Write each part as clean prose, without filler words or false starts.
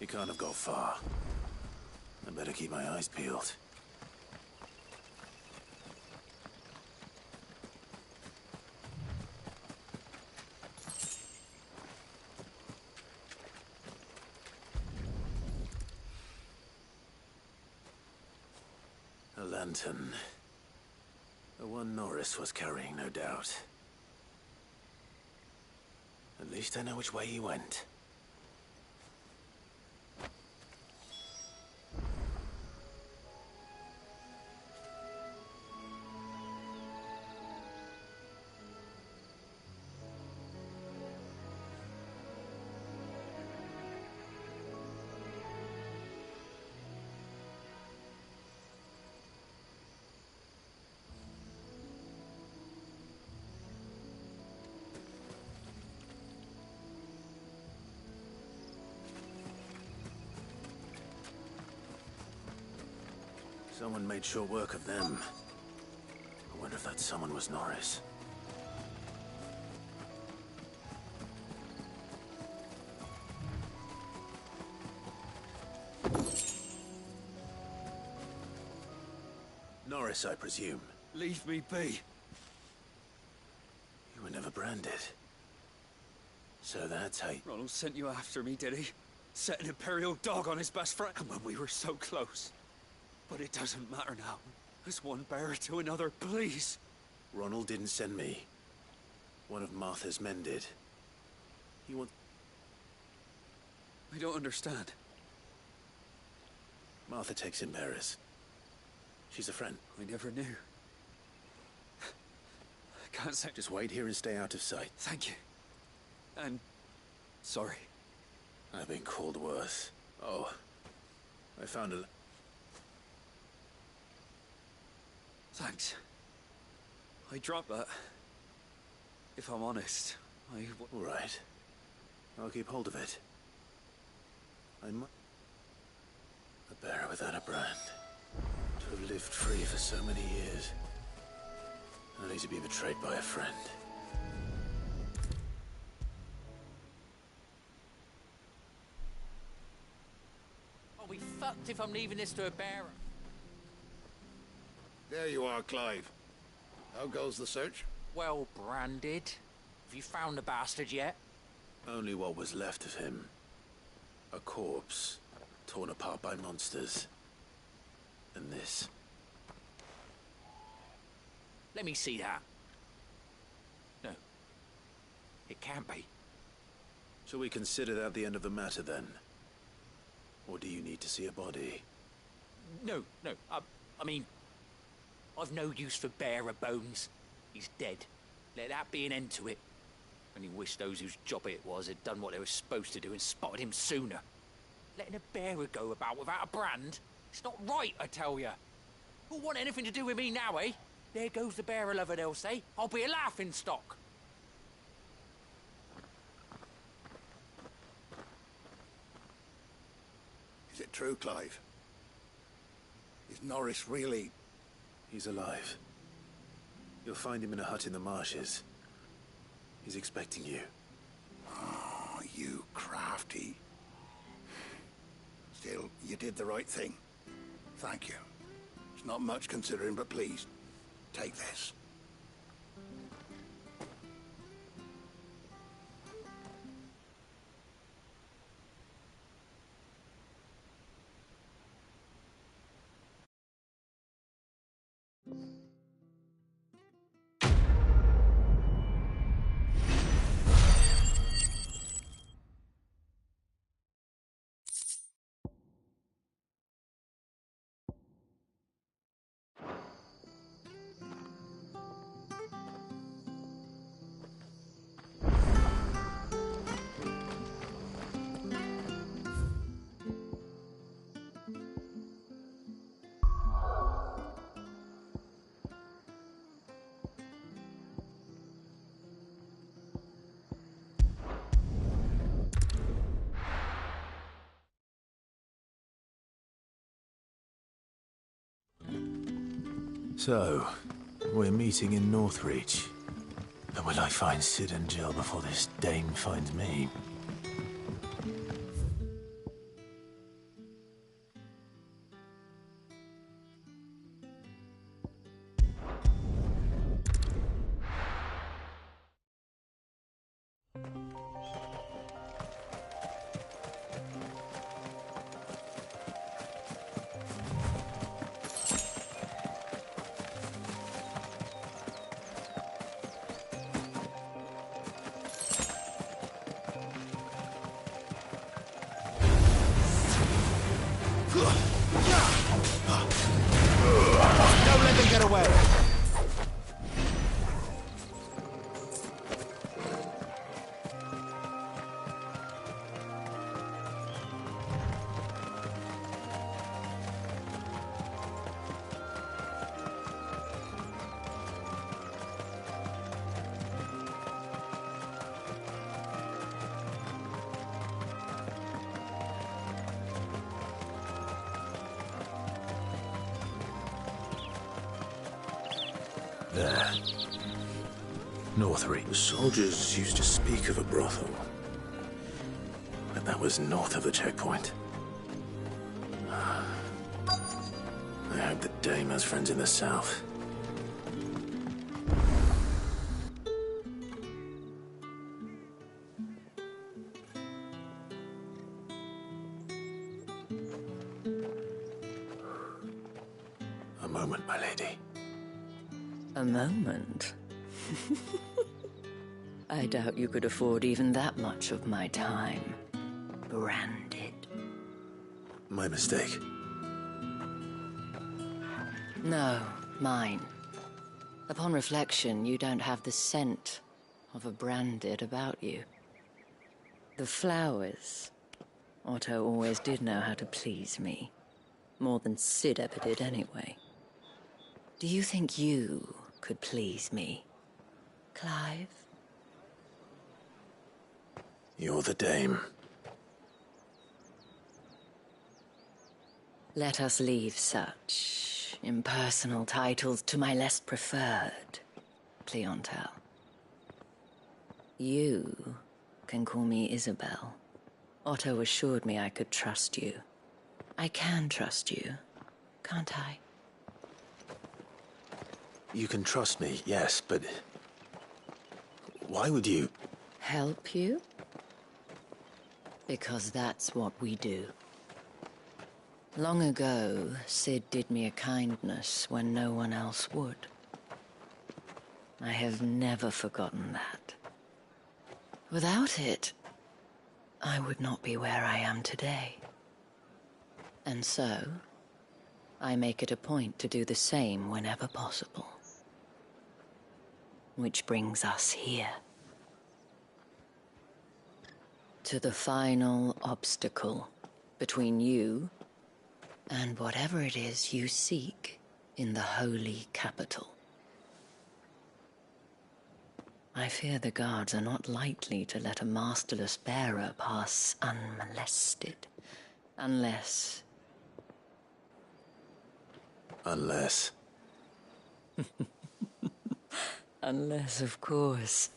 He can't have got far. I better keep my eyes peeled. A lantern. The one Norris was carrying, no doubt. At least I know which way he went. Someone made short work of them. I wonder if that someone was Norris. Norris, I presume. Leave me be. You were never branded. So that's how... Ronald sent you after me, did he? Set an Imperial dog on his best friend. And when we were so close. But it doesn't matter now. As one bearer to another, please. Ronald didn't send me. One of Martha's men did. He wants... I don't understand. Martha takes in bearers. She's a friend. I never knew. I can't say... Just wait here and stay out of sight. Thank you. And... sorry. I've been called worse. Oh. I found a... Thanks. I dropped that. If I'm honest, All right. I'll keep hold of it. I'm... a bearer without a brand. To have lived free for so many years. Only to be betrayed by a friend. I'll be fucked if I'm leaving this to a bearer. There you are, Clive. How goes the search? Well branded. Have you found the bastard yet? Only what was left of him. A corpse, torn apart by monsters. And this. Let me see that. No. It can't be. Shall we consider that the end of the matter, then? Or do you need to see a body? No. I mean... I've no use for bearer bones. He's dead. Let that be an end to it. Only wish those whose job it was had done what they were supposed to do and spotted him sooner. Letting a bearer go about without a brand? It's not right, I tell you. Who'll want anything to do with me now, eh? There goes the bearer lover, they'll say. I'll be a laughing stock. Is it true, Clive? Is Norris really... He's alive. You'll find him in a hut in the marshes. He's expecting you. Oh, you crafty. Still, you did the right thing. Thank you. It's not much considering, but please, take this. So, we're meeting in Northreach. But will I find Sid and Jill before this dame finds me? away. There. Northry. The soldiers used to speak of a brothel. But that was north of the checkpoint. I hope the dame has friends in the south. A moment, my lady. A moment? I doubt you could afford even that much of my time. Branded. My mistake. No, mine. Upon reflection, you don't have the scent of a branded about you. The flowers. Otto always did know how to please me. More than Sid ever did anyway. Do you think you could please me, Clive? You're the dame. Let us leave such impersonal titles to my less preferred clientele. You can call me Isabel. Otto assured me I could trust you. I can trust you, can't I? You can trust me, yes, but... why would you... Help you? Because that's what we do. Long ago, Sid did me a kindness when no one else would. I have never forgotten that. Without it, I would not be where I am today. And so, I make it a point to do the same whenever possible. Which brings us here. To the final obstacle between you and whatever it is you seek in the holy capital. I fear the guards are not likely to let a masterless bearer pass unmolested. Unless... Unless... Unless, of course,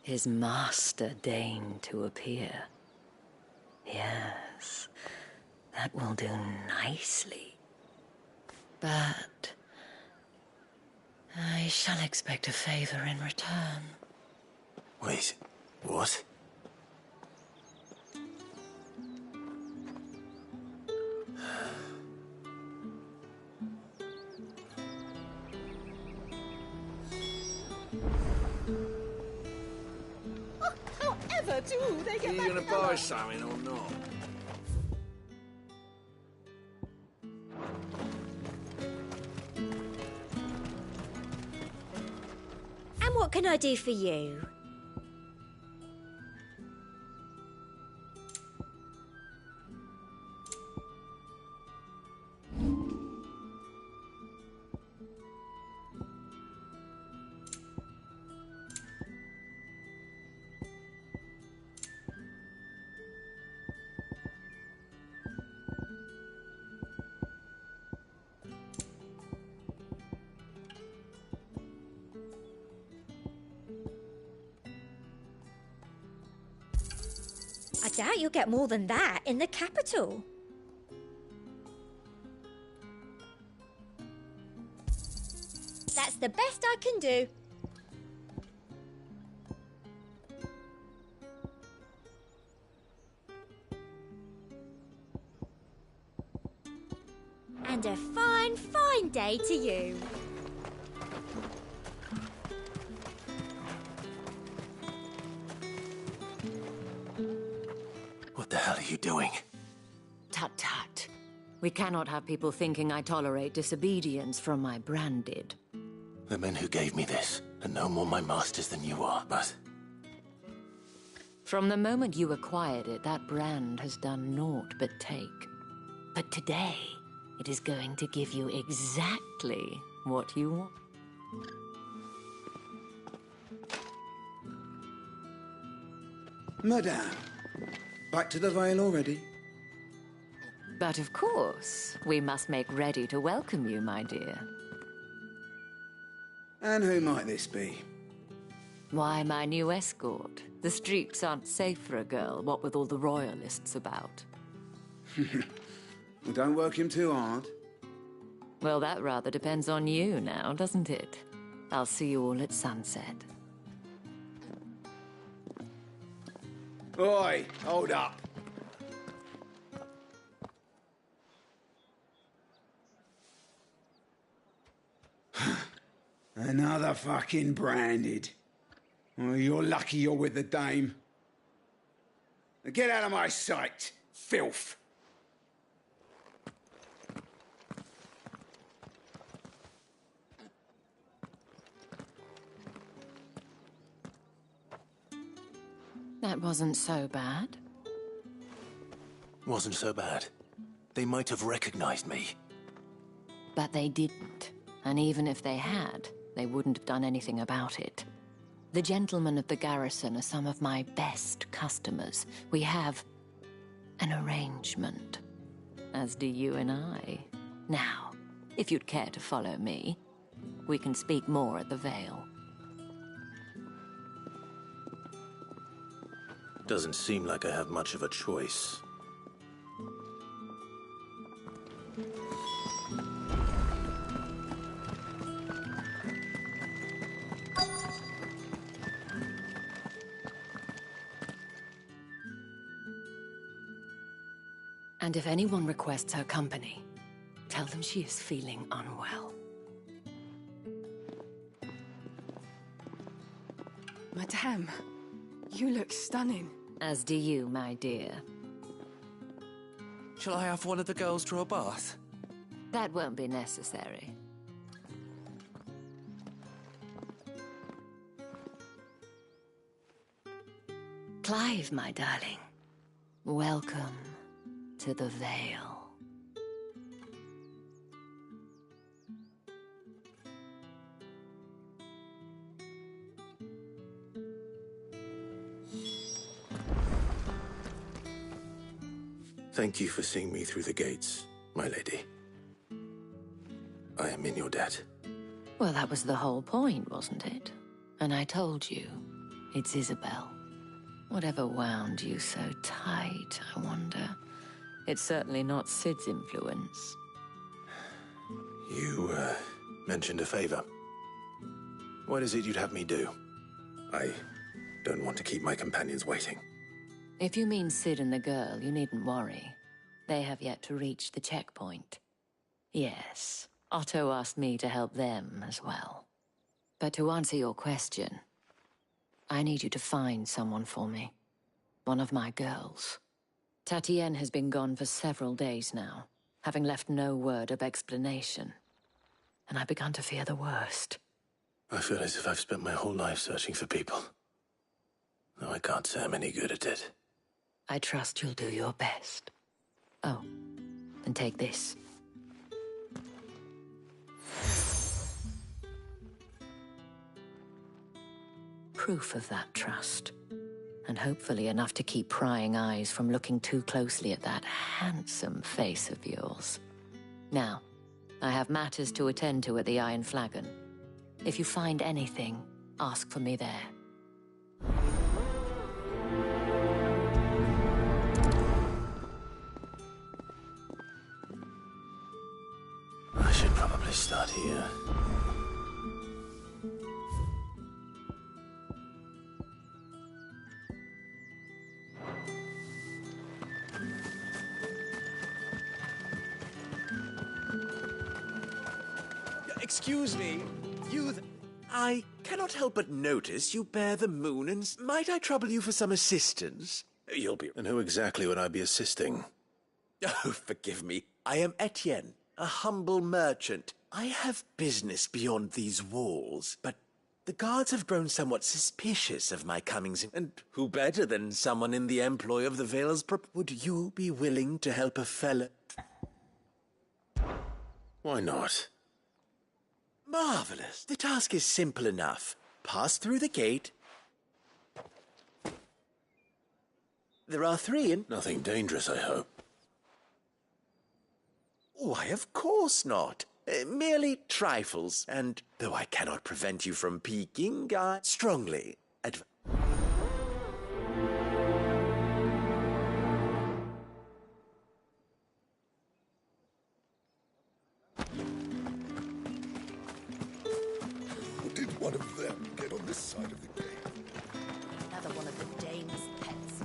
his master deigned to appear. Yes, that will do nicely. But I shall expect a favor in return. Wait, what? However do they get Are you going to buy something or not? And what can I do for you? I doubt you'll get more than that in the capital. That's the best I can do. And a fine, fine day to you. What the hell are you doing? Tut-tut. We cannot have people thinking I tolerate disobedience from my branded. The men who gave me this are no more my masters than you are, but... From the moment you acquired it, that brand has done naught but take. But today, it is going to give you exactly what you want. Madame, back to the Vale already? But of course, we must make ready to welcome you, my dear. And who might this be? Why, my new escort. The streets aren't safe for a girl, what with all the royalists about. Well, don't work him too hard. Well, that rather depends on you now, doesn't it? I'll see you all at sunset. Oi, hold up. Another fucking branded. Oh, you're lucky you're with the dame. Now get out of my sight, filth. That wasn't so bad. Wasn't so bad. They might have recognized me. But they didn't. And even if they had, they wouldn't have done anything about it. The gentlemen of the garrison are some of my best customers. We have an arrangement, as do you and I. Now, if you'd care to follow me, we can speak more at the Vale. Doesn't seem like I have much of a choice. And if anyone requests her company, tell them she is feeling unwell. Madame, you look stunning. As do you, my dear. Shall I have one of the girls draw a bath? That won't be necessary. Clive, my darling. Welcome to the Vale. Thank you for seeing me through the gates, my lady. I am in your debt. Well, that was the whole point, wasn't it? And I told you, it's Isabel. Whatever wound you so tight, I wonder. It's certainly not Sid's influence. You, mentioned a favor. What is it you'd have me do? I don't want to keep my companions waiting. If you mean Sid and the girl, you needn't worry. They have yet to reach the checkpoint. Yes, Otto asked me to help them as well. But to answer your question, I need you to find someone for me. One of my girls. Tatienne has been gone for several days now, having left no word of explanation. And I've begun to fear the worst. I feel as if I've spent my whole life searching for people. Though I can't say I'm any good at it. I trust you'll do your best. Oh, and take this. Proof of that trust. And hopefully enough to keep prying eyes from looking too closely at that handsome face of yours. Now, I have matters to attend to at the Iron Flagon. If you find anything, ask for me there. I should probably start here. Excuse me, I cannot help but notice you bear the moon, and might I trouble you for some assistance? You'll be... And who exactly would I be assisting? Oh, forgive me. I am Etienne, a humble merchant. I have business beyond these walls, but the guards have grown somewhat suspicious of my comings, and who better than someone in the employ of the Vale's Would you be willing to help a fella? Why not? Marvelous. The task is simple enough. Pass through the gate. There are 3 in... Nothing dangerous, I hope. Why, of course not. Merely trifles, and though I cannot prevent you from peeking, I strongly advise. Did one of them get on this side of the gate? Another one of the dame's pets.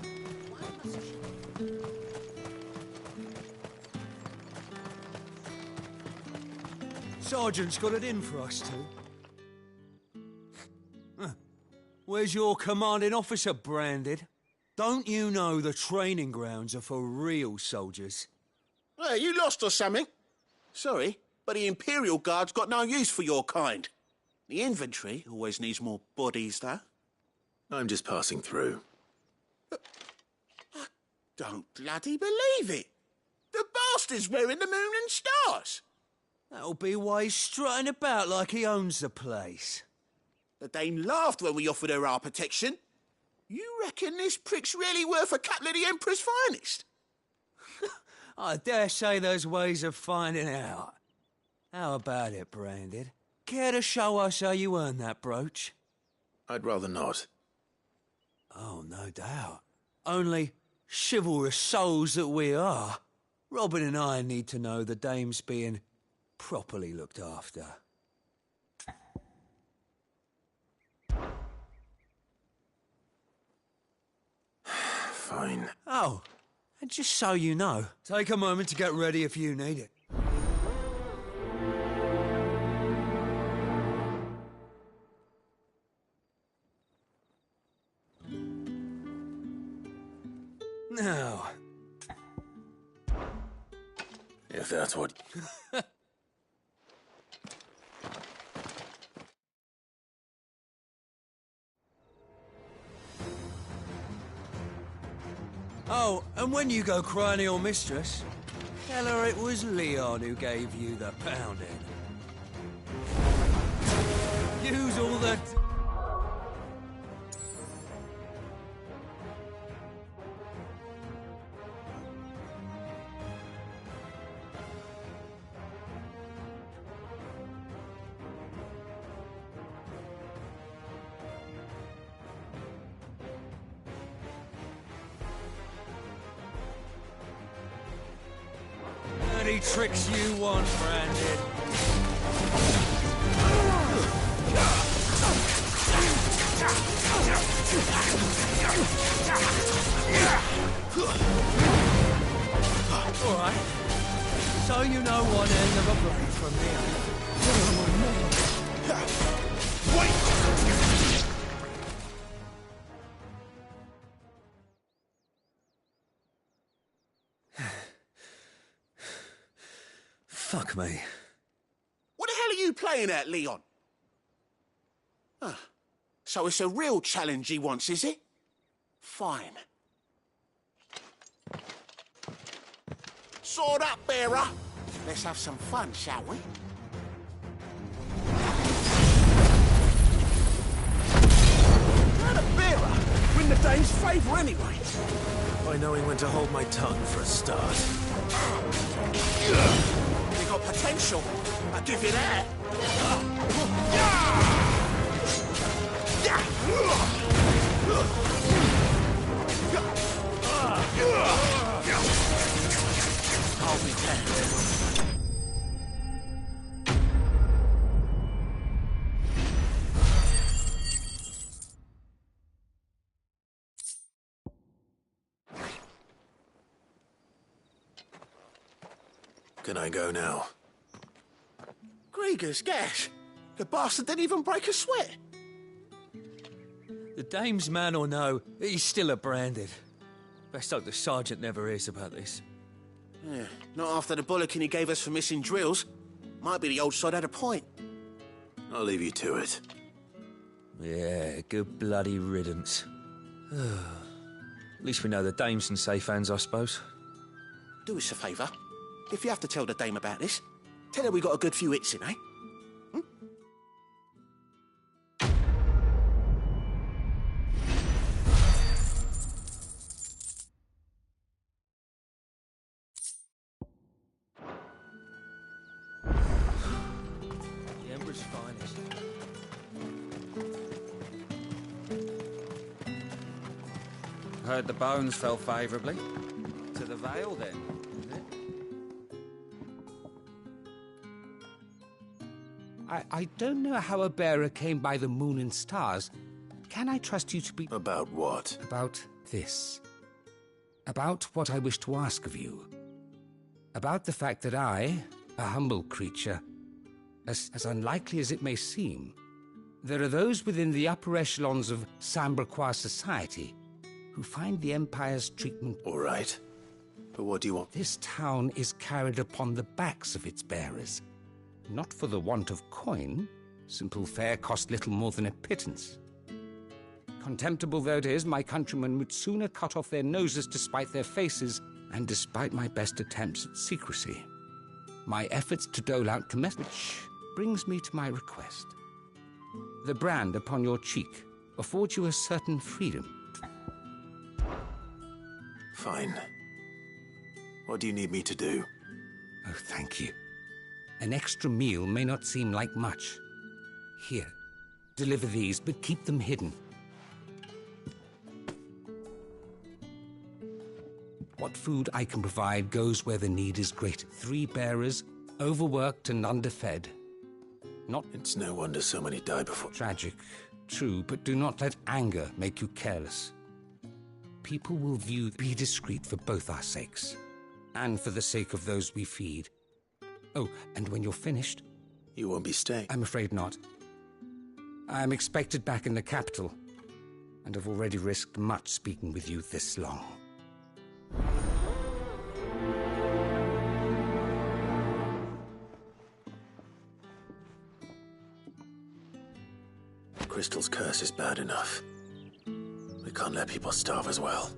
Why must she? Sergeant's got it in for us two. Where's your commanding officer, Branded? Don't you know the training grounds are for real soldiers? Hey, you lost or something? Sorry, but the Imperial Guard's got no use for your kind. The infantry always needs more bodies, though. I'm just passing through. I don't bloody believe it. The bastard's wearing the moon and stars. That'll be why he's strutting about like he owns the place. The Dame laughed when we offered her our protection. You reckon this prick's really worth a couple of the Emperor's finest? I dare say there's ways of finding out. How about it, Branded? Care to show us how you earned that brooch? I'd rather not. Oh, no doubt. Only chivalrous souls that we are, Robin and I need to know the dame's being properly looked after. Fine. Oh, and just so you know, take a moment to get ready if you need it. Now, If that's what... oh, and when you go crying to your mistress, tell her it was Leon who gave you the pounding. Use all the... dirty tricks you want, Branded. All right. So you know one end of a blade from the other. Wait! Fuck me. What the hell are you playing at, Leon? So it's a real challenge he wants, is it? Fine. Sword up, bearer. Let's have some fun, shall we? Not a bearer. Win the Dane's favour anyway. By knowing when to hold my tongue for a start. You got potential. I'll give you that. Hold me down. Can I go now? Grieger's gas. The bastard didn't even break a sweat. The dame's man or no, he's still a Branded. Best hope the sergeant never hears about this. Yeah, not after the bollocking he gave us for missing drills. Might be the old sod had a point. I'll leave you to it. Yeah, good bloody riddance. At least we know the dame's in safe hands, I suppose. Do us a favour. If you have to tell the dame about this, tell her we got a good few hits in, eh? The Emperor's finest. Heard the bones fell favourably. To the Vale, then, is it? I don't know how a bearer came by the moon and stars. Can I trust you to be... About what? About this. About what I wish to ask of you. About the fact that I, a humble creature, as unlikely as it may seem, there are those within the upper echelons of Samberquois society who find the Empire's treatment... All right. But what do you want? This town is carried upon the backs of its bearers. Not for the want of coin. Simple fare cost little more than a pittance. Contemptible though it is, my countrymen would sooner cut off their noses to spite their faces, and despite my best attempts at secrecy. My efforts to dole out which brings me to my request. The brand upon your cheek affords you a certain freedom. Fine. What do you need me to do? Oh, thank you. An extra meal may not seem like much. Here, deliver these, but keep them hidden. What food I can provide goes where the need is great. 3 bearers, overworked and underfed. Not... It's no wonder so many die before... Tragic, true, but do not let anger make you careless. People will view... Be discreet for both our sakes, and for the sake of those we feed. Oh, and when you're finished... You won't be staying? I'm afraid not. I am expected back in the capital, and have already risked much speaking with you this long. Crystal's curse is bad enough. We can't let people starve as well.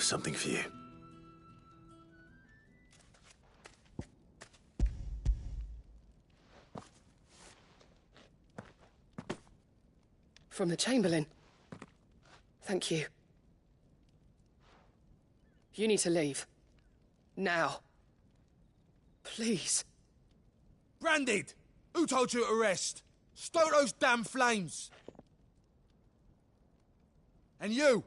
have something for you. From the Chamberlain. Thank you. You need to leave. Now. Please. Branded! Who told you to rest? Stoke those damn flames! And you!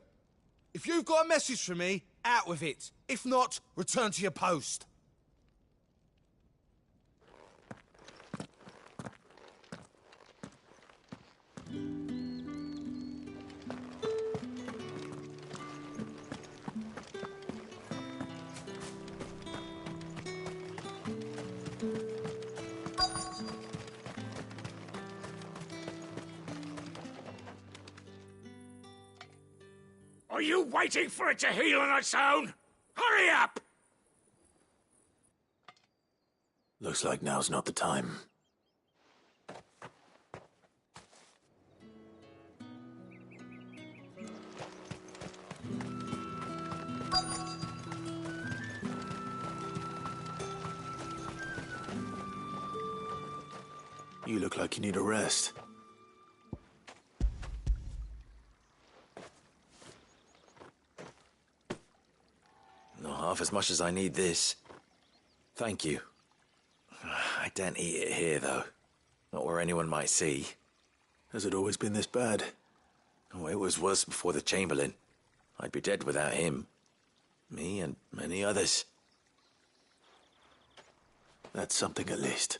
If you've got a message for me, out with it. If not, return to your post. Are you waiting for it to heal on its own? Hurry up! Looks like now's not the time. You look like you need a rest. Not half as much as I need this. Thank you. I daren't eat it here, though. Not where anyone might see. Has it always been this bad? Oh, it was worse before the Chamberlain. I'd be dead without him. Me and many others. That's something at least.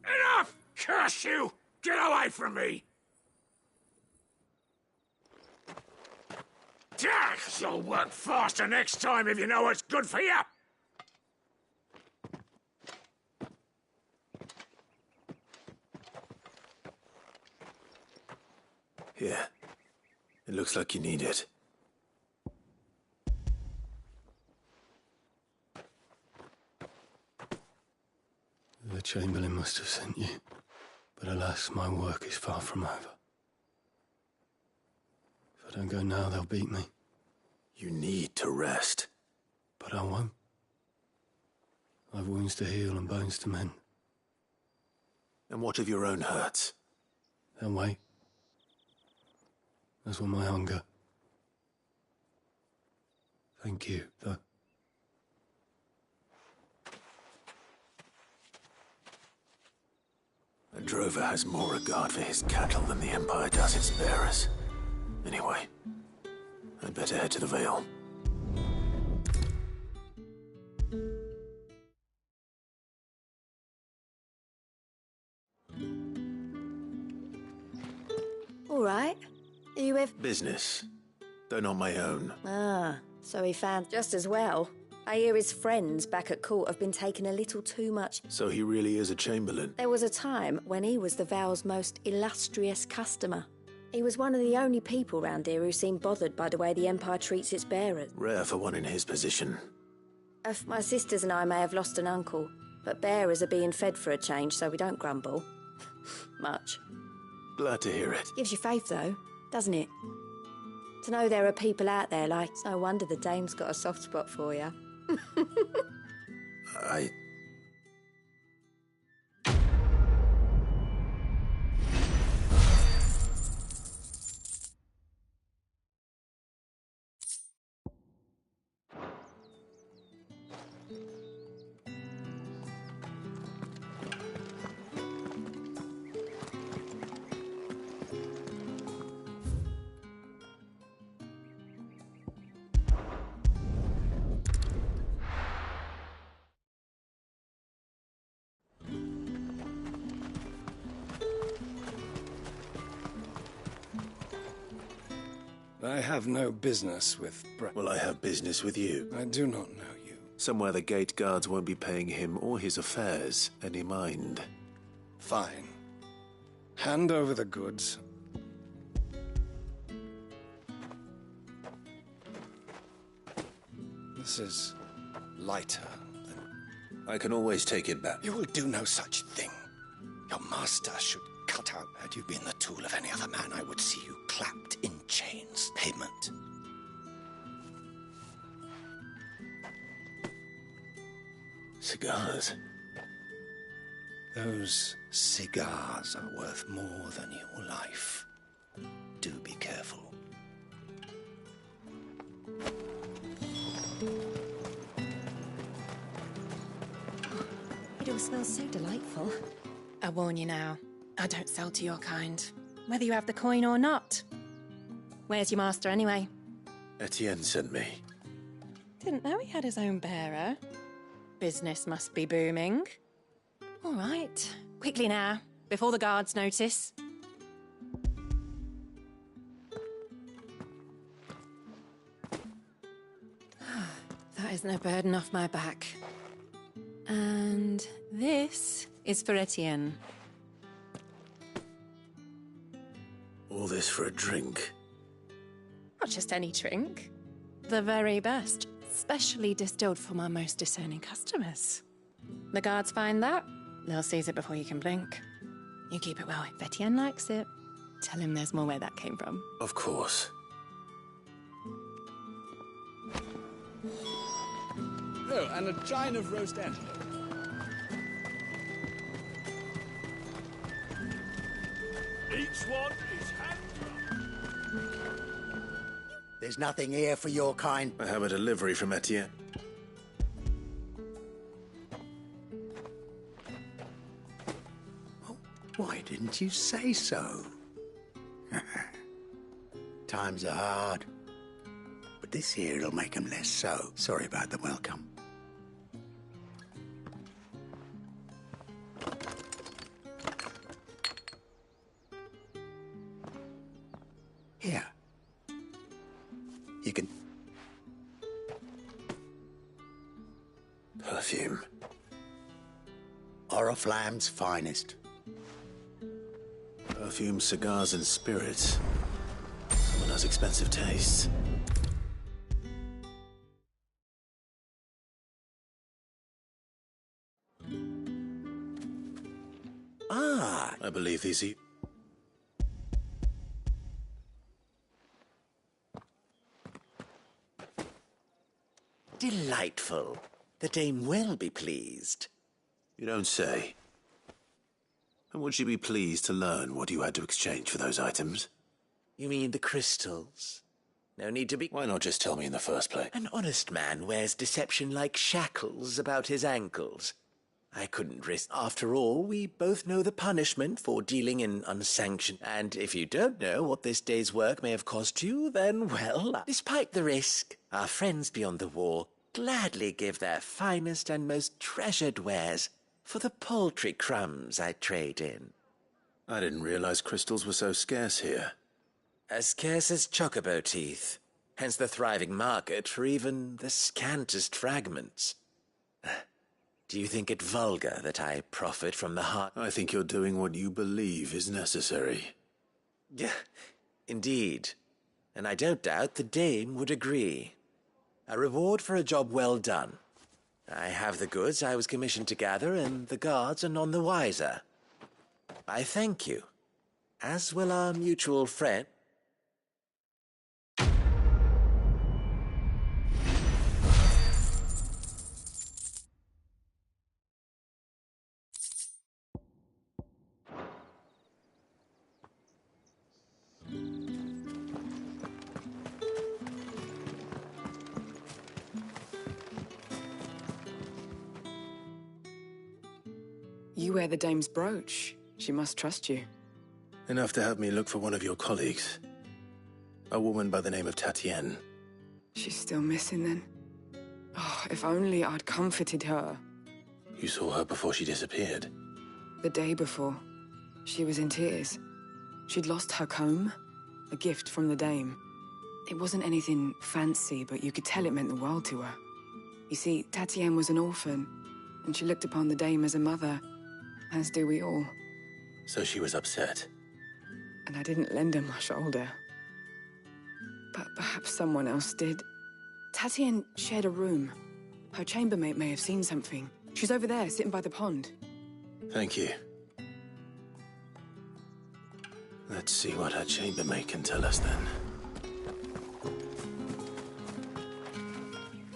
Enough! Curse you! Get away from me! You'll work faster next time if you know what's good for you! Here. It looks like you need it. The Chamberlain must have sent you. But alas, my work is far from over. If I don't go now, they'll beat me. You need to rest. But I won't. I've wounds to heal and bones to mend. And what of your own hurts? They'll wait. As will my hunger. Thank you, though. A drover has more regard for his cattle than the Empire does its bearers. Anyway, I'd better head to the Vale. All right. Are you with... Business, though not my own. Ah, so he found just as well. I hear his friends back at court have been taking a little too much. So he really is a Chamberlain? There was a time when he was the Vale's most illustrious customer. He was one of the only people round here who seemed bothered by the way the Empire treats its bearers. Rare for one in his position. My sisters and I may have lost an uncle, but bearers are being fed for a change, so we don't grumble. Much. Glad to hear it. Gives you faith, though, doesn't it? To know there are people out there like... It's no wonder the dame's got a soft spot for you. I... I have no business with Well, I have business with you. I do not know you. Somewhere the gate guards won't be paying him or his affairs any mind. Fine. Hand over the goods. This is lighter than... I can always take it back. You will do no such thing. Your master should cut out. Had you been the tool of any other man, I would see you clapped in chains. Payment. Cigars? Those cigars are worth more than your life. Do be careful. It all smells so delightful. I warn you now, I don't sell to your kind, whether you have the coin or not. Where's your master, anyway? Etienne sent me. Didn't know he had his own bearer. Business must be booming. All right, quickly now, before the guards notice. That isn't a burden off my back. And this is for Etienne. All this for a drink? Not just any drink. The very best, specially distilled for my most discerning customers. The guards find that, they'll seize it before you can blink. You keep it well. If Etienne likes it, tell him there's more where that came from. Of course. Oh, and a chine of roast antelope. Each one is hand. There's nothing here for your kind. I have a delivery from Etienne. Why didn't you say so? Times are hard. But this here'll make 'em less so. Sorry about the welcome. Here. You can... Perfume. Oriflamme's finest. Perfume, cigars, and spirits. Someone has expensive tastes. Ah! I believe these are... Delightful. The dame will be pleased. You don't say. And would she be pleased to learn what you had to exchange for those items? You mean the crystals? No need to be... Why not just tell me in the first place? An honest man wears deception like shackles about his ankles. I couldn't risk... After all, we both know the punishment for dealing in unsanctioned... And if you don't know what this day's work may have cost you, then, well, despite the risk, our friends beyond the wall gladly give their finest and most treasured wares for the paltry crumbs I trade in. I didn't realize crystals were so scarce here. As scarce as chocobo teeth, hence the thriving market for even the scantest fragments. Do you think it vulgar that I profit from the heart? I think you're doing what you believe is necessary. Yeah, indeed. And I don't doubt the dame would agree. A reward for a job well done. I have the goods I was commissioned to gather, and the guards are none the wiser. I thank you, as will our mutual friend. You wear the dame's brooch. She must trust you. Enough to have me look for one of your colleagues. A woman by the name of Tatienne. She's still missing then. Oh, if only I'd comforted her. You saw her before she disappeared? The day before. She was in tears. She'd lost her comb, a gift from the dame. It wasn't anything fancy, but you could tell it meant the world to her. You see, Tatienne was an orphan, and she looked upon the dame as a mother, as do we all. So she was upset. And I didn't lend her my shoulder. But perhaps someone else did. Tatienne shared a room. Her chambermaid may have seen something. She's over there, sitting by the pond. Thank you. Let's see what her chambermaid can tell us then.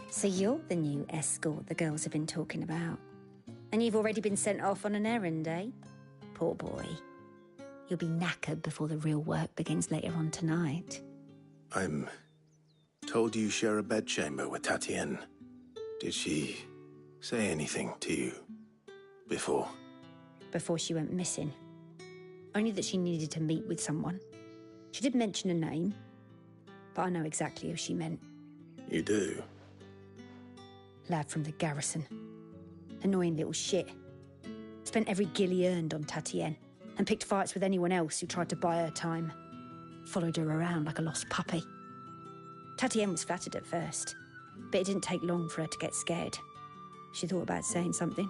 So you're the new escort the girls have been talking about. And you've already been sent off on an errand, eh? Poor boy. You'll be knackered before the real work begins later on tonight. I'm told you share a bedchamber with Tatienne. Did she say anything to you before? Before she went missing. Only that she needed to meet with someone. She did mention a name, but I know exactly who she meant. You do? Lad from the garrison. Annoying little shit. Spent every guil he earned on Tatienne, and picked fights with anyone else who tried to buy her time. Followed her around like a lost puppy. Tatienne was flattered at first, but it didn't take long for her to get scared. She thought about saying something.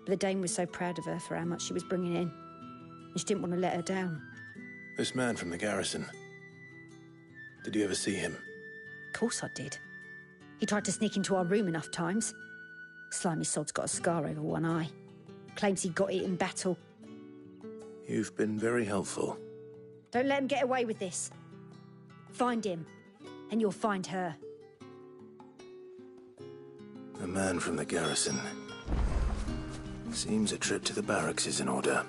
But the dame was so proud of her for how much she was bringing in, and she didn't want to let her down. This man from the garrison. Did you ever see him? Of course I did. He tried to sneak into our room enough times. Slimy sod's got a scar over one eye. Claims he got it in battle. You've been very helpful. Don't let him get away with this. Find him, and you'll find her. A man from the garrison. Seems a trip to the barracks is in order.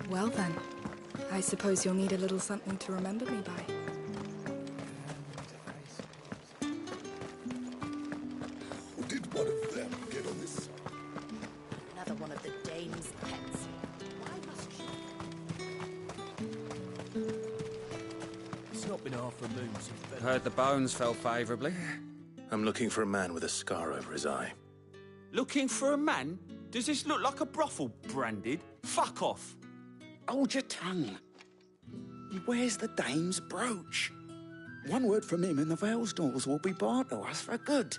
Well then, I suppose you'll need a little something to remember me by. Did one of them get on this? Another one of the dame's pets. Why must she? It's not been half a moon since... Heard the bones fell favourably. I'm looking for a man with a scar over his eye. Looking for a man? Does this look like a brothel, Branded? Fuck off. Hold your tongue. He wears the dame's brooch. One word from him and the Vale's doors will be barred to us for good.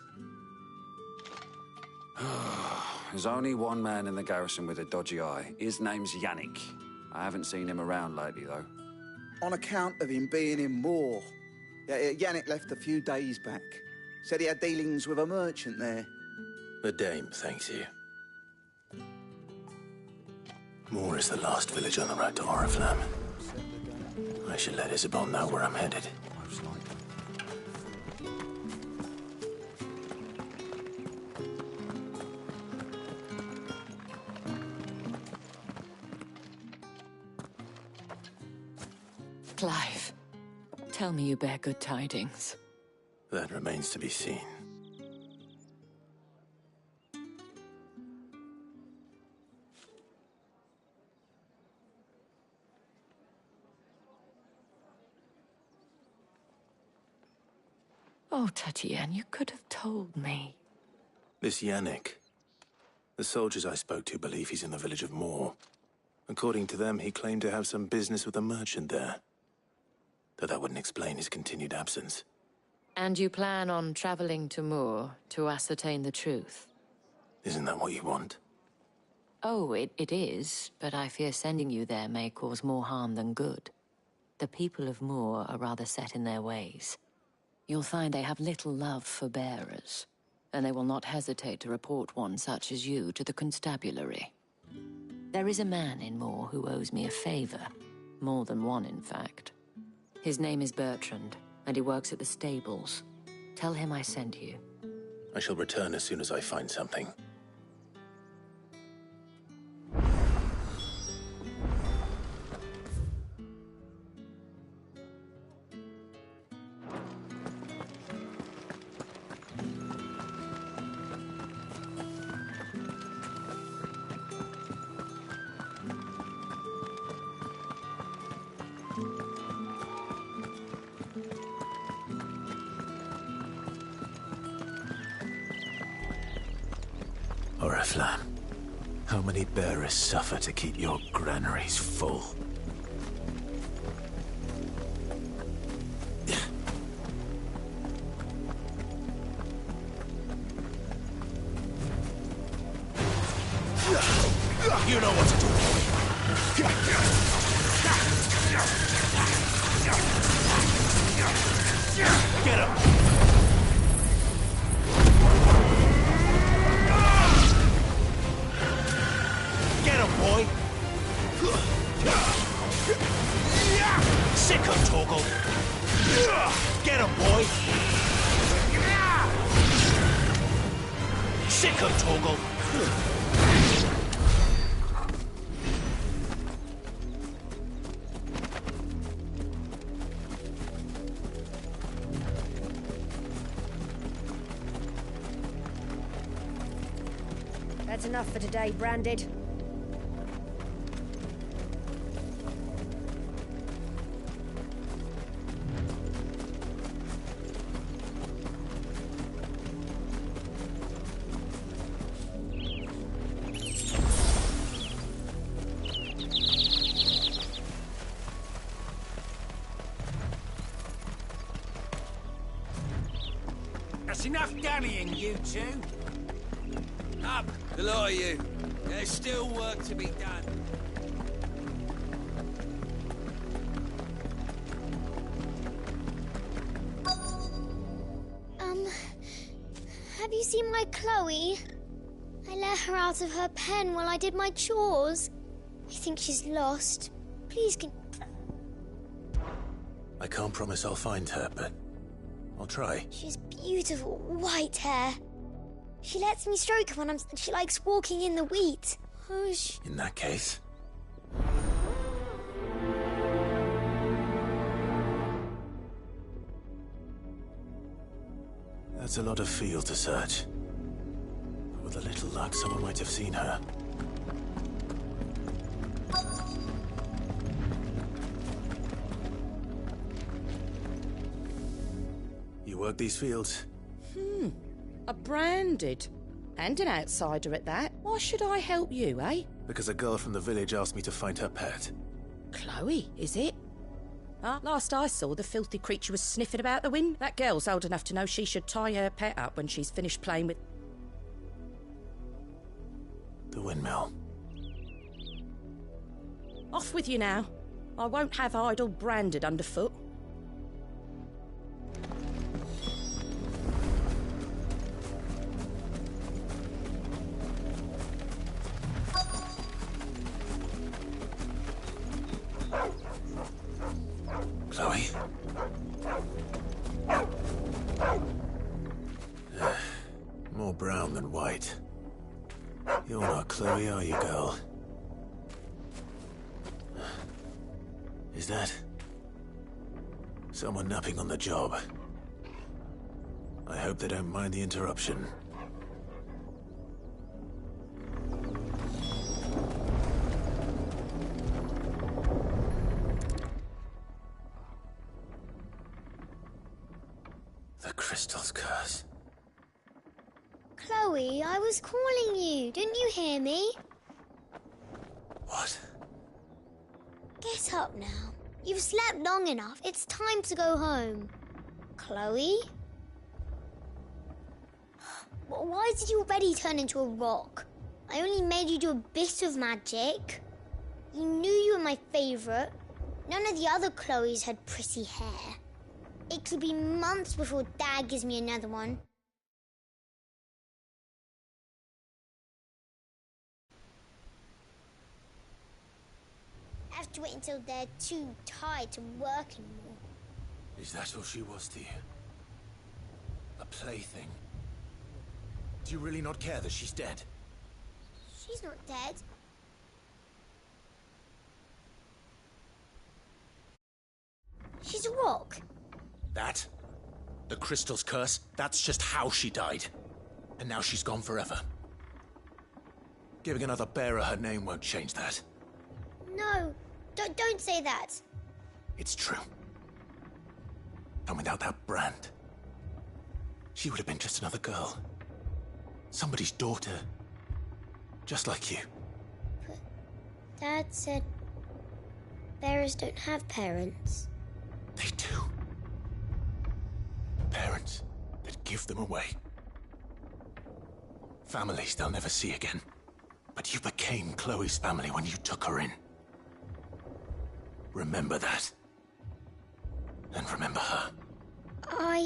There's only one man in the garrison with a dodgy eye. His name's Yannick. I haven't seen him around lately, though. On account of him being in war. Yannick left a few days back. Said he had dealings with a merchant there. The dame thanks you. Moor is the last village on the road to Oriflamme. I should let Isabel know where I'm headed. Clive, tell me you bear good tidings. That remains to be seen. Oh, Tatienne, you could have told me. This Yannick. The soldiers I spoke to believe he's in the village of Moor. According to them, he claimed to have some business with a merchant there. Though that wouldn't explain his continued absence. And you plan on traveling to Moor to ascertain the truth? Isn't that what you want? Oh, it is, but I fear sending you there may cause more harm than good. The people of Moor are rather set in their ways. You'll find they have little love for bearers, and they will not hesitate to report one such as you to the constabulary. There is a man in Moor who owes me a favor. More than one, in fact. His name is Bertrand, and he works at the stables. Tell him I sent you. I shall return as soon as I find something. Oriflamme, how many bearers suffer to keep your granaries full? Get him! Get him, boy! Sick him, Torgal! Get him, boy! Sick him, Torgal! That's enough for today, Branded. That's enough dallying, you two. Up, the lot of you. There's still work to be done. Have you seen my Chloe? I let her out of her pen while I did my chores. I think she's lost. Please can... I can't promise I'll find her, but I'll try. She has beautiful white hair. She lets me stroke her when she likes walking in the wheat. Oh, In that case... That's a lot of field to search. But with a little luck, someone might have seen her. You work these fields? A Branded. And an outsider at that. Why should I help you, eh? Because a girl from the village asked me to find her pet. Chloe, is it? Last I saw, the filthy creature was sniffing about the wind. That girl's old enough to know she should tie her pet up when she's finished playing with... The windmill. Off with you now. I won't have idle Branded underfoot. Chloe? More brown than white. You're not Chloe, are you, girl? Is that... someone napping on the job? I hope they don't mind the interruption. The crystal's curse. Chloe, I was calling you. Didn't you hear me? What? Get up now. You've slept long enough. It's time to go home. Chloe? Why did you already turn into a rock? I only made you do a bit of magic. You knew you were my favourite. None of the other Chloes had pretty hair. It could be months before Dad gives me another one. I have to wait until they're too tired to work anymore. Is that all she was to you? A plaything? Do you really not care that she's dead? She's not dead. She's a rock. That? The crystal's curse? That's just how she died. And now she's gone forever. Giving another bearer her name won't change that. No, don't say that. It's true. And without that brand, she would have been just another girl. Somebody's daughter. Just like you. But Dad said bearers don't have parents. They do. Parents that give them away. Families they'll never see again. But you became Chloe's family when you took her in. Remember that. And remember her. I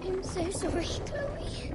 I'm so sorry, Chloe.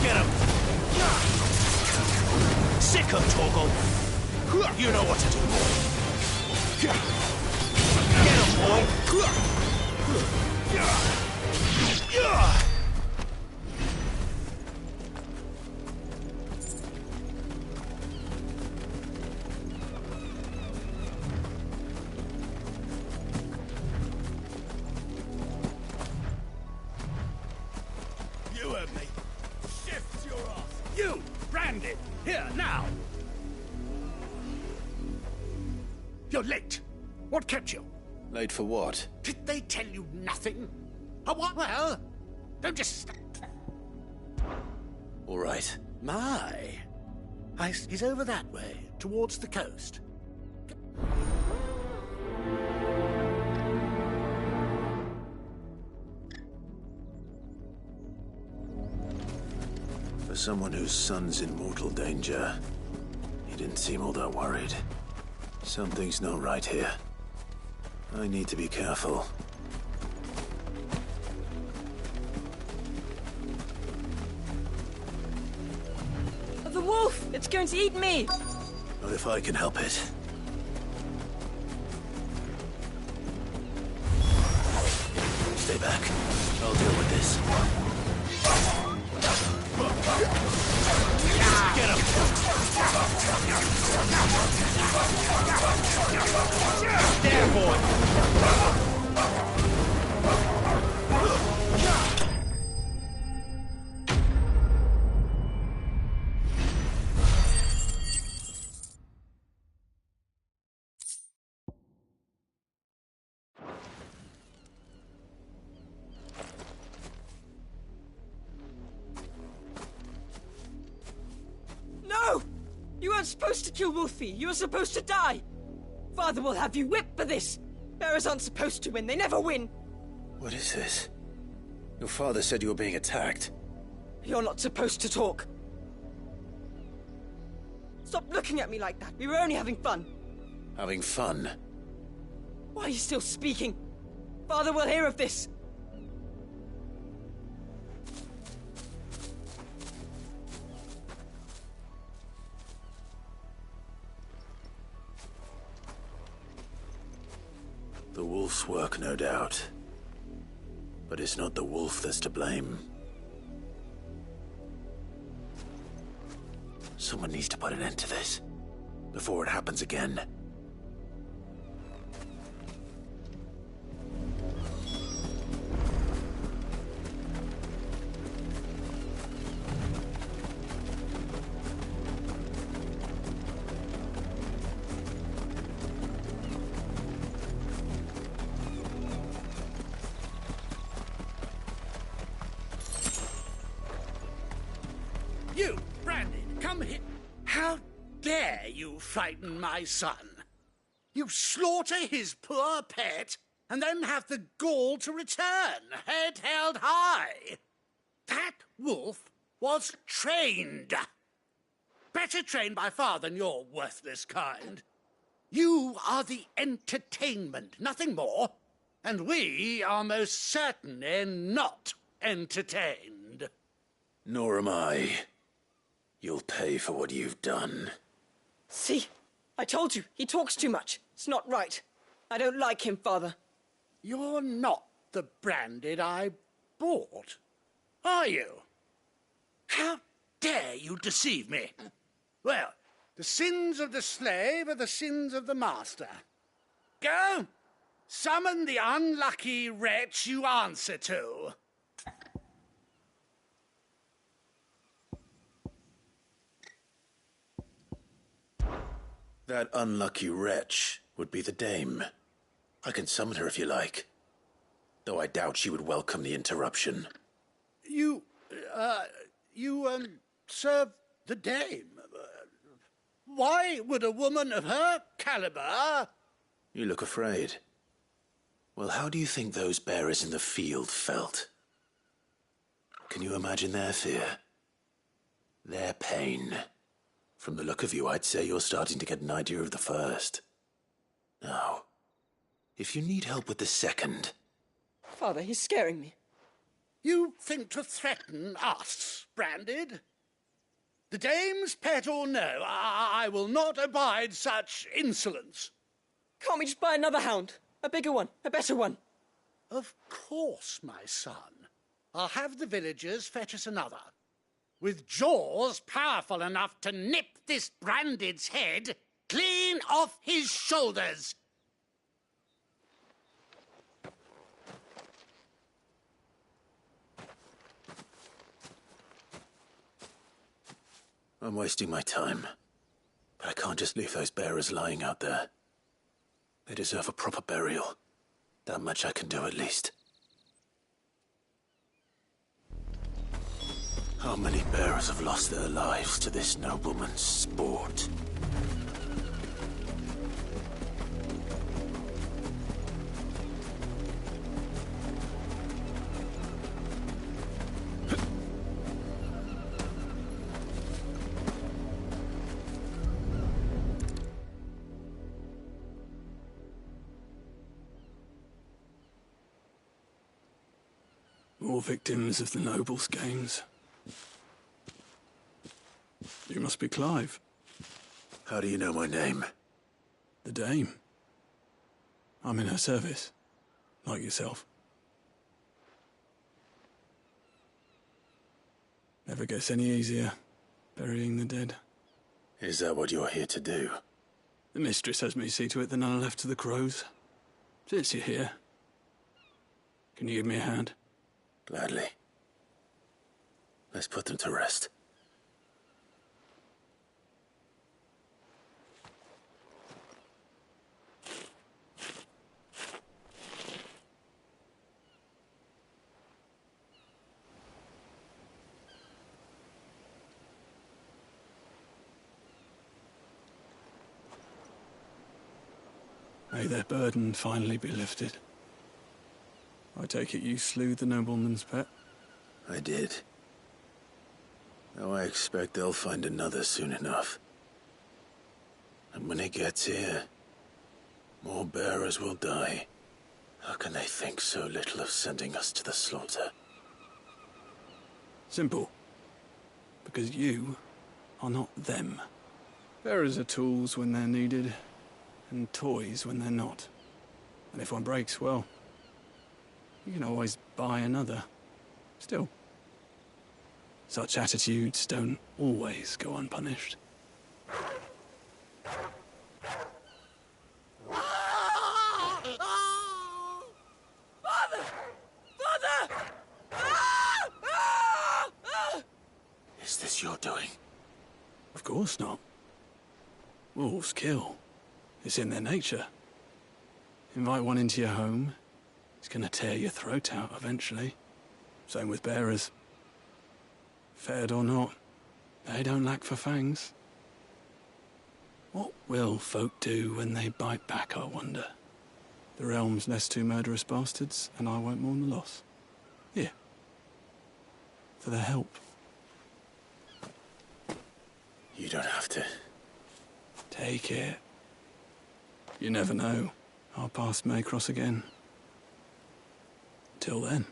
Get him! Sick of Torgal! You know what to do, boy! Get him, boy! You heard me. Shift your ass. You, Randy, here, now. You're late. What kept you? Late for what? Did they tell you nothing? Oh, what? Well, don't just... All right. My. He's over that way, towards the coast. For someone whose son's in mortal danger, he didn't seem all that worried. Something's not right here. I need to be careful. The wolf! It's going to eat me! Not if I can help it. Stay back. I'll deal with this. Get him! There, boy! No! You weren't supposed to kill Wolfie. You were supposed to die. Father will have you whipped for this. Bearers aren't supposed to win. They never win. What is this? Your father said you were being attacked. You're not supposed to talk. Stop looking at me like that. We were only having fun. Having fun? Why are you still speaking? Father will hear of this. The wolf's work, no doubt. But it's not the wolf that's to blame. Someone needs to put an end to this before it happens again. You, Brandon, come here. How dare you frighten my son? You slaughter his poor pet and then have the gall to return, head held high. That wolf was trained. Better trained by far than your worthless kind. You are the entertainment, nothing more. And we are most certainly not entertained. Nor am I. You'll pay for what you've done. See? I told you, he talks too much. It's not right. I don't like him, Father. You're not the Branded I bought, are you? How dare you deceive me? Well, the sins of the slave are the sins of the master. Go, summon the unlucky wretch you answer to. That unlucky wretch would be the dame. I can summon her if you like. Though I doubt she would welcome the interruption. You serve the dame. Why would a woman of her caliber... You look afraid. Well, how do you think those bearers in the field felt? Can you imagine their fear? Their pain? From the look of you, I'd say you're starting to get an idea of the first. Now, if you need help with the second... Father, he's scaring me. You think to threaten us, Branded? The dame's pet or no, I will not abide such insolence. Can't we just buy another hound? A bigger one, a better one. Of course, my son. I'll have the villagers fetch us another. With jaws powerful enough to nip this Branded's head clean off his shoulders. I'm wasting my time. But I can't just leave those bearers lying out there. They deserve a proper burial. That much I can do at least. How many bearers have lost their lives to this nobleman's sport? More victims of the nobles' games. You must be Clive. How do you know my name? The Dame. I'm in her service, like yourself. Never gets any easier, burying the dead. Is that what you're here to do? The mistress has me see to it that none are left to the crows. Since you're here, can you give me a hand? Gladly. Let's put them to rest. May their burden finally be lifted. I take it you slew the nobleman's pet? I did. Now I expect they'll find another soon enough. And when it gets here, more bearers will die. How can they think so little of sending us to the slaughter? Simple. Because you are not them. Bearers are tools when they're needed, and toys when they're not. And if one breaks, well, you can always buy another. Still, Such attitudes don't always go unpunished. Father! Father! Is this your doing? Of course not. Wolves kill. It's in their nature. Invite one into your home, it's gonna tear your throat out eventually. Same with bearers. Fed or not, they don't lack for fangs. What will folk do when they bite back, I wonder? The realm's less two murderous bastards, and I won't mourn the loss. Here. For their help. You don't have to. Take it. You never know. Our paths may cross again. Till then.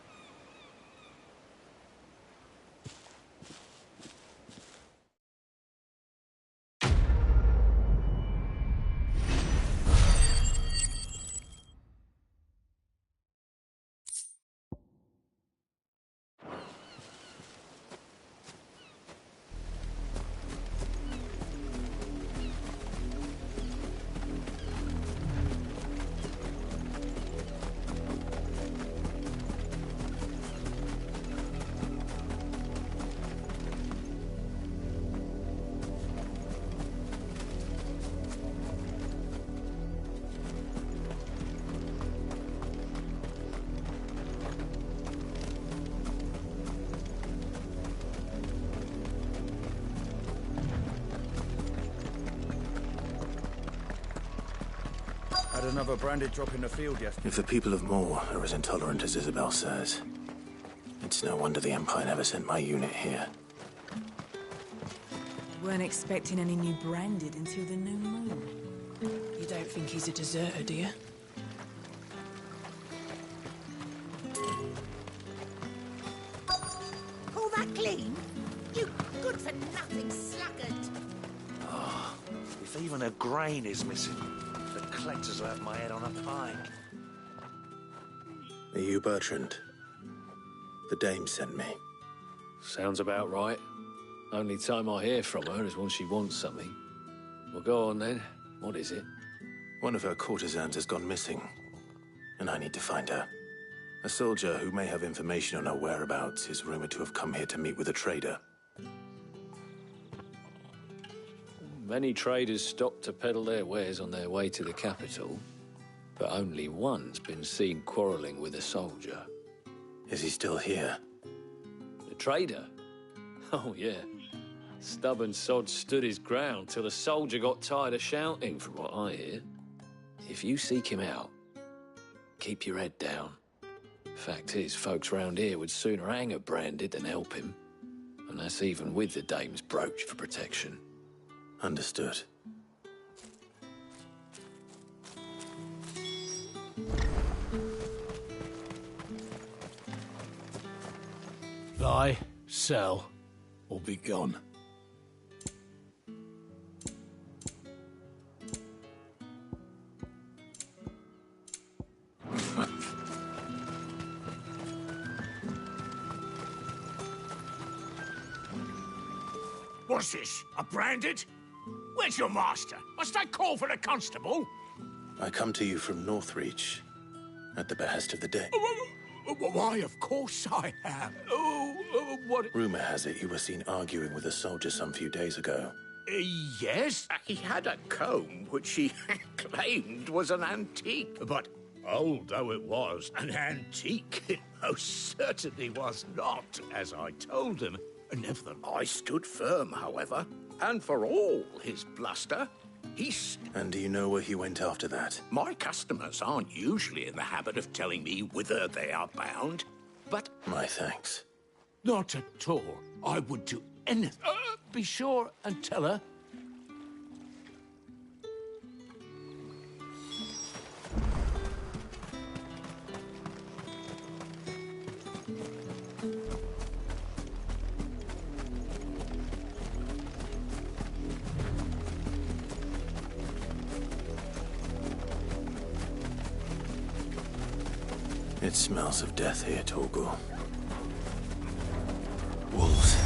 Had another branded drop in the field yesterday. If the people of Moor are as intolerant as Isabel says, it's no wonder the Empire never sent my unit here. Weren't expecting any new branded until the new moon. You don't think he's a deserter, do you? Call that clean? You good-for-nothing sluggard! Oh, if even a grain is missing, the collectors will have my head on a pike. Are you Bertrand? The dame sent me. Sounds about right. Only time I hear from her is when she wants something. Well, go on then. What is it? One of her courtesans has gone missing, and I need to find her. A soldier who may have information on her whereabouts is rumored to have come here to meet with a trader. Many traders stop to peddle their wares on their way to the capital, but only one's been seen quarrelling with a soldier. Is he still here? The trader? Oh, yeah. Stubborn sod stood his ground till the soldier got tired of shouting, from what I hear. If you seek him out, keep your head down. Fact is, folks round here would sooner hang a branded than help him. And that's even with the dame's brooch for protection. Understood. Buy, sell, or be gone. What's this? A branded? Where's your master? Must I call for a constable? I come to you from Northreach, at the behest of the Dame. Why, of course I am. What? Rumor has it you were seen arguing with a soldier some few days ago. Yes, he had a comb which he claimed was an antique. But old though it was, an antique it most certainly was not, as I told him. Nevertheless, I stood firm, however, and for all his bluster, And do you know where he went after that? My customers aren't usually in the habit of telling me whither they are bound, but... My thanks. Not at all. I would do anything. Be sure and tell her. It smells of death here, Torgal. Wolves.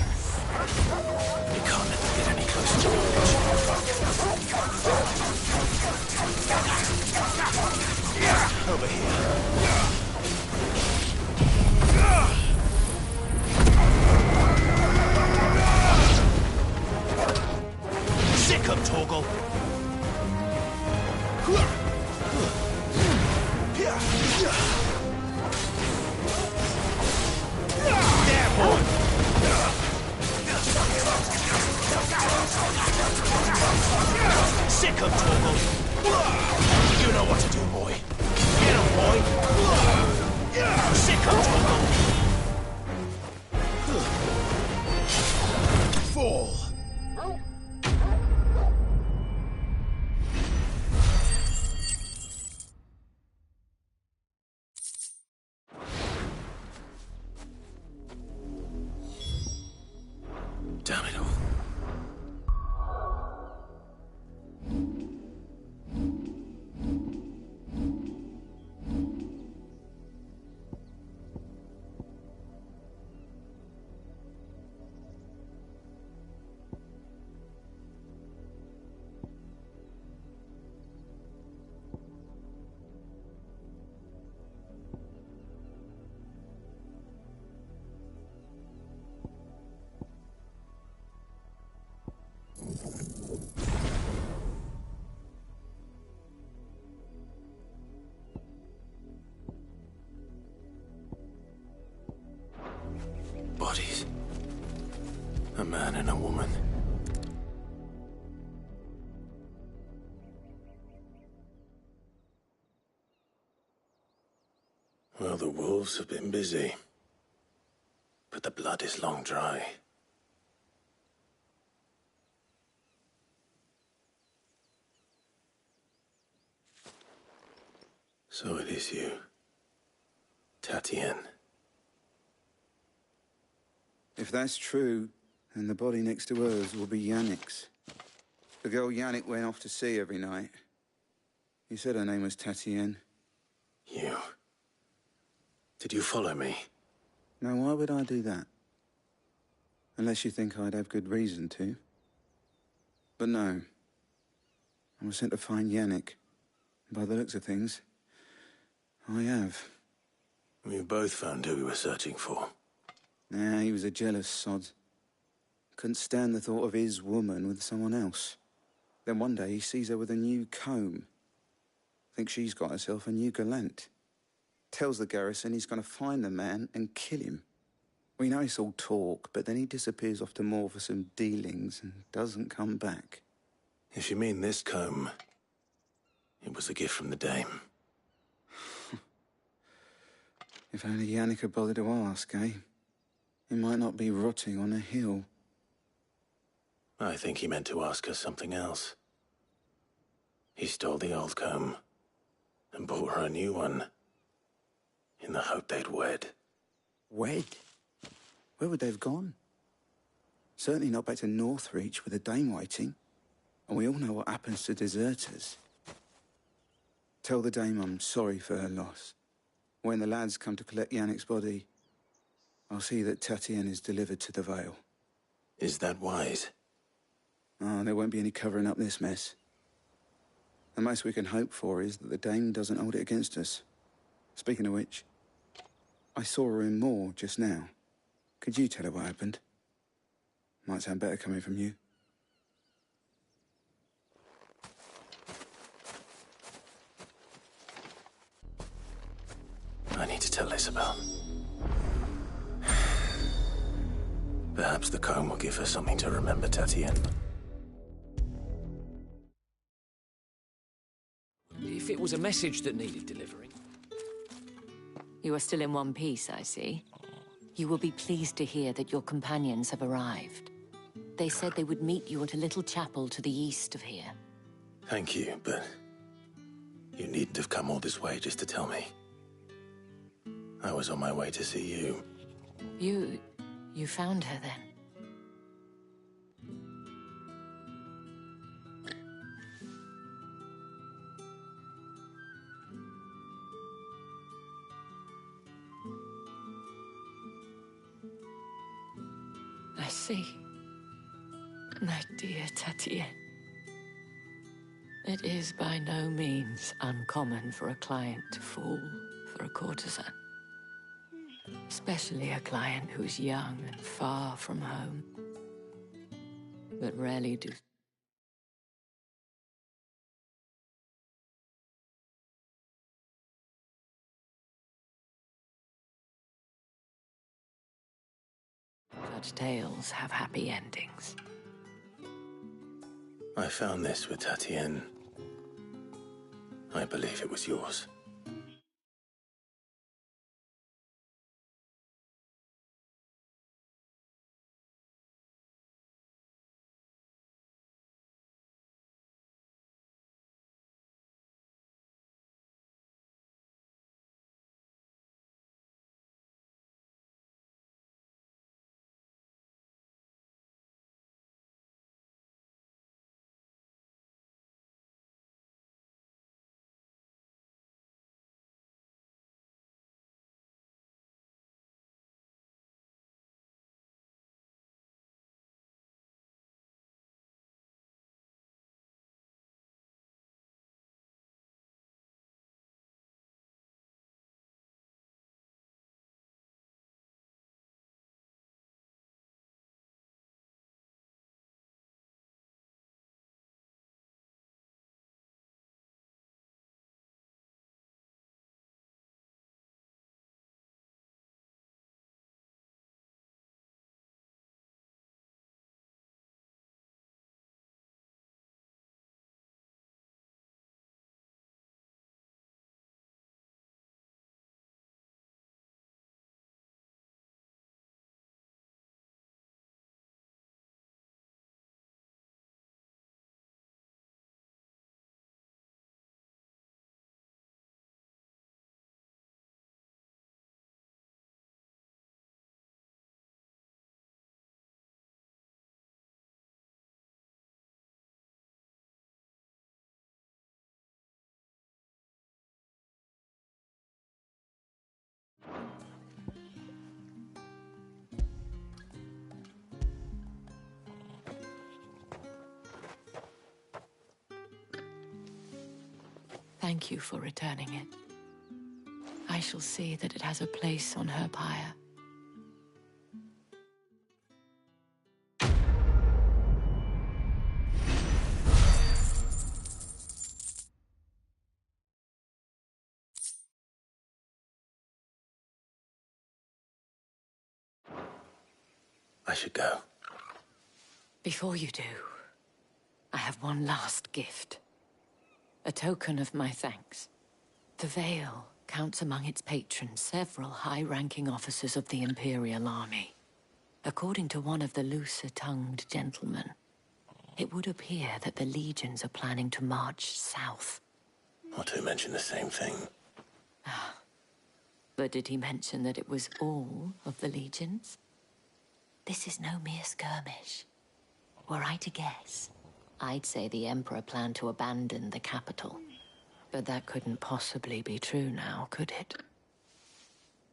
You know what to do, boy. Get him, boy. Sick of Fall. Damn it all. Bodies. A man and a woman. Well, the wolves have been busy. But the blood is long dry. So it is you, Tatienne. If that's true, then the body next to hers will be Yannick's. The girl Yannick went off to see every night. You said her name was Tatienne. You... Did you follow me? Now, why would I do that? Unless you think I'd have good reason to. But no. I was sent to find Yannick. By the looks of things, I have. We've both found who we were searching for. Nah, he was a jealous sod. Couldn't stand the thought of his woman with someone else. Then one day he sees her with a new comb. Thinks she's got herself a new gallant. Tells the garrison he's going to find the man and kill him. We know it's all talk, but then he disappears off to Moor for some dealings and doesn't come back. If you mean this comb, it was a gift from the dame. If only Yannick had bothered to ask, eh? He might not be rotting on a hill. I think he meant to ask her something else. He stole the old comb and bought her a new one in the hope they'd wed. Wed? Where would they have gone? Certainly not back to Northreach with a dame waiting. And we all know what happens to deserters. Tell the dame I'm sorry for her loss. When the lads come to collect Yannick's body, I'll see that Tatienne is delivered to the Vale. Is that wise? Oh, there won't be any covering up this mess. The most we can hope for is that the dame doesn't hold it against us. Speaking of which, I saw her in Moor just now. Could you tell her what happened? Might sound better coming from you. I need to tell Isabel. Perhaps the comb will give her something to remember Tatienne. If it was a message that needed delivering... You are still in one piece, I see. You will be pleased to hear that your companions have arrived. They said they would meet you at a little chapel to the east of here. Thank you, but you needn't have come all this way just to tell me. I was on my way to see you. You found her then? I see. My dear Tatienne. It is by no means uncommon for a client to fall for a courtesan. Especially a client who's young and far from home. But rarely do such tales have happy endings. I found this with Tatienne. I believe it was yours. Thank you for returning it. I shall see that it has a place on her pyre. I should go. Before you do, I have one last gift. A token of my thanks. The Vale counts among its patrons several high-ranking officers of the Imperial Army. According to one of the looser-tongued gentlemen, it would appear that the legions are planning to march south. Or to mention the same thing. But did he mention that it was all of the legions? This is no mere skirmish. Were I to guess, I'd say the Emperor planned to abandon the capital. But that couldn't possibly be true now, could it?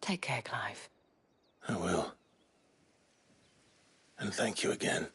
Take care, Clive. I will. And thank you again.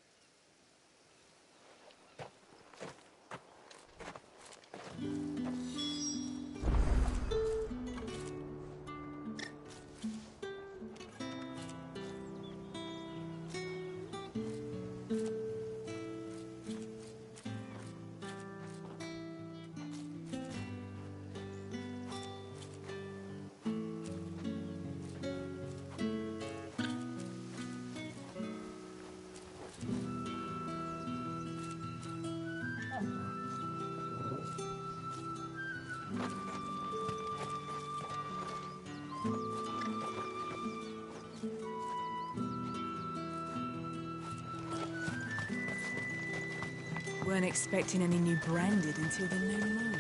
Weren't expecting any new branded until the new moon.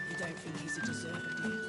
You don't think he's a deserter, do you?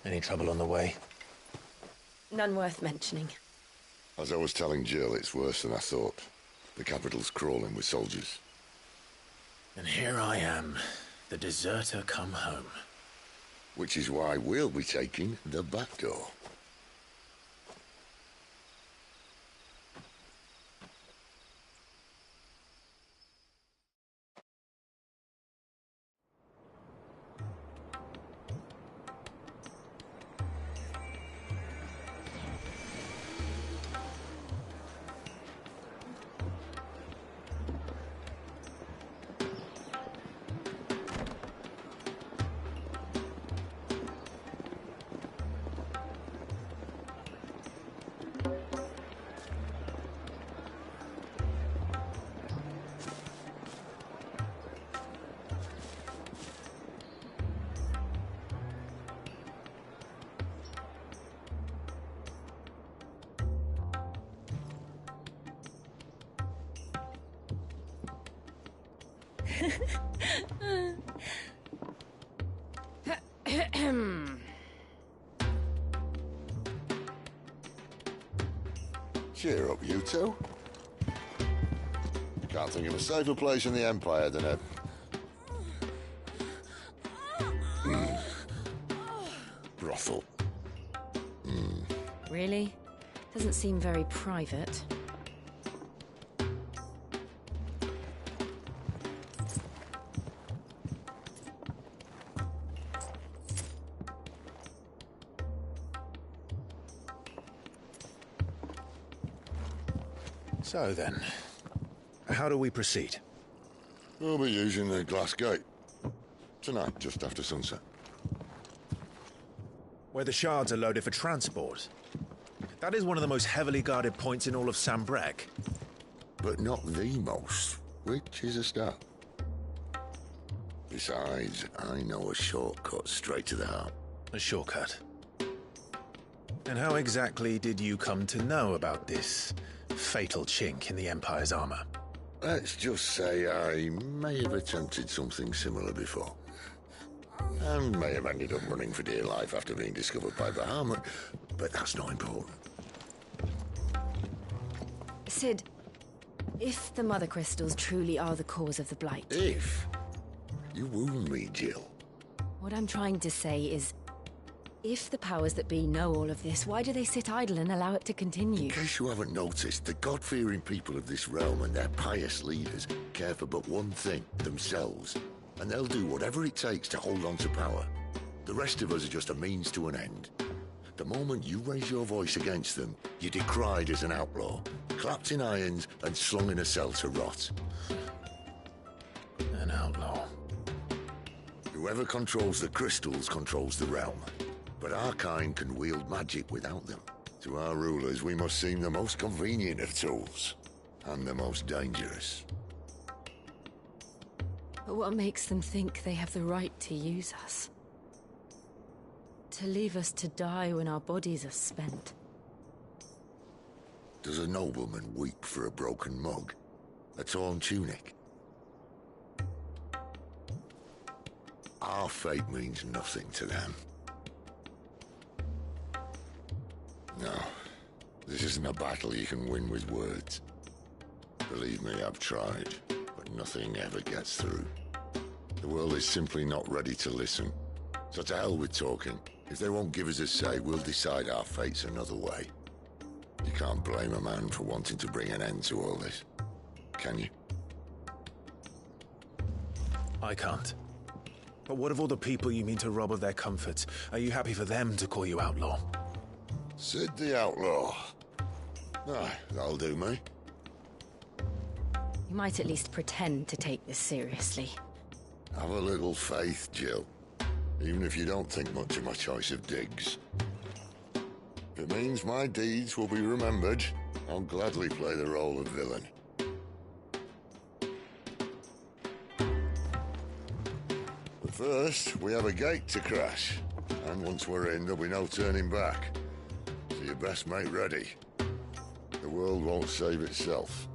Any trouble on the way? None worth mentioning. As I was telling Jill, it's worse than I thought. The capital's crawling with soldiers. And here I am, the deserter come home. Which is why we'll be taking the back door. Cheer up, you two. Can't think of a safer place in the Empire than a... brothel. Really? Doesn't seem very private. So then, how do we proceed? We'll be using the glass gate. Tonight, just after sunset. Where the shards are loaded for transport. That is one of the most heavily guarded points in all of Sambrec. But not the most, which is a start. Besides, I know a shortcut straight to the heart. A shortcut? And how exactly did you come to know about this fatal chink in the Empire's armor? Let's just say I may have attempted something similar before. And may have ended up running for dear life after being discovered by Bahamut, but that's not important. Sid, if the Mother Crystals truly are the cause of the Blight... If? You wound me, Jill. What I'm trying to say is, if the powers that be know all of this, why do they sit idle and allow it to continue? In case you haven't noticed, the God-fearing people of this realm and their pious leaders care for but one thing, themselves. And they'll do whatever it takes to hold on to power. The rest of us are just a means to an end. The moment you raise your voice against them, you're decried as an outlaw, clapped in irons and slung in a cell to rot. An outlaw. Whoever controls the crystals controls the realm. But our kind can wield magic without them. To our rulers, we must seem the most convenient of tools. And the most dangerous. But what makes them think they have the right to use us? To leave us to die when our bodies are spent? Does a nobleman weep for a broken mug? A torn tunic? Our fate means nothing to them. No, this isn't a battle you can win with words. Believe me, I've tried, but nothing ever gets through. The world is simply not ready to listen. So to hell with talking. If they won't give us a say, we'll decide our fates another way. You can't blame a man for wanting to bring an end to all this, can you? I can't. But what of all the people you mean to rob of their comforts? Are you happy for them to call you outlaw? Sid the Outlaw. Aye, that'll do me. You might at least pretend to take this seriously. Have a little faith, Jill. Even if you don't think much of my choice of digs. If it means my deeds will be remembered, I'll gladly play the role of villain. But first, we have a gate to crash. And once we're in, there'll be no turning back. So you best make ready. The world won't save itself.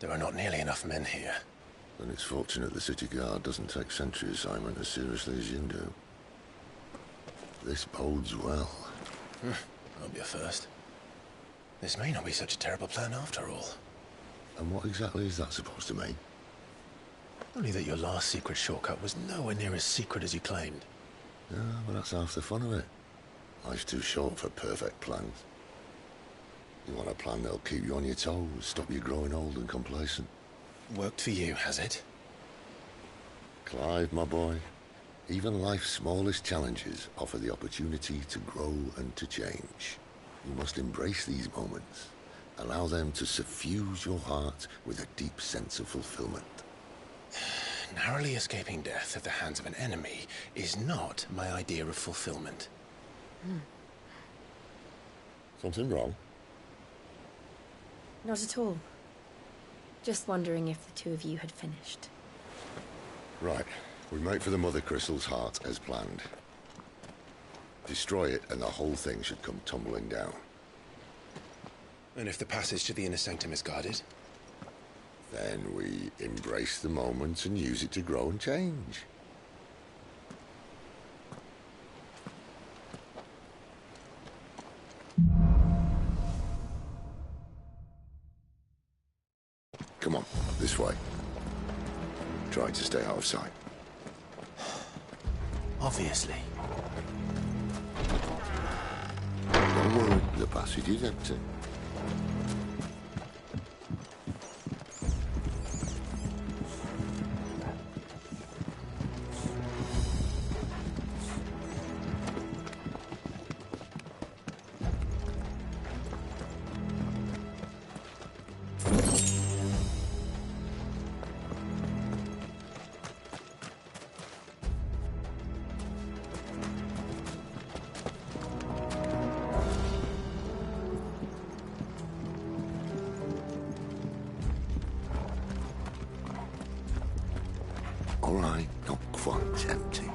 There are not nearly enough men here. Then it's fortunate the city guard doesn't take sentry assignment as seriously as you do. This bodes well. I'll be a first. This may not be such a terrible plan after all. And what exactly is that supposed to mean? Only that your last secret shortcut was nowhere near as secret as you claimed. Yeah, but that's half the fun of it. Life's too short for perfect plans. You want a plan that'll keep you on your toes, stop you growing old and complacent. Worked for you, has it? Clive, my boy, even life's smallest challenges offer the opportunity to grow and to change. You must embrace these moments. Allow them to suffuse your heart with a deep sense of fulfillment. Narrowly escaping death at the hands of an enemy is not my idea of fulfillment. Something wrong? Not at all. Just wondering if the two of you had finished. Right. We make for the Mother Crystal's heart as planned. Destroy it and the whole thing should come tumbling down. And if the passage to the inner sanctum is guarded? Then we embrace the moment and use it to grow and change. Come on, this way. Try to stay out of sight. Obviously. Don't worry, the passage is empty. All right, not quite empty.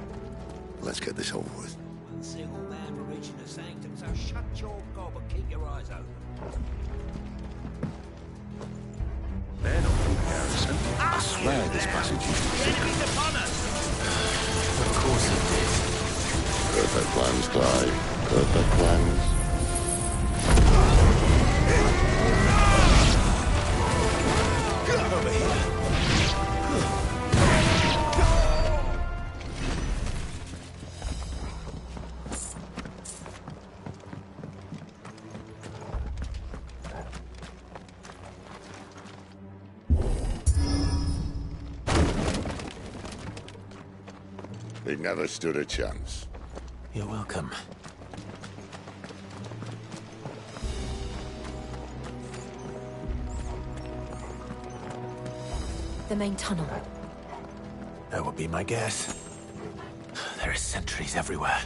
Let's get this over with. One single man for reaching the sanctum, so shut your gob and keep your eyes open. They're not from the garrison. I swear this passage used to be secret. Of course it did. Perfect plans, Clive. Perfect plans. Over here. They never stood a chance. You're welcome. The main tunnel. That would be my guess. There are sentries everywhere.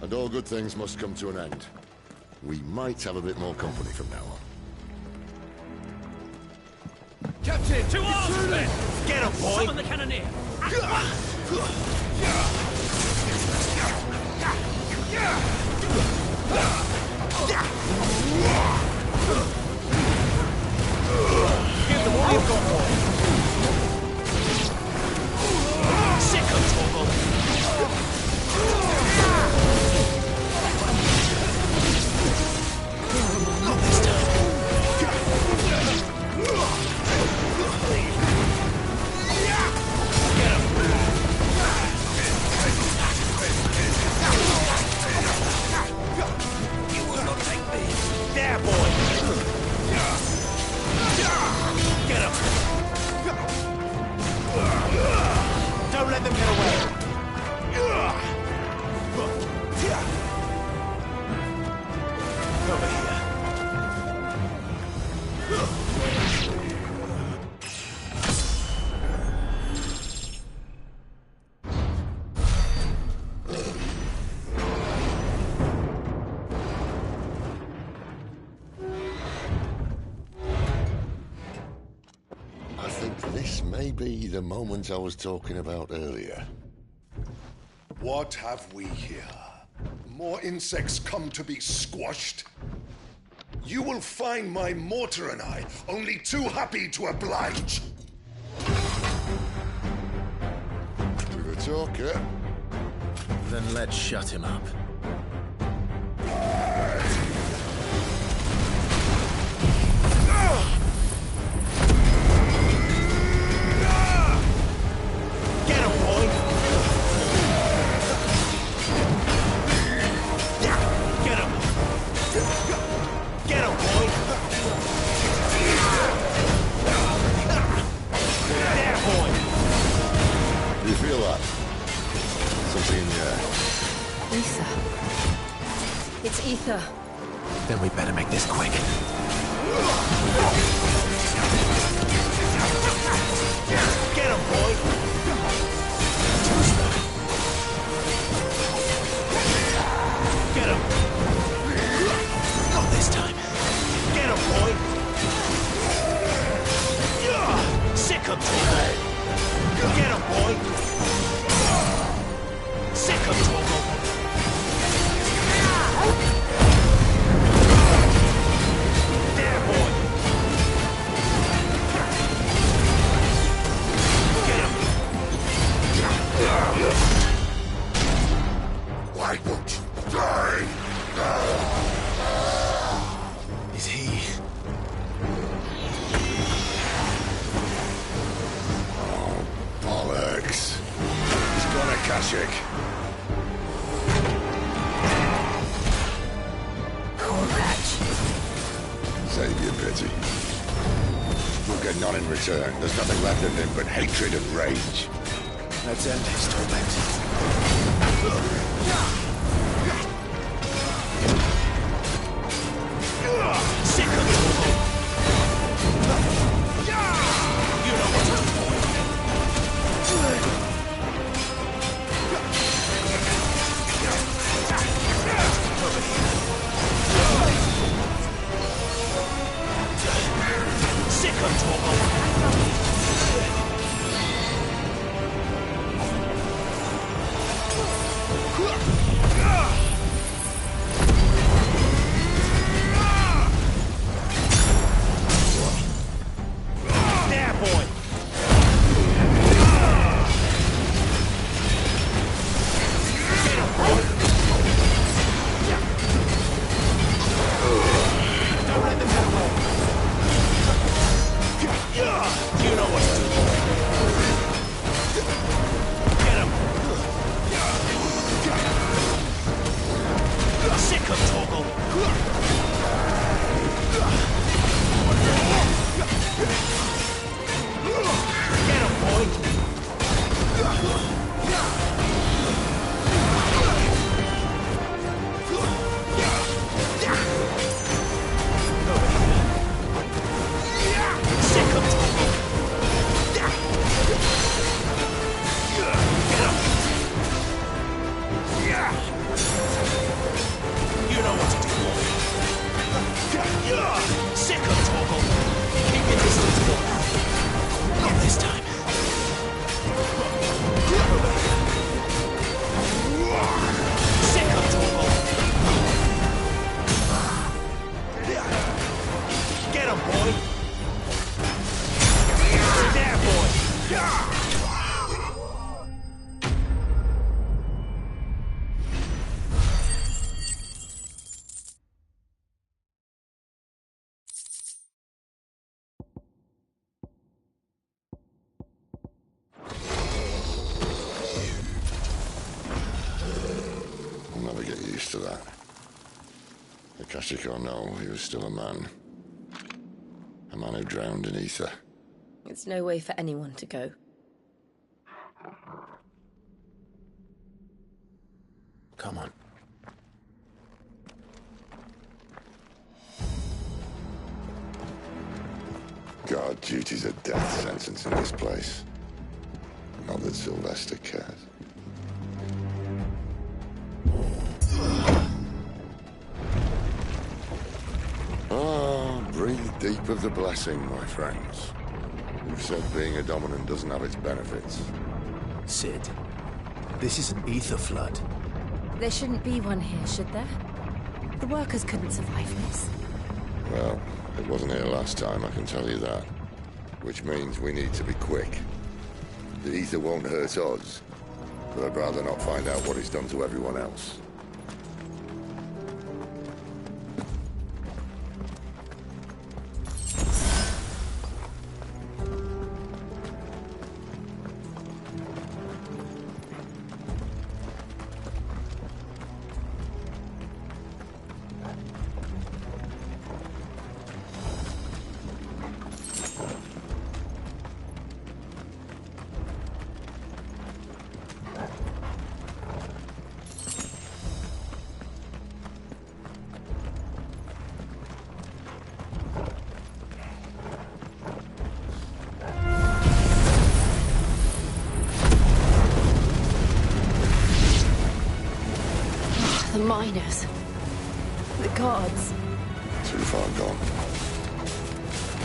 And all good things must come to an end. We might have a bit more company from now on. Captain, To arms, men! Get him, boy! Summon the cannoneer! Give them all you've got, boy! Sicko, Torgal! Not this time. Get him! may be the moment I was talking about earlier. What have we here? More insects come to be squashed? You will find my mortar and I only too happy to oblige. With a talker. Then let's shut him up. Get him, boy! Get him! Get him, boy! There, boy! Do you feel that? Something in the air. Ether. It's ether. Then we better make this quick. Get him, boy! Get him! Not this time. Get him, boy! Sick him, Torgal! Get him, boy! Sick him, Torgal! There, boy! Get him! Why won't you die? Is he? Oh, bollocks. He's got a Kashyyyk. Poor wretch. Save your pity. You'll get none in return. There's nothing left in him but hatred and rage. Let's end his torment. Sick of it! You know what to do, boy. Over here. Sick of Torgal. There, boy. Get him, boy. Don't let them get away. You know what to do, boy. Get him. Sick of Torgal. Get him, boy. Sick of Torgal. Get him. You know what to do, boy. Sick of Torgal. Keep your distance, boy. Not this time. Sick of Torgal. Get him, boy. There, boy. I'll never get used to that. The Kashyyyk or no, he was still a man. A man who drowned in ether. It's no way for anyone to go. Come on. Guard duty's a death sentence in this place. Not that Sylvester cares. Ah, breathe deep of the blessing, my friends. Who said being a dominant doesn't have its benefits? Sid, this is an ether flood. There shouldn't be one here, should there? The workers couldn't survive this. Well, it wasn't here last time, I can tell you that. Which means we need to be quick. The ether won't hurt us, but I'd rather not find out what it's done to everyone else. The miners. The guards. Too far gone.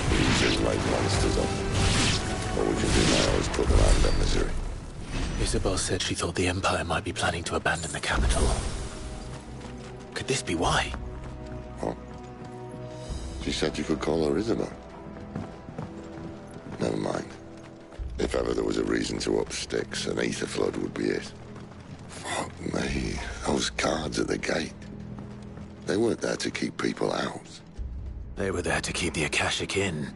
These are like monsters up. All we can do now is put them out of their misery. Isabel said she thought the Empire might be planning to abandon the capital. Could this be why? What? She said you could call her Isabel. Never mind. If ever there was a reason to up sticks, an ether flood would be it. Fuck me. Those guards at the gate. They weren't there to keep people out. They were there to keep the Akashic in.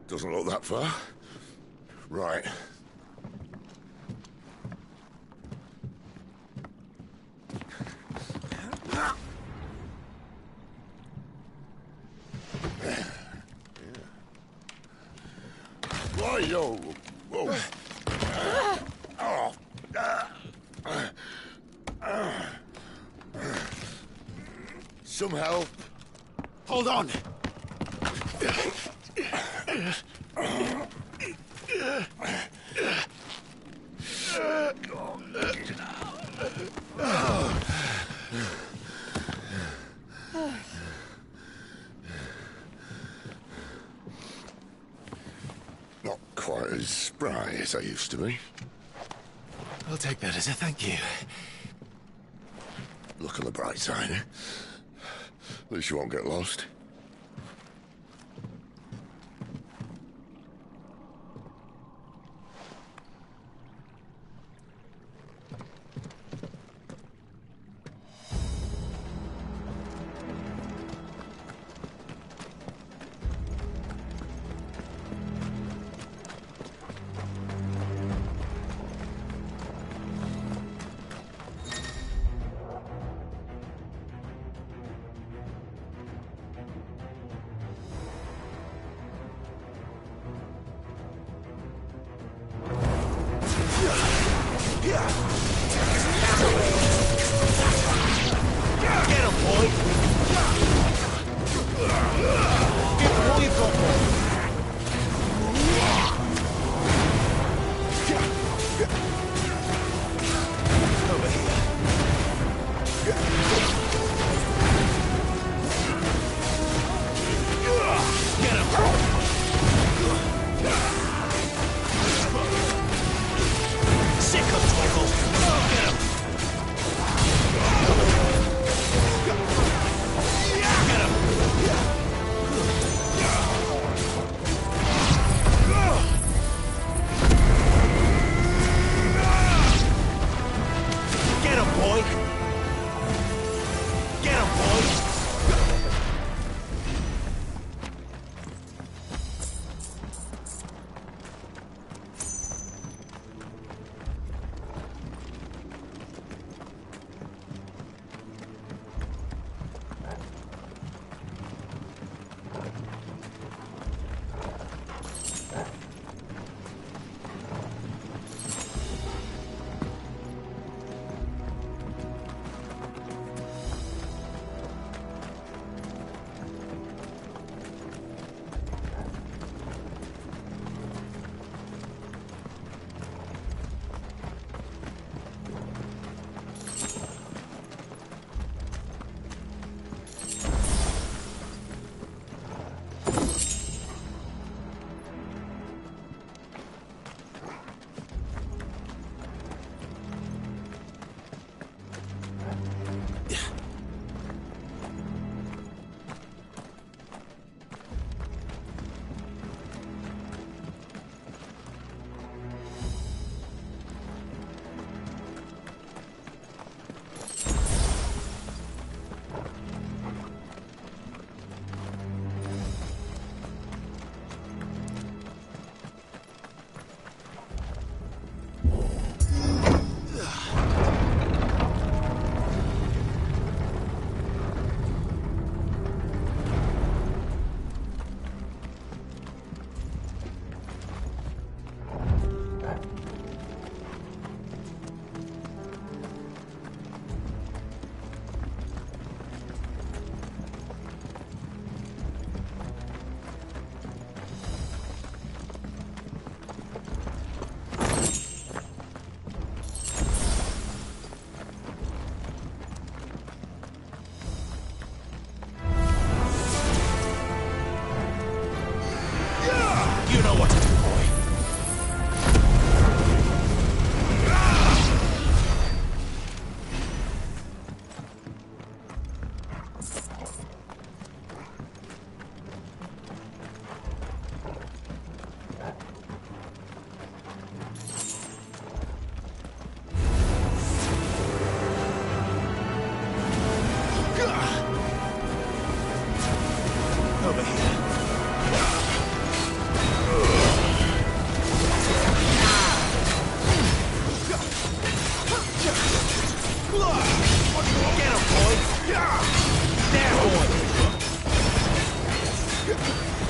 Doesn't look that far. Right. Why, yo? Whoa. Some help. Hold on. Not quite as spry as I used to be. I'll take that as a thank you. Look on the bright side, eh? At least you won't get lost.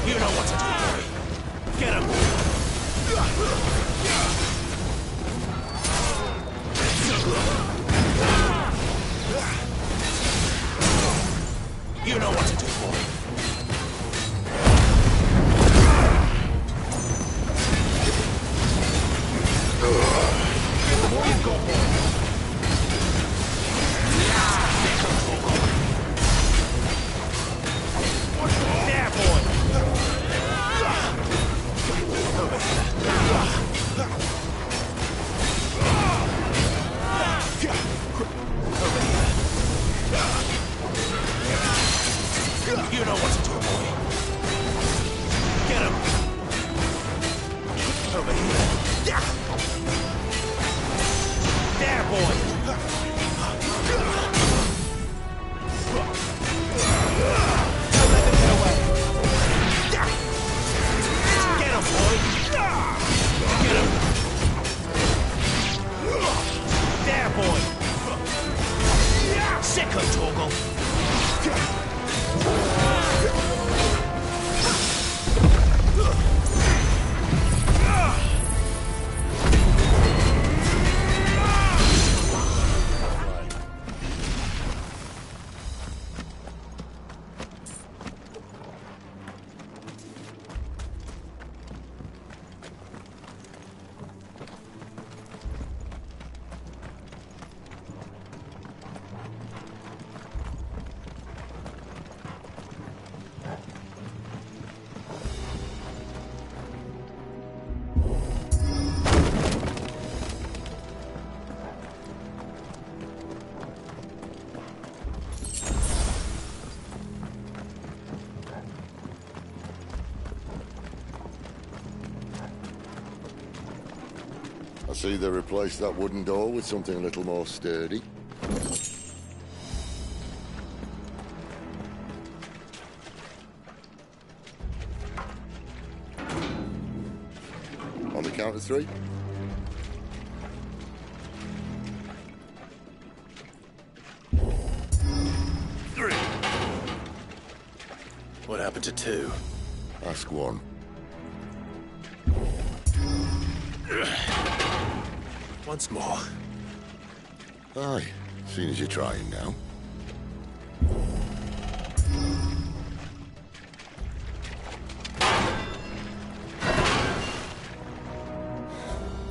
You know what to do, boy. Get him. You know what to do, boy. The more you go, boy. There, boy. Over here. You know what to do, boy. Get him. Over here. There, boy. Don't let them get away. Get him, boy. Get him. There, boy. Sicko, Torgal. I see they replaced that wooden door with something a little more sturdy. On the count of 3. What happened to 2? Ask 1. Once more. Aye, seeing as you're trying now.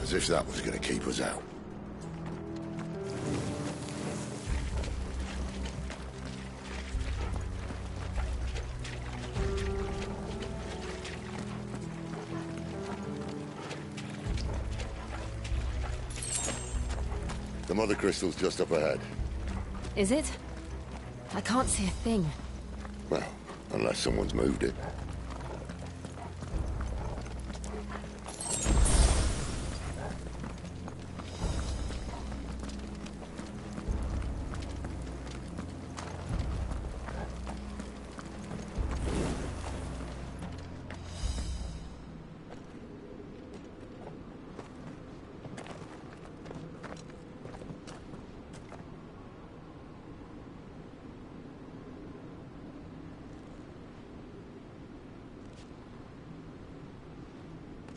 As if that was going to keep us out. The mother crystal's just up ahead. Is it? I can't see a thing. Well, unless someone's moved it.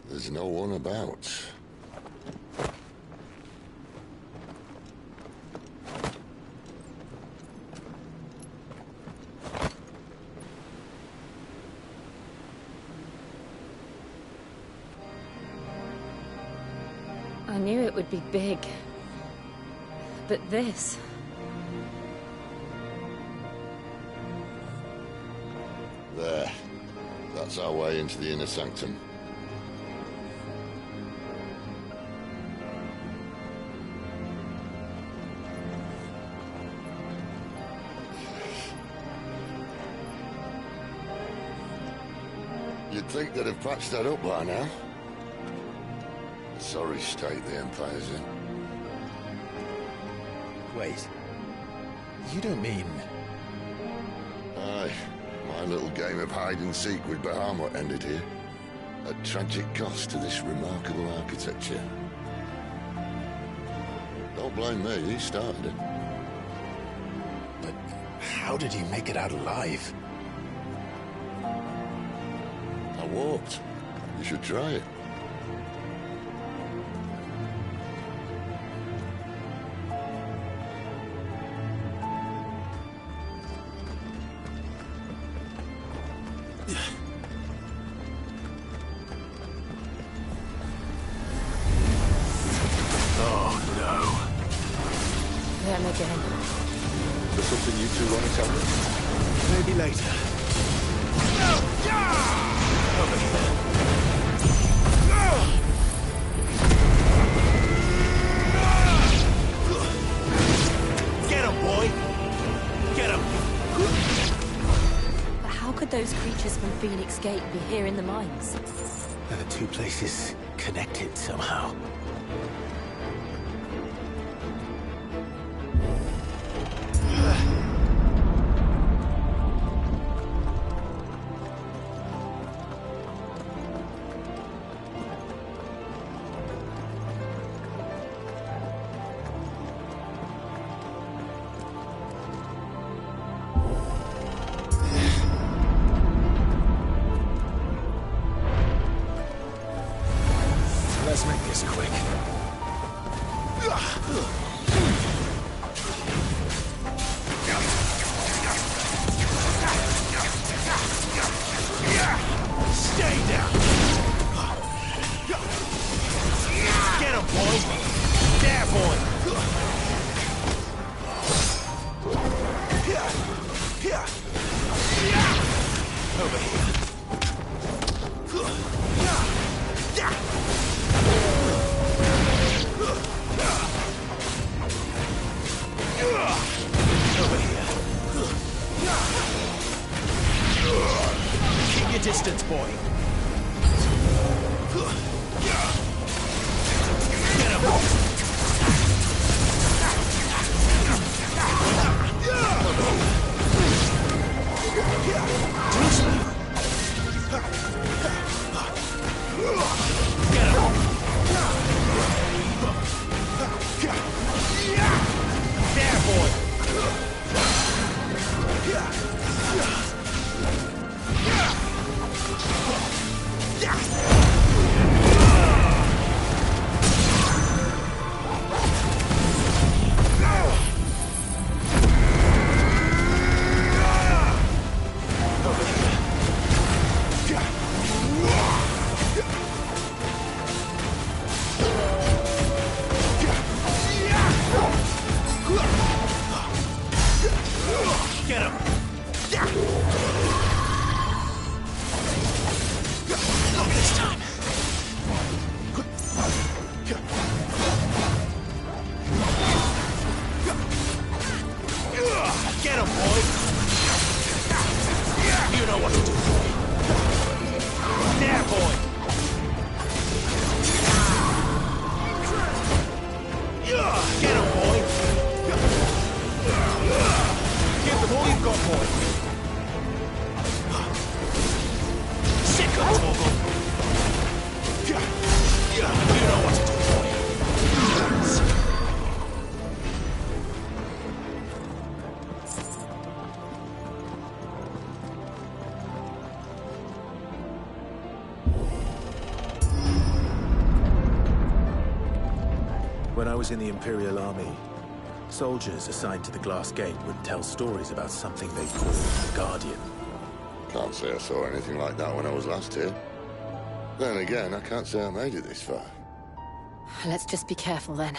There's no one about. I knew it would be big. But this... There. That's our way into the inner sanctum. You'd think they'd have patched that up by now. Sorry state the Empire's in. Wait. You don't mean... Aye. My Our little game of hide-and-seek with Bahamut ended here. A tragic cost to this remarkable architecture. Don't blame me, he started it. But how did he make it out alive? I walked. You should try it. Them again. Is there something you two want to tell me? Maybe later. Over here. Get him, boy! Get him! But how could those creatures from Phoenix Gate be here in the mines? Are the two places connected somehow? Let's make this quick. Stay down! Get him, boy! There, boy! Over here. Over here. Keep your distance, boy. Get him. Too slow. Get him. There, boy. Get him! Not this time. Get him, boy! You know what to do, boy. There, boy! Get him, boy! Give them all you've got, boy. Sick of Torgal. You know what to do, boy. When I was in the Imperial Army, soldiers assigned to the Glass Gate would tell stories about something they called the Guardian. Can't say I saw anything like that when I was last here. Then again, I can't say I made it this far. Let's just be careful then.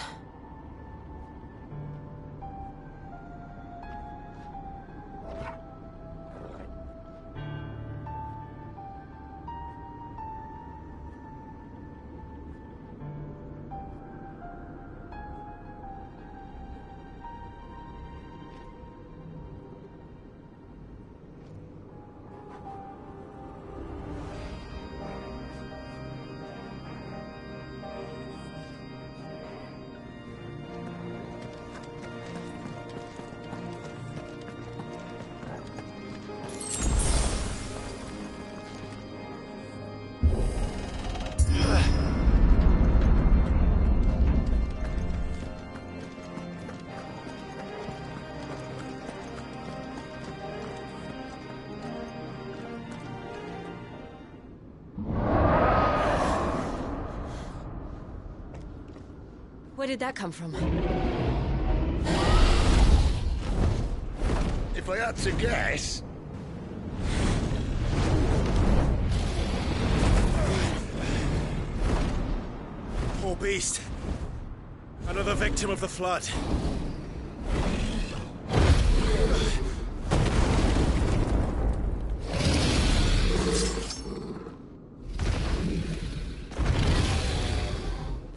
Where did that come from? If I had to guess... Poor beast. Another victim of the flood.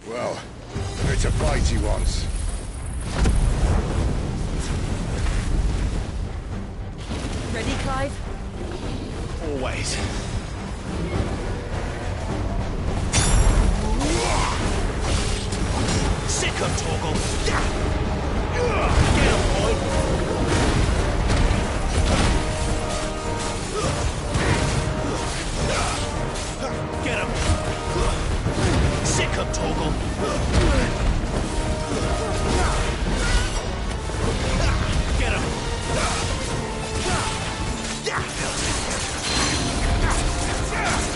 Well, it's a fight he wants. Ready, Clive? Always. Sick of Torgal. Get him, boy. Get him. Sick of Torgal. Get him.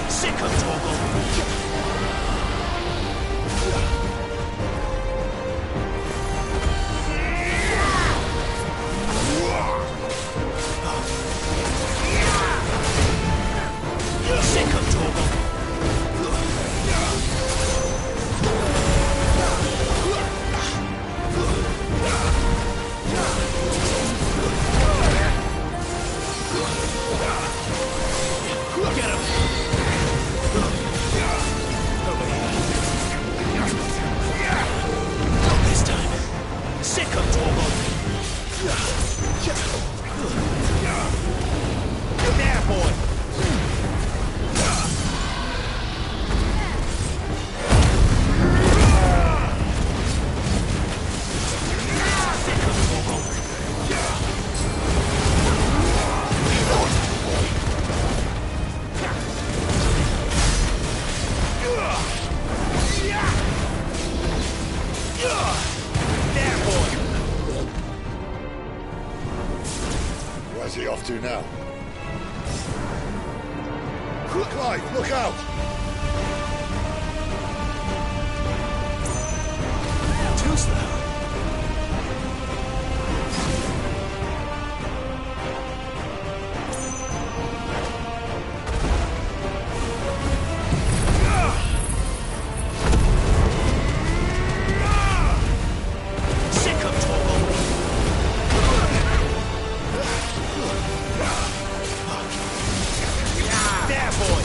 Sick of Torgal. Sick of Torgal. Get him! Over here. Not this time. Sick of Torgal. There, boy! Where's he off to now? Clive, look out! Too slow. Sick of Torgal. There, boy.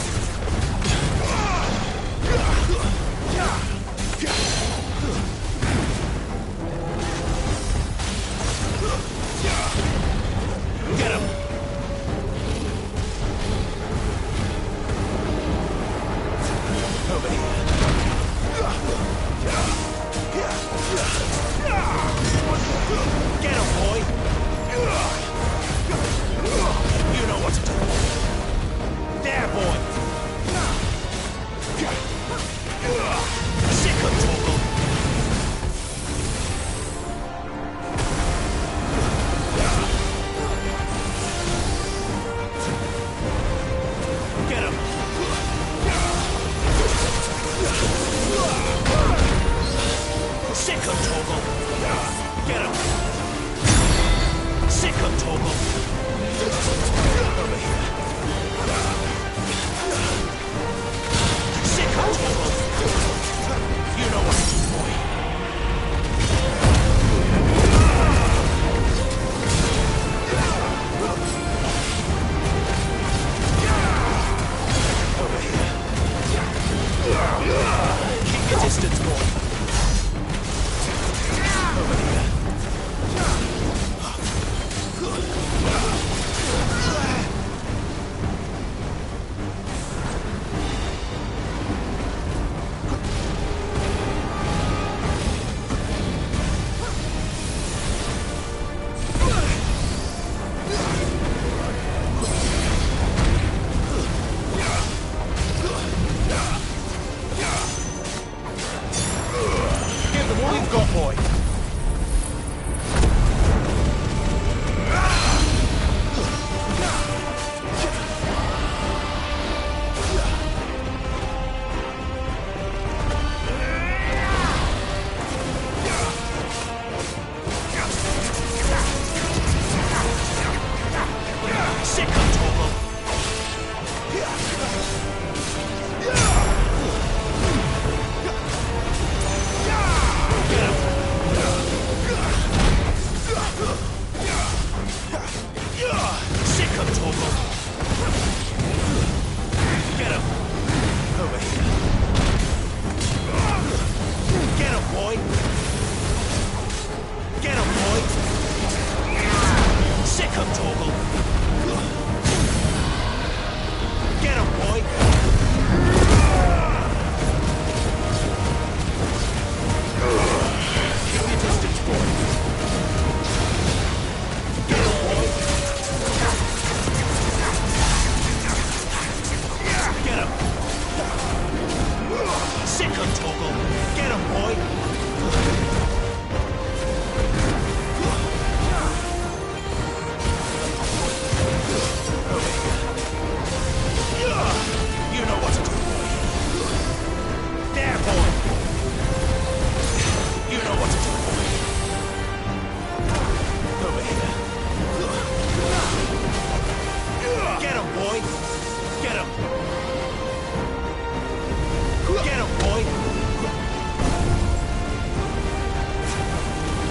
Get him, boy!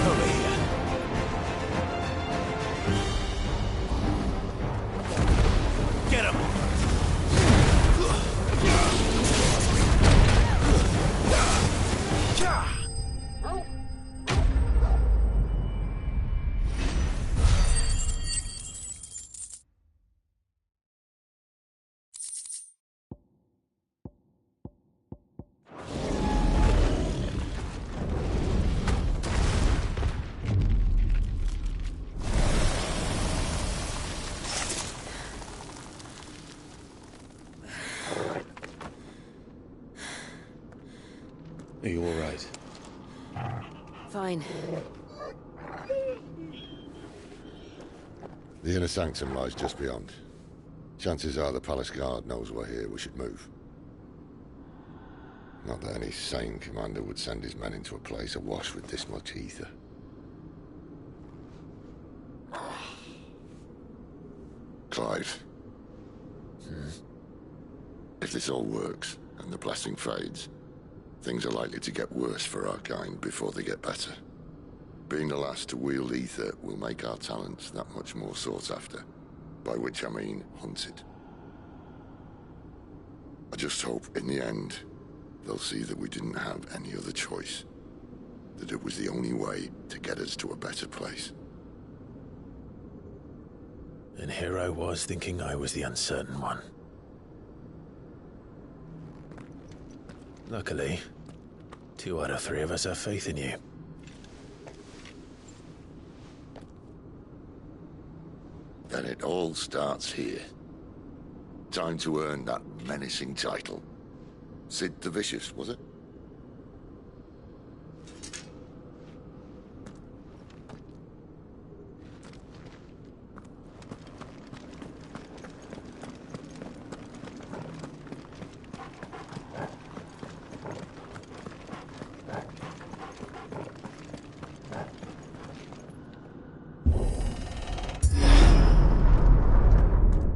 Over here. Get him! Are you all right? Fine. The inner sanctum lies just beyond. Chances are the palace guard knows we're here. We should move. Not that any sane commander would send his men into a place awash with this much ether. Clive. If this all works, and the blessing fades, things are likely to get worse for our kind before they get better. Being the last to wield ether will make our talents that much more sought after. By which I mean hunted. I just hope, in the end, they'll see that we didn't have any other choice. That it was the only way to get us to a better place. And here I was thinking I was the uncertain one. Luckily, 2 out of 3 of us have faith in you. Then it all starts here. Time to earn that menacing title. Sid the Vicious, was it?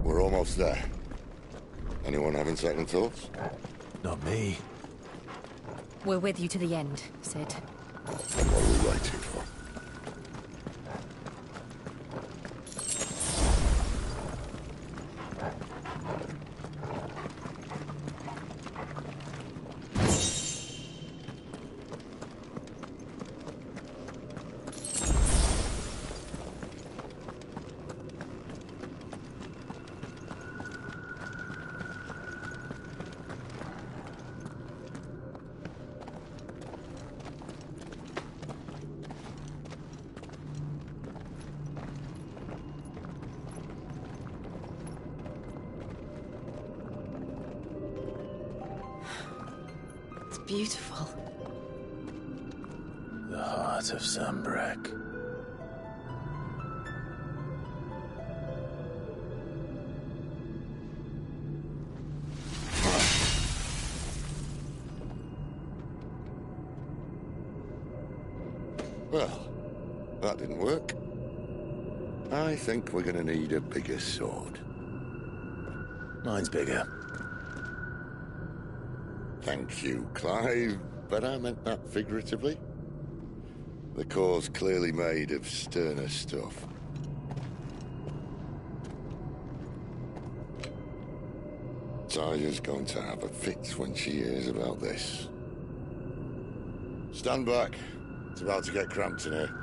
We're almost there. Anyone having second thoughts? Not me. We're with you to the end, Sid. Then what are we waiting for? Beautiful. The heart of Sambrek. Well, that didn't work. I think we're gonna need a bigger sword. Mine's bigger. Thank you, Clive, but I meant that figuratively. The core's clearly made of sterner stuff. Taya's going to have a fit when she hears about this. Stand back. It's about to get cramped in here.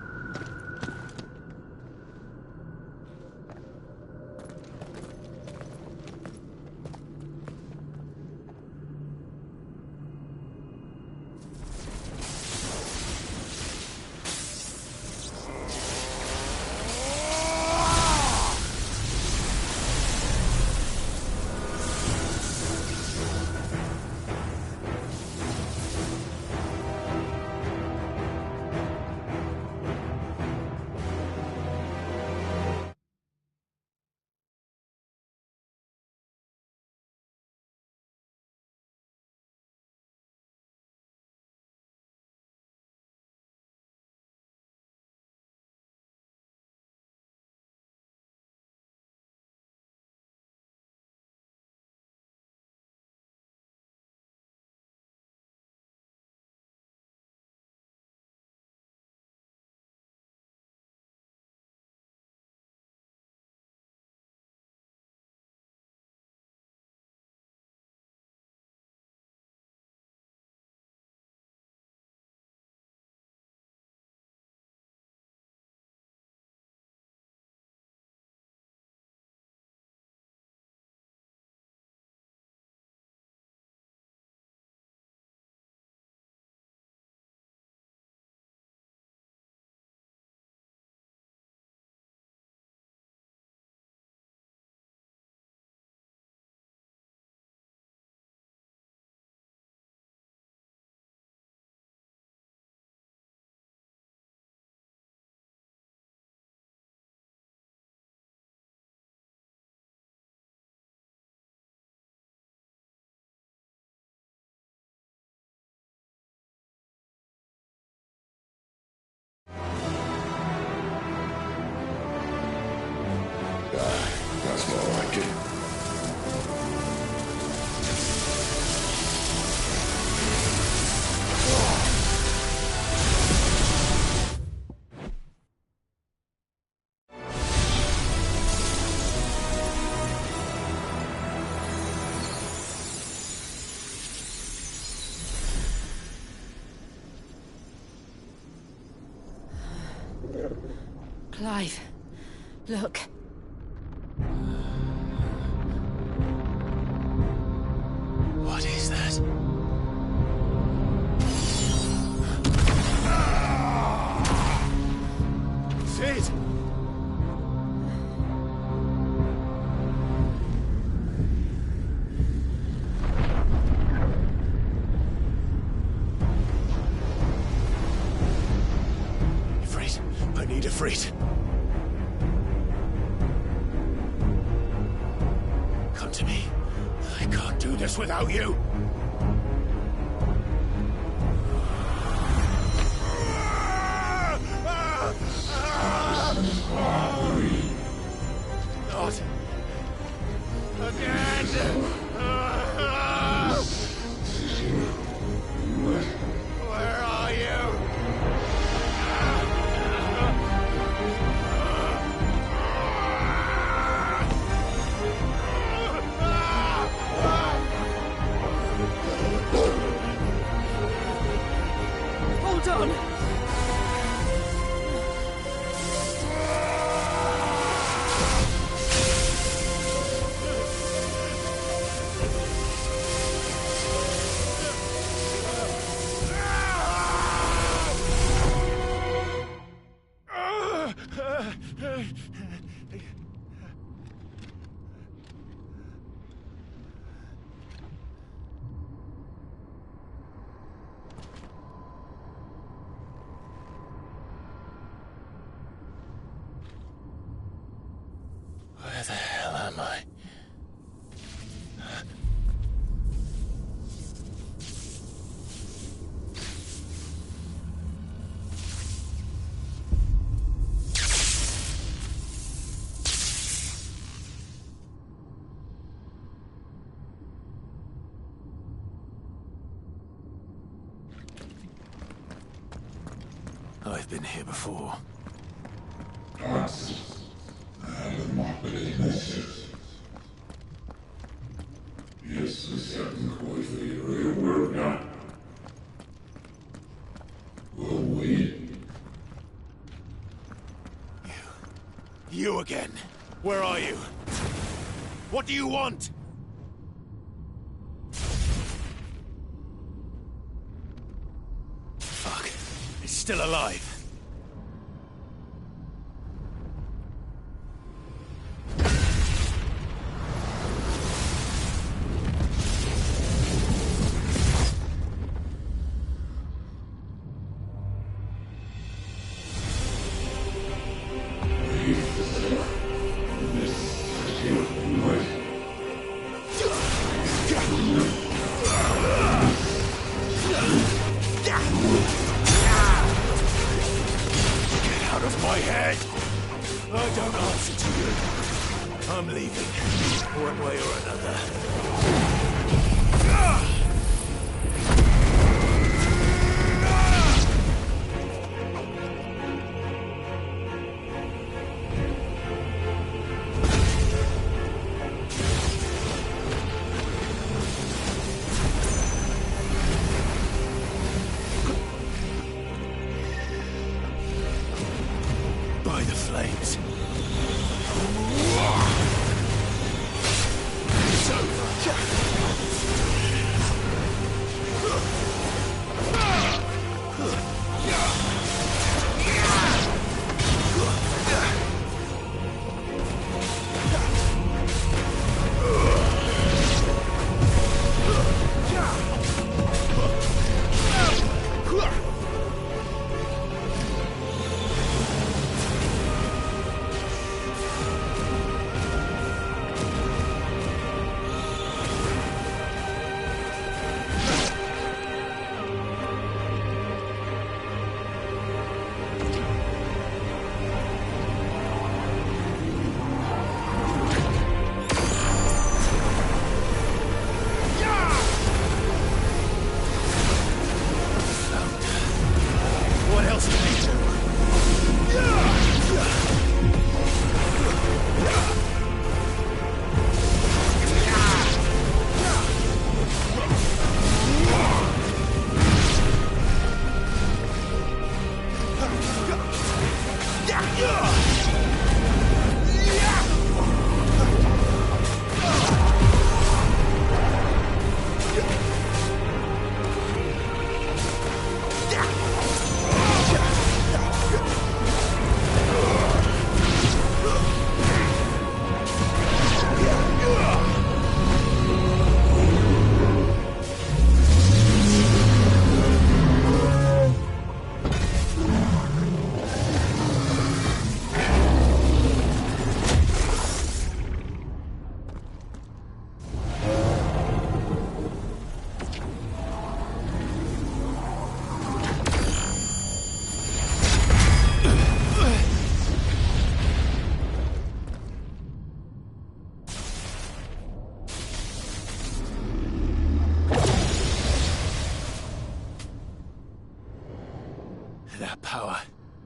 Clive, look. What is that? Sid! Ifrit, I need Ifrit. Come to me. I can't do this without you. Not again. Where are you? Hold on! Where the hell am I? I've been here before. You again. Where are you? What do you want? Fuck. It's still alive. I don't answer to you. I'm leaving, one way or another. By the flames. It's over. power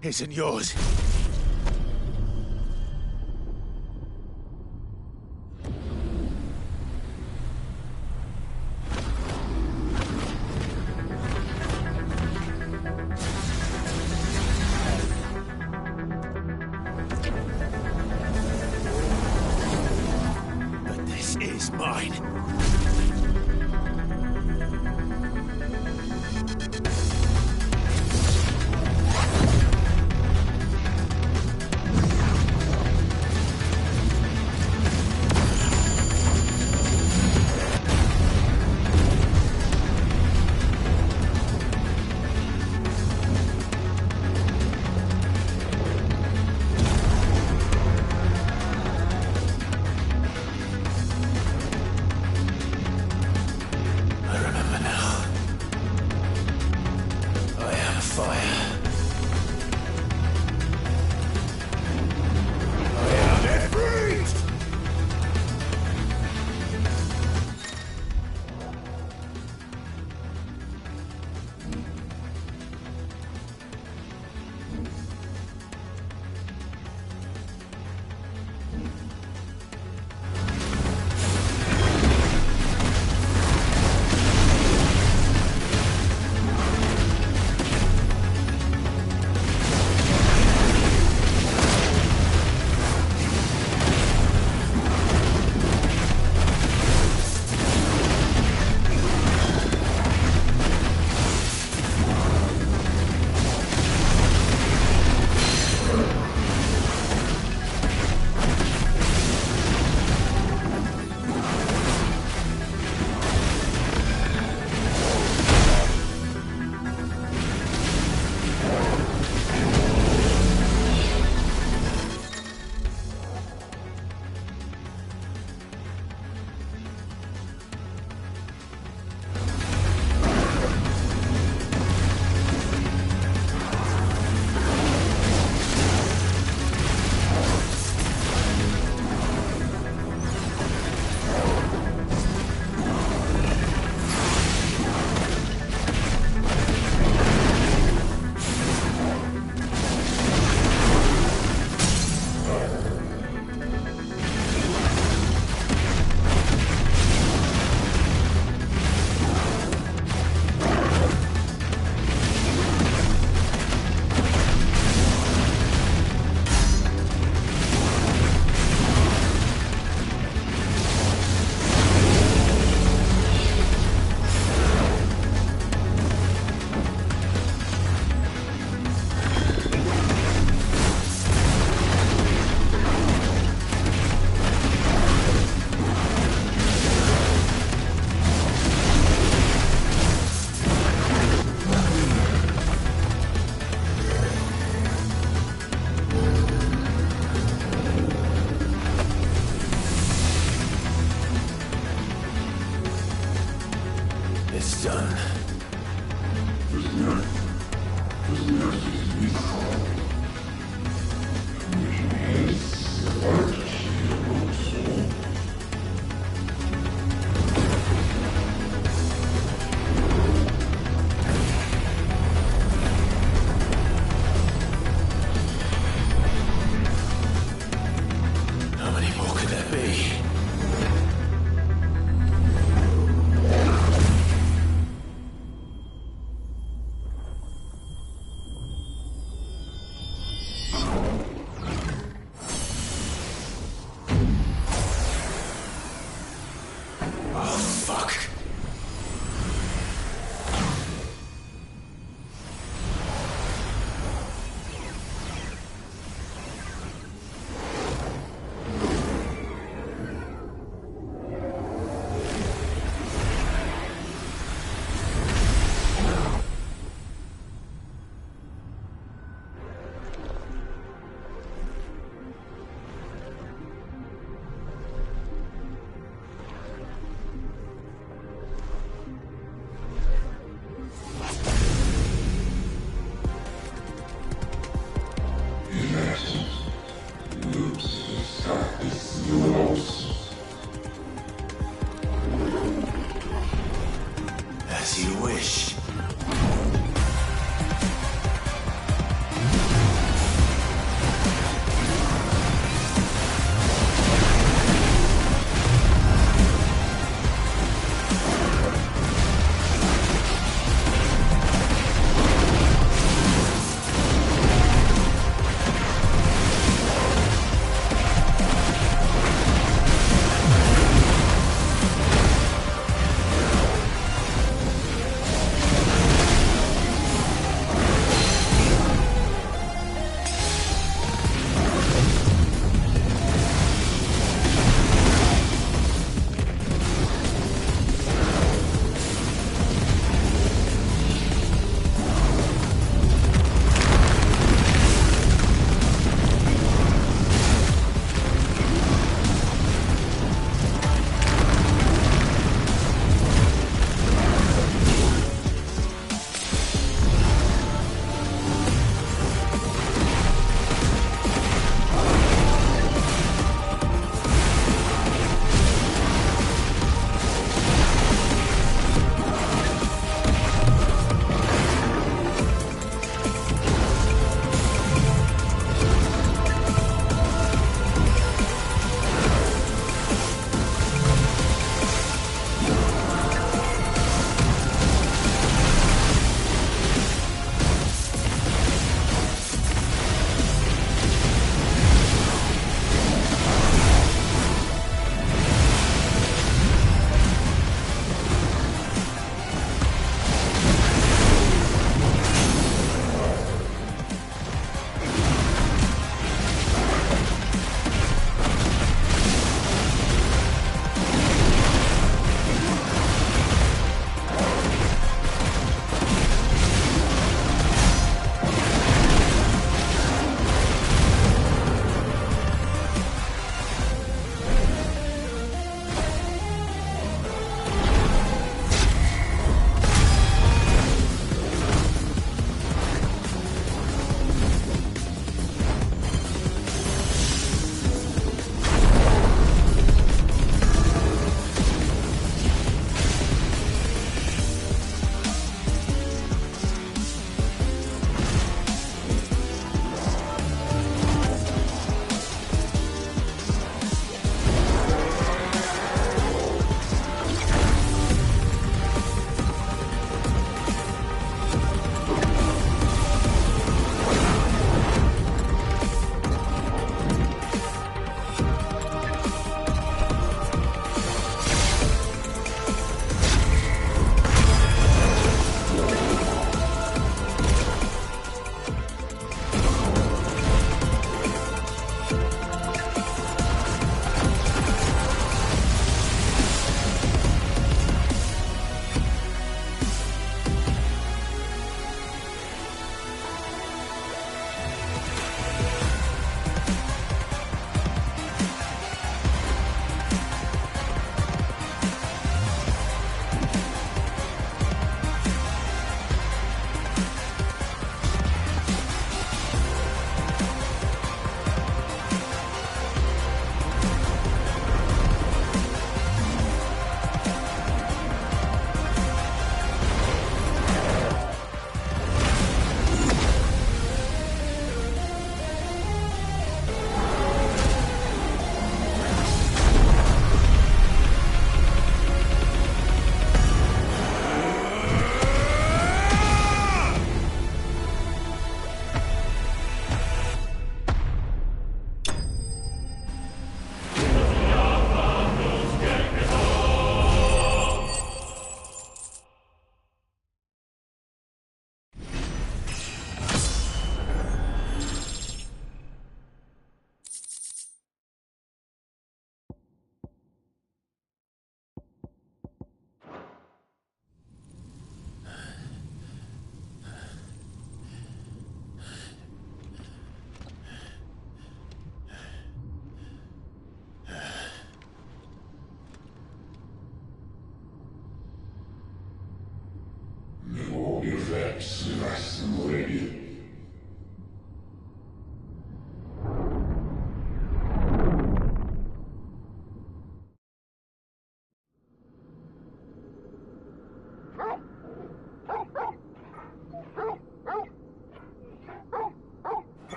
isn't yours. But this is mine. It's done. How many more could there be? As you wish.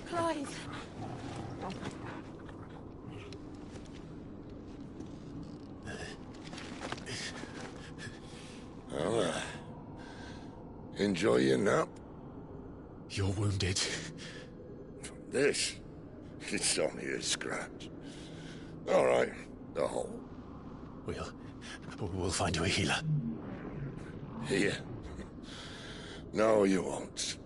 Clive. Well, enjoy your nap. You're wounded. This? It's only a scratch. All right, the hole. We'll find you a healer. Here? No, you won't.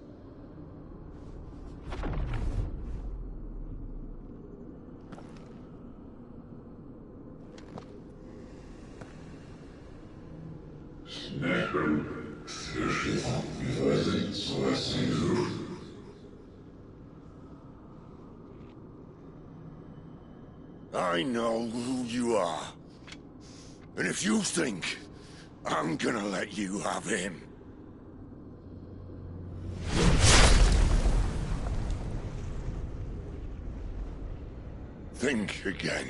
I know who you are. And if you think I'm gonna let you have him... think again.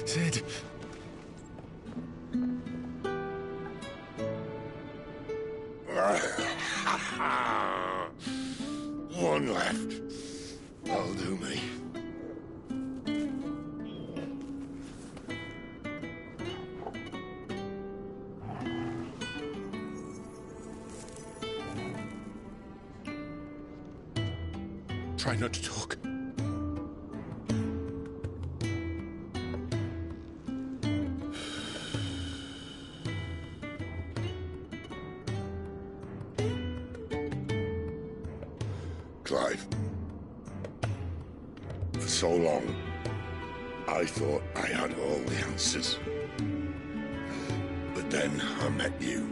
Sid. One left. That'll do me. Try not to talk. Clive. For so long, I thought I had all the answers. But then I met you.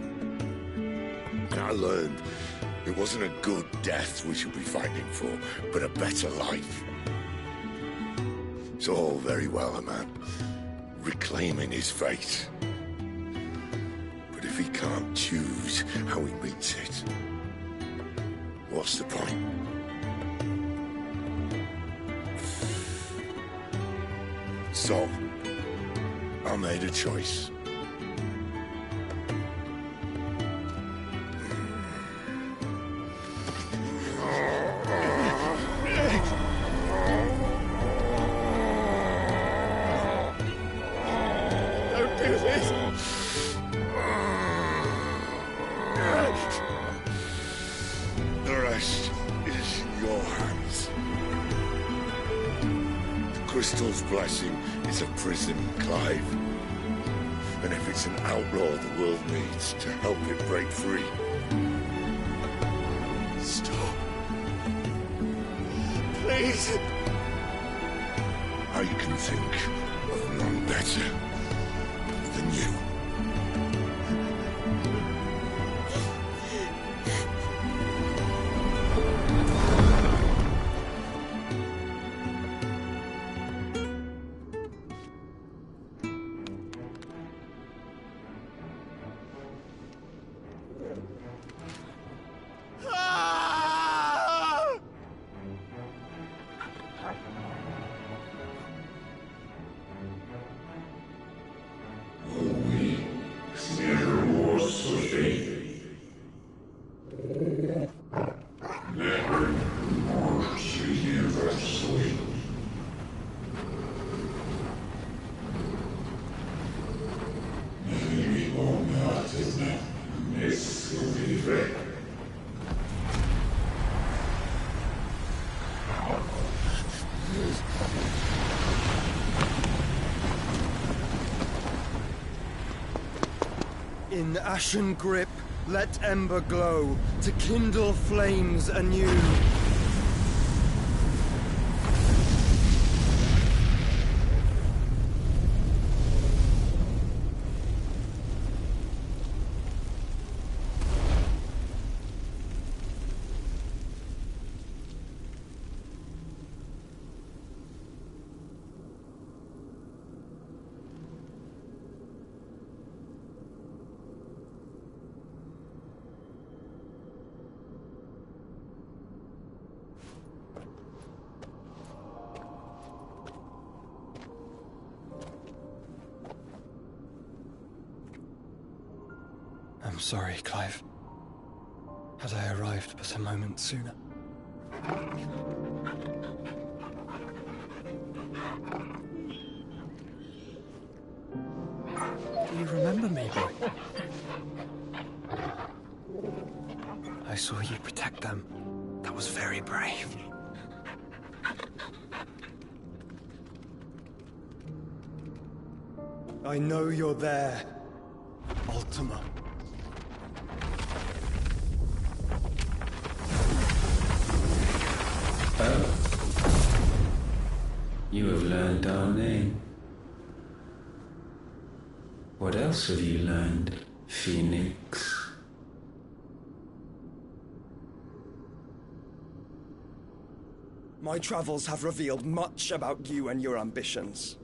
And I learned it wasn't a good death we should be fighting for, but a better life. It's all very well, a man reclaiming his fate. But if he can't choose how he meets it, what's the point? So, I made a choice. Don't do this! The rest is in your hands. The crystal's blessing is a prison, Clive. And if it's an outlaw the world needs to help it break free... Stop. Please. I can think of none better than you. Ah! In ashen grip, let ember glow, to kindle flames anew. I'm sorry, Clive. Had I arrived but a moment sooner. Do you remember me, boy? I saw you protect them. That was very brave. I know you're there, Ultima. You have learned our name. What else have you learned, Phoenix? My travels have revealed much about you and your ambitions.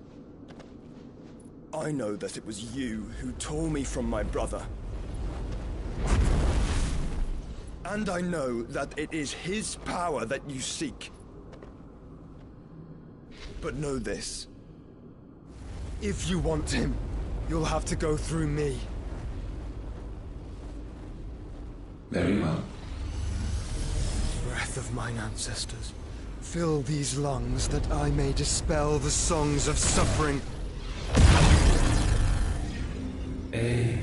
I know that it was you who tore me from my brother. And I know that it is his power that you seek. But know this. If you want him, you'll have to go through me. Very well. Breath of mine ancestors, fill these lungs that I may dispel the songs of suffering. A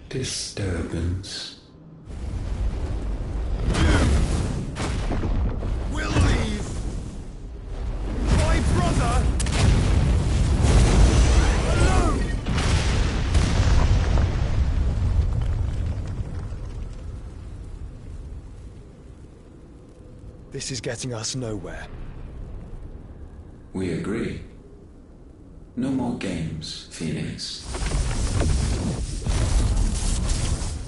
disturbance. Will leave my brother alone. This is getting us nowhere. We agree. No more games, Phoenix.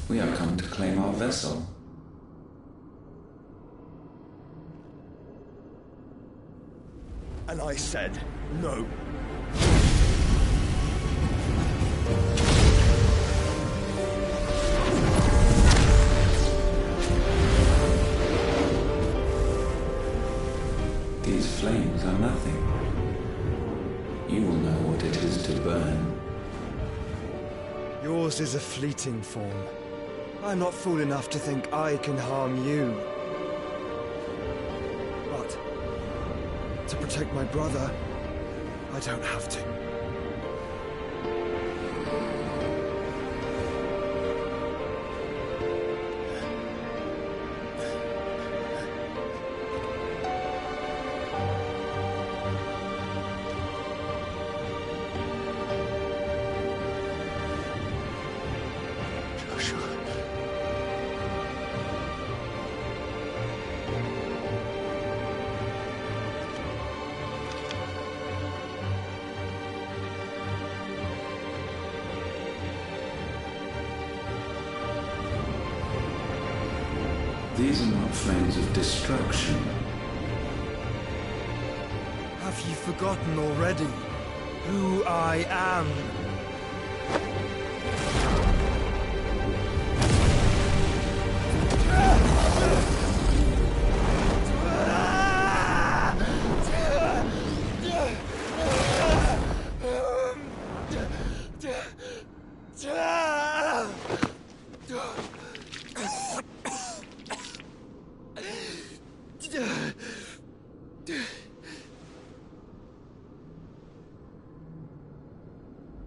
We have come to claim our vessel. And I said no. These flames are nothing. You will know what it is to burn. Yours is a fleeting form. I'm not fool enough to think I can harm you. But to protect my brother, I don't have to. These are not flames of destruction. Have you forgotten already who I am?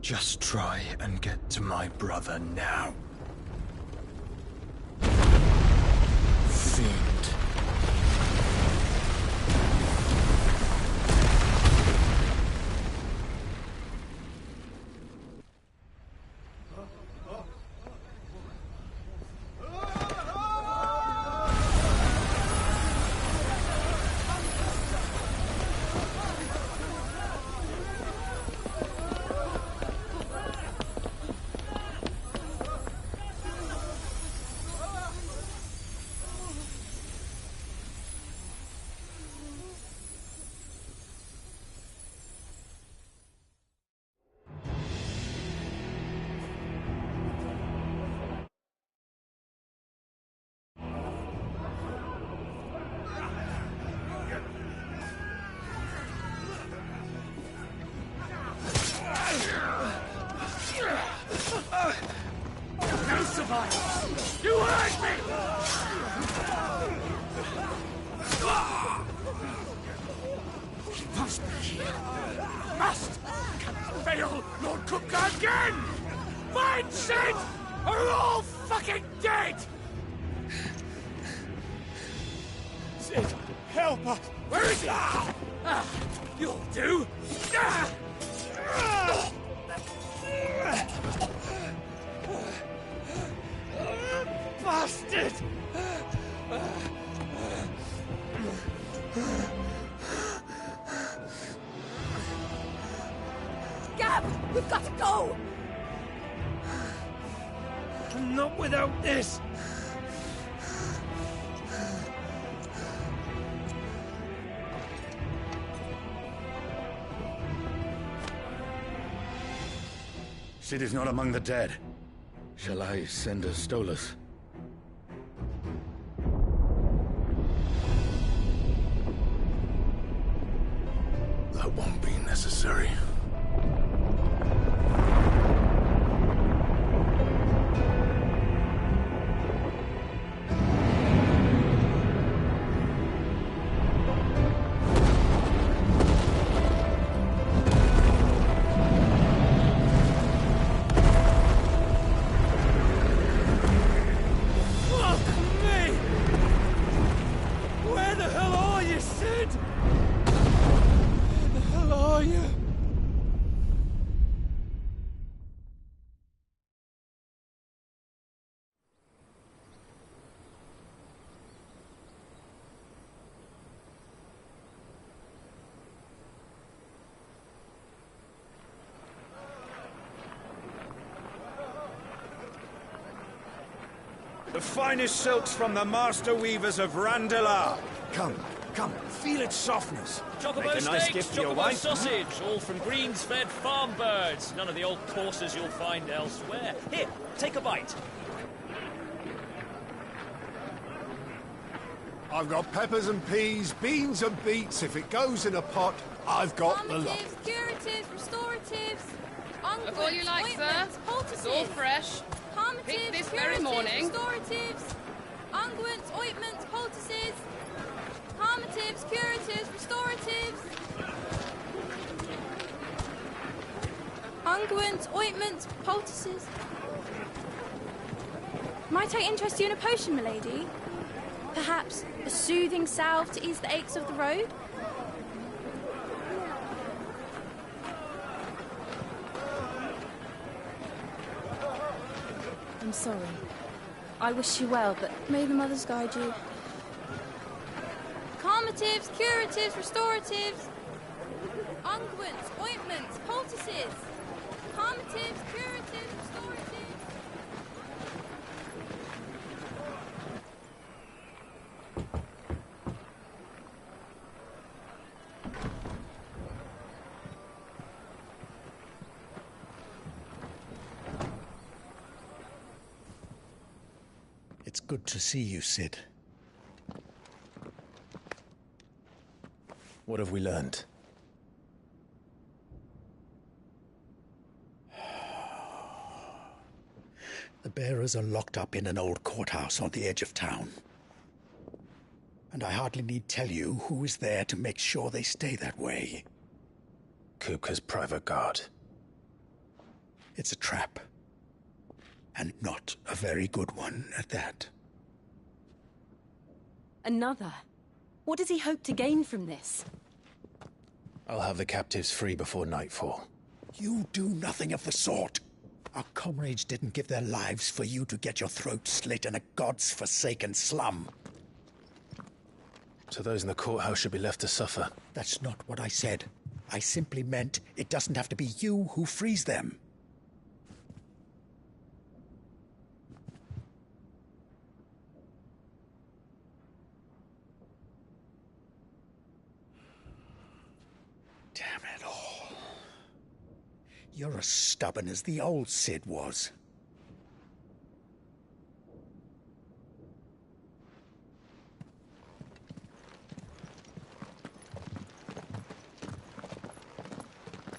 Just try and get to my brother now. Fiend. device! You heard me! He must be here. Must! Can fail Lord Cookguard again! Find Sid! Or we're all fucking dead! Sid, help us! Where is he? You'll do! Bastard! Gab, we've got to go! Not without this! Sid is not among the dead. Shall I send a Stolas? That won't be necessary. The finest silks from the master weavers of Randalar. Come, feel its softness. Chocobo Make a nice steaks, gift for your chocobo wife. sausage, all from greens-fed farm birds. None of the old courses you'll find elsewhere. Here, take a bite. I've got peppers and peas, beans and beets. If it goes in a pot, I've got the lot. Calmatives, curatives, restoratives, That's all you like, sir? It's all fresh. Picked this very morning. Restoratives, unguents, ointments, poultices, calmatives, curatives, restoratives, unguents, ointments, poultices. Might I interest you in a potion, milady? Perhaps a soothing salve to ease the aches of the road? I'm sorry. I wish you well, but may the mothers guide you. Calmatives, curatives, restoratives, unguents, ointments, poultices. Calmatives, curatives, restoratives. It's good to see you, Sid. What have we learned? The bearers are locked up in an old courthouse on the edge of town. And I hardly need tell you who is there to make sure they stay that way. Kupka's private guard. It's a trap. And not a very good one at that. Another? What does he hope to gain from this? I'll have the captives free before nightfall. You do nothing of the sort. Our comrades didn't give their lives for you to get your throat slit in a god's forsaken slum. So those in the courthouse should be left to suffer. That's not what I said. I simply meant it doesn't have to be you who frees them. Damn it all. You're as stubborn as the old Sid was.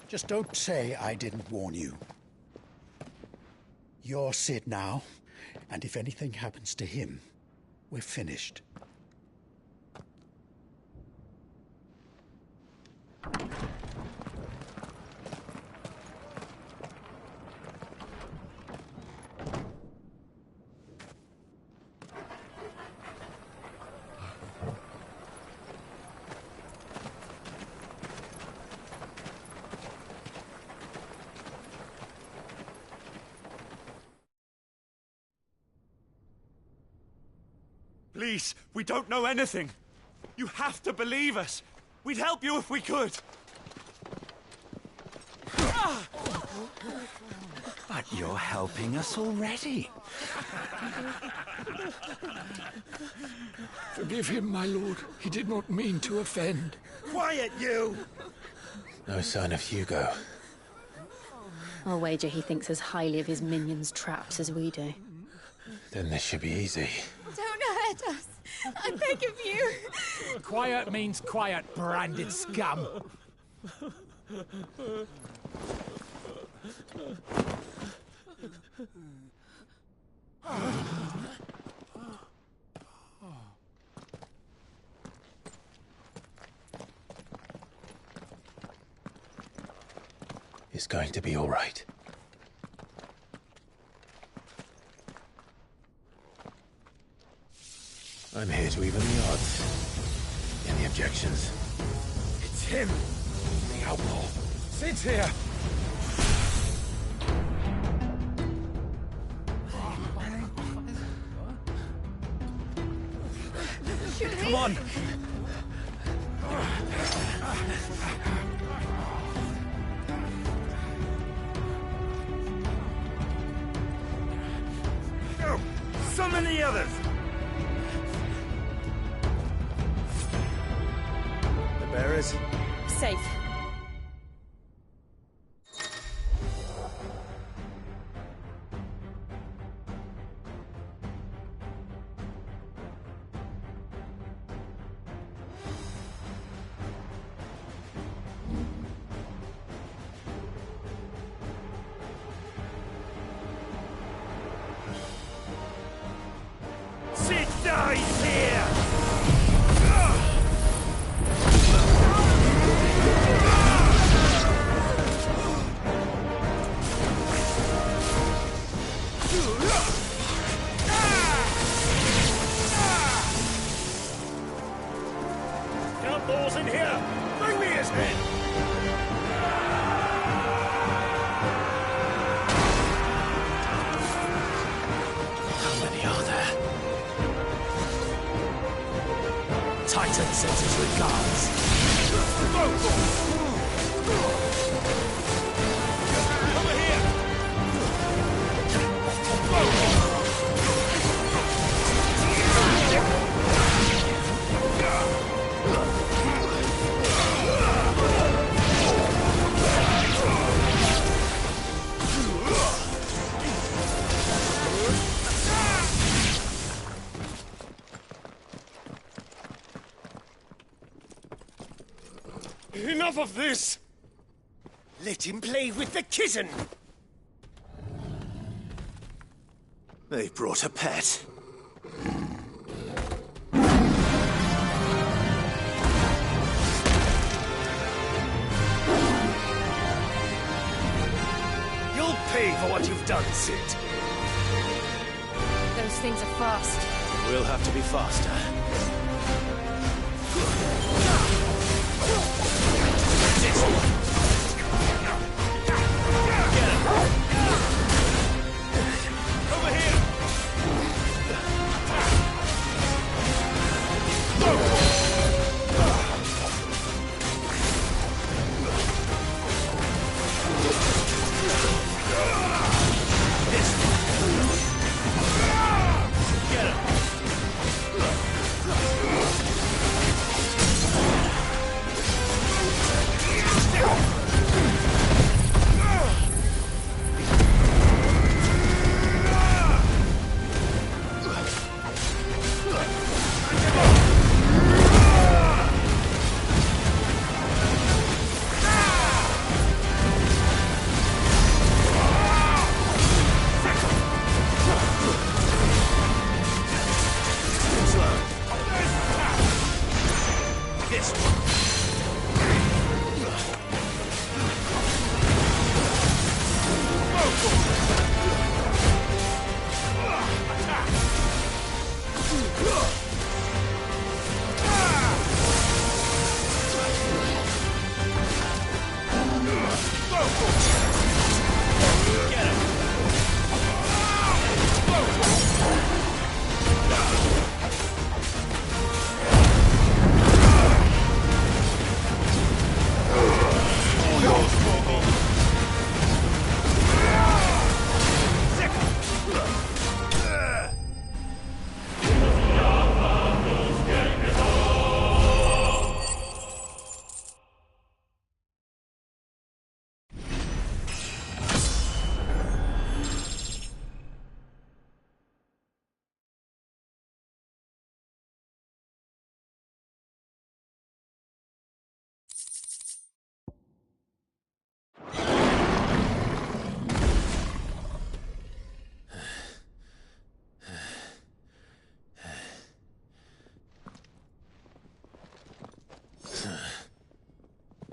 Just don't say I didn't warn you. You're Sid now, And if anything happens to him, we're finished. Please, we don't know anything. You have to believe us. We'd help you if we could. But you're helping us already. Forgive him, my lord. He did not mean to offend. Quiet, you! No sign of Hugo. I'll wager he thinks as highly of his minions' traps as we do. Then this should be easy. Don't hurt us. I beg of you. Quiet means quiet, branded scum. It's going to be all right. I'm here to even the odds. Any objections? It's him, the outlaw. Sit here. Come on. Go! Summon the others! The bearers? Safe. Sid dies here! Outlaws in here! Bring me his head! How many are there? Titan sends his regards. Over here! Enough of this! Let him play with the kitten! They brought a pet. You'll pay for what you've done, Sid. Those things are fast. We'll have to be faster. Over here! Get him!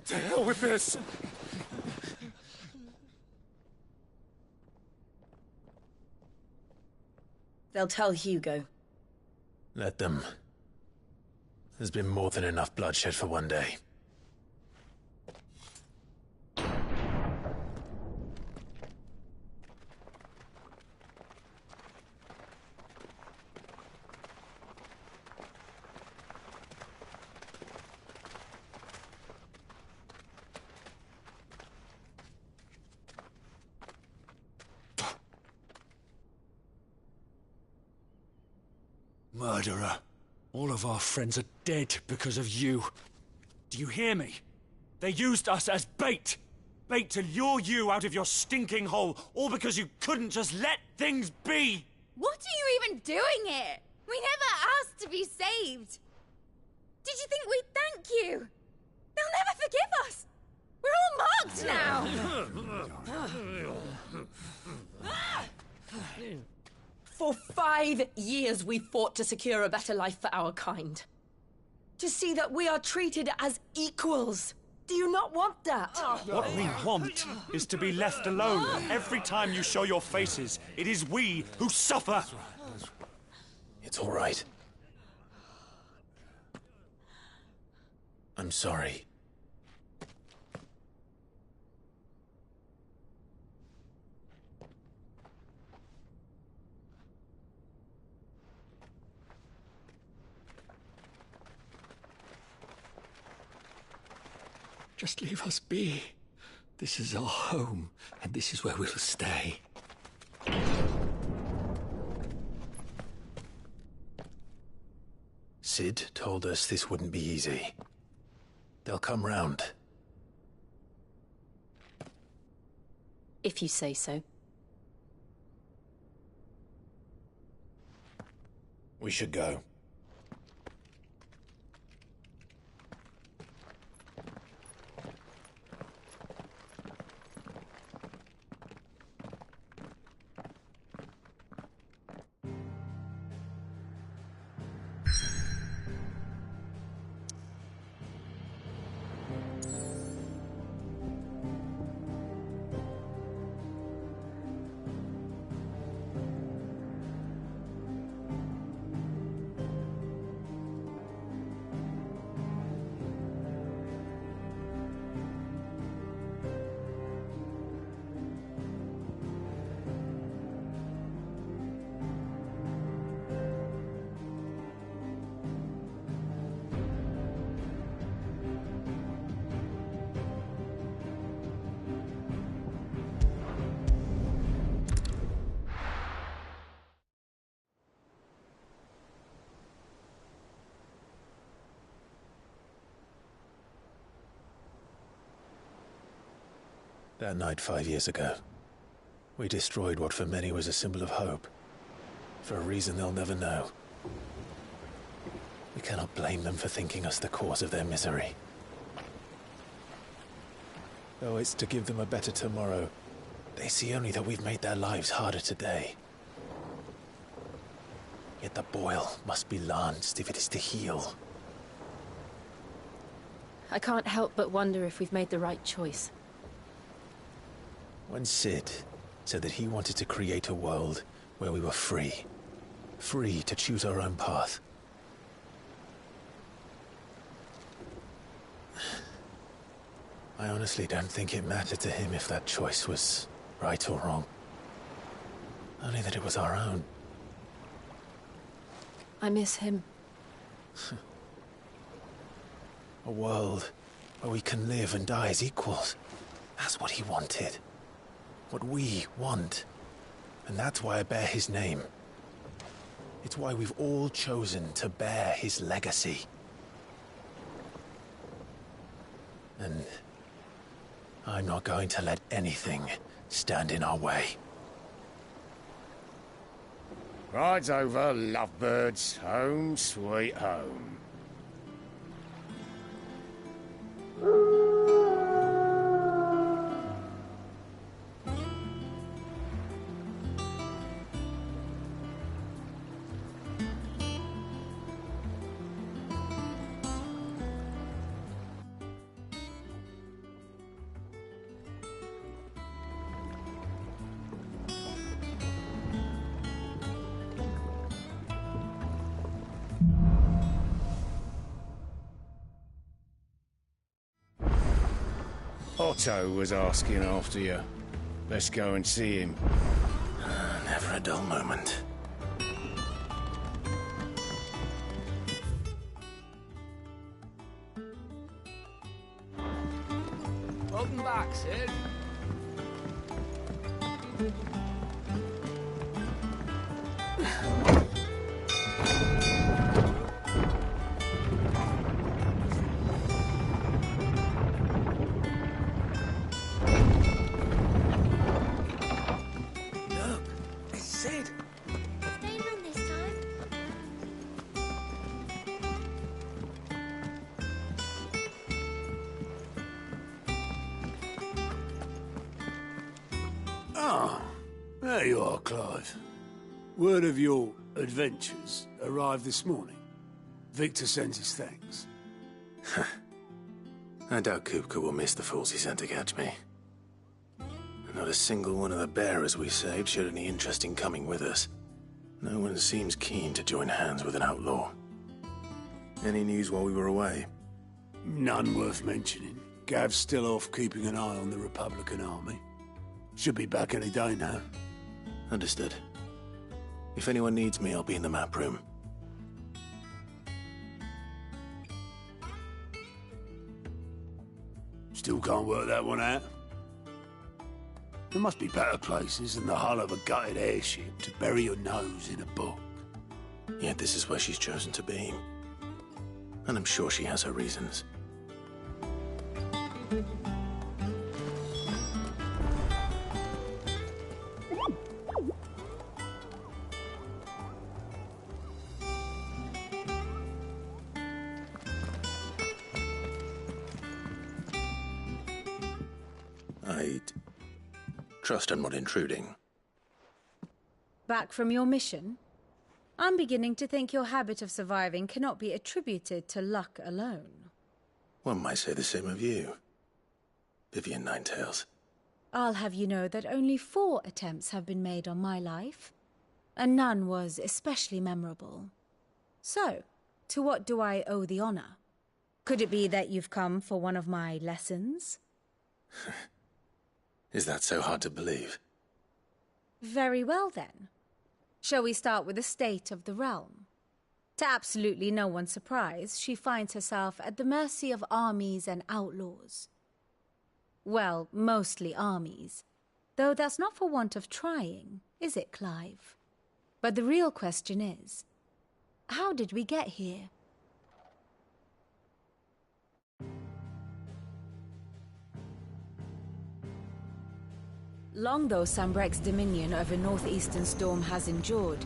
To hell with this! They'll tell Hugo. Let them. There's been more than enough bloodshed for one day. Murderer. All of our friends are dead because of you. Do you hear me? They used us as bait. Bait to lure you out of your stinking hole, all because you couldn't just let things be. What are you even doing here? We never asked to be saved. Did you think we'd thank you? They'll never forgive us. We're all marked now. For 5 years we fought to secure a better life for our kind. To see that we are treated as equals. Do you not want that? What we want is to be left alone. Every time you show your faces, it is we who suffer. It's all right. I'm sorry. Just leave us be. This is our home, and this is where we'll stay. Sid told us this wouldn't be easy. They'll come round. If you say so. We should go. That night 5 years ago, we destroyed what for many was a symbol of hope. For a reason they'll never know. We cannot blame them for thinking us the cause of their misery. Though it's to give them a better tomorrow, they see only that we've made their lives harder today. Yet the boil must be lanced if it is to heal. I can't help but wonder if we've made the right choice. When Sid said that he wanted to create a world where we were free. Free to choose our own path. I honestly don't think it mattered to him if that choice was right or wrong. Only that it was our own. I miss him. A world where we can live and die as equals. That's what he wanted. What we want. And that's why I bear his name. It's why we've all chosen to bear his legacy. And I'm not going to let anything stand in our way. Rides over, lovebirds. Home, sweet home. Otto was asking after you. Let's go and see him. Never a dull moment. Welcome back, Sid. There you are, Clive. Word of your adventures arrived this morning. Victor sends his thanks. I doubt Kupka will miss the fools he sent to catch me. Not a single one of the bearers we saved showed any interest in coming with us. No one seems keen to join hands with an outlaw. Any news while we were away? None worth mentioning. Gav's still off keeping an eye on the Republican army. Should be back any day now. Understood. If anyone needs me, I'll be in the map room. Still can't work that one out. There must be better places than the hull of a gutted airship to bury your nose in a book. Yet this is where she's chosen to be. And I'm sure she has her reasons. I'd trust I'm not intruding. Back from your mission? I'm beginning to think your habit of surviving cannot be attributed to luck alone. One might say the same of you, Vivian Ninetails. I'll have you know that only 4 attempts have been made on my life, and none was especially memorable. So, to what do I owe the honor? Could it be that you've come for one of my lessons? Is that so hard to believe? Very well, then. Shall we start with the state of the realm? To absolutely no one's surprise, she finds herself at the mercy of armies and outlaws. Well, mostly armies. Though that's not for want of trying, is it, Clive? But the real question is, how did we get here? Long though Sambrek's dominion over northeastern Storm has endured,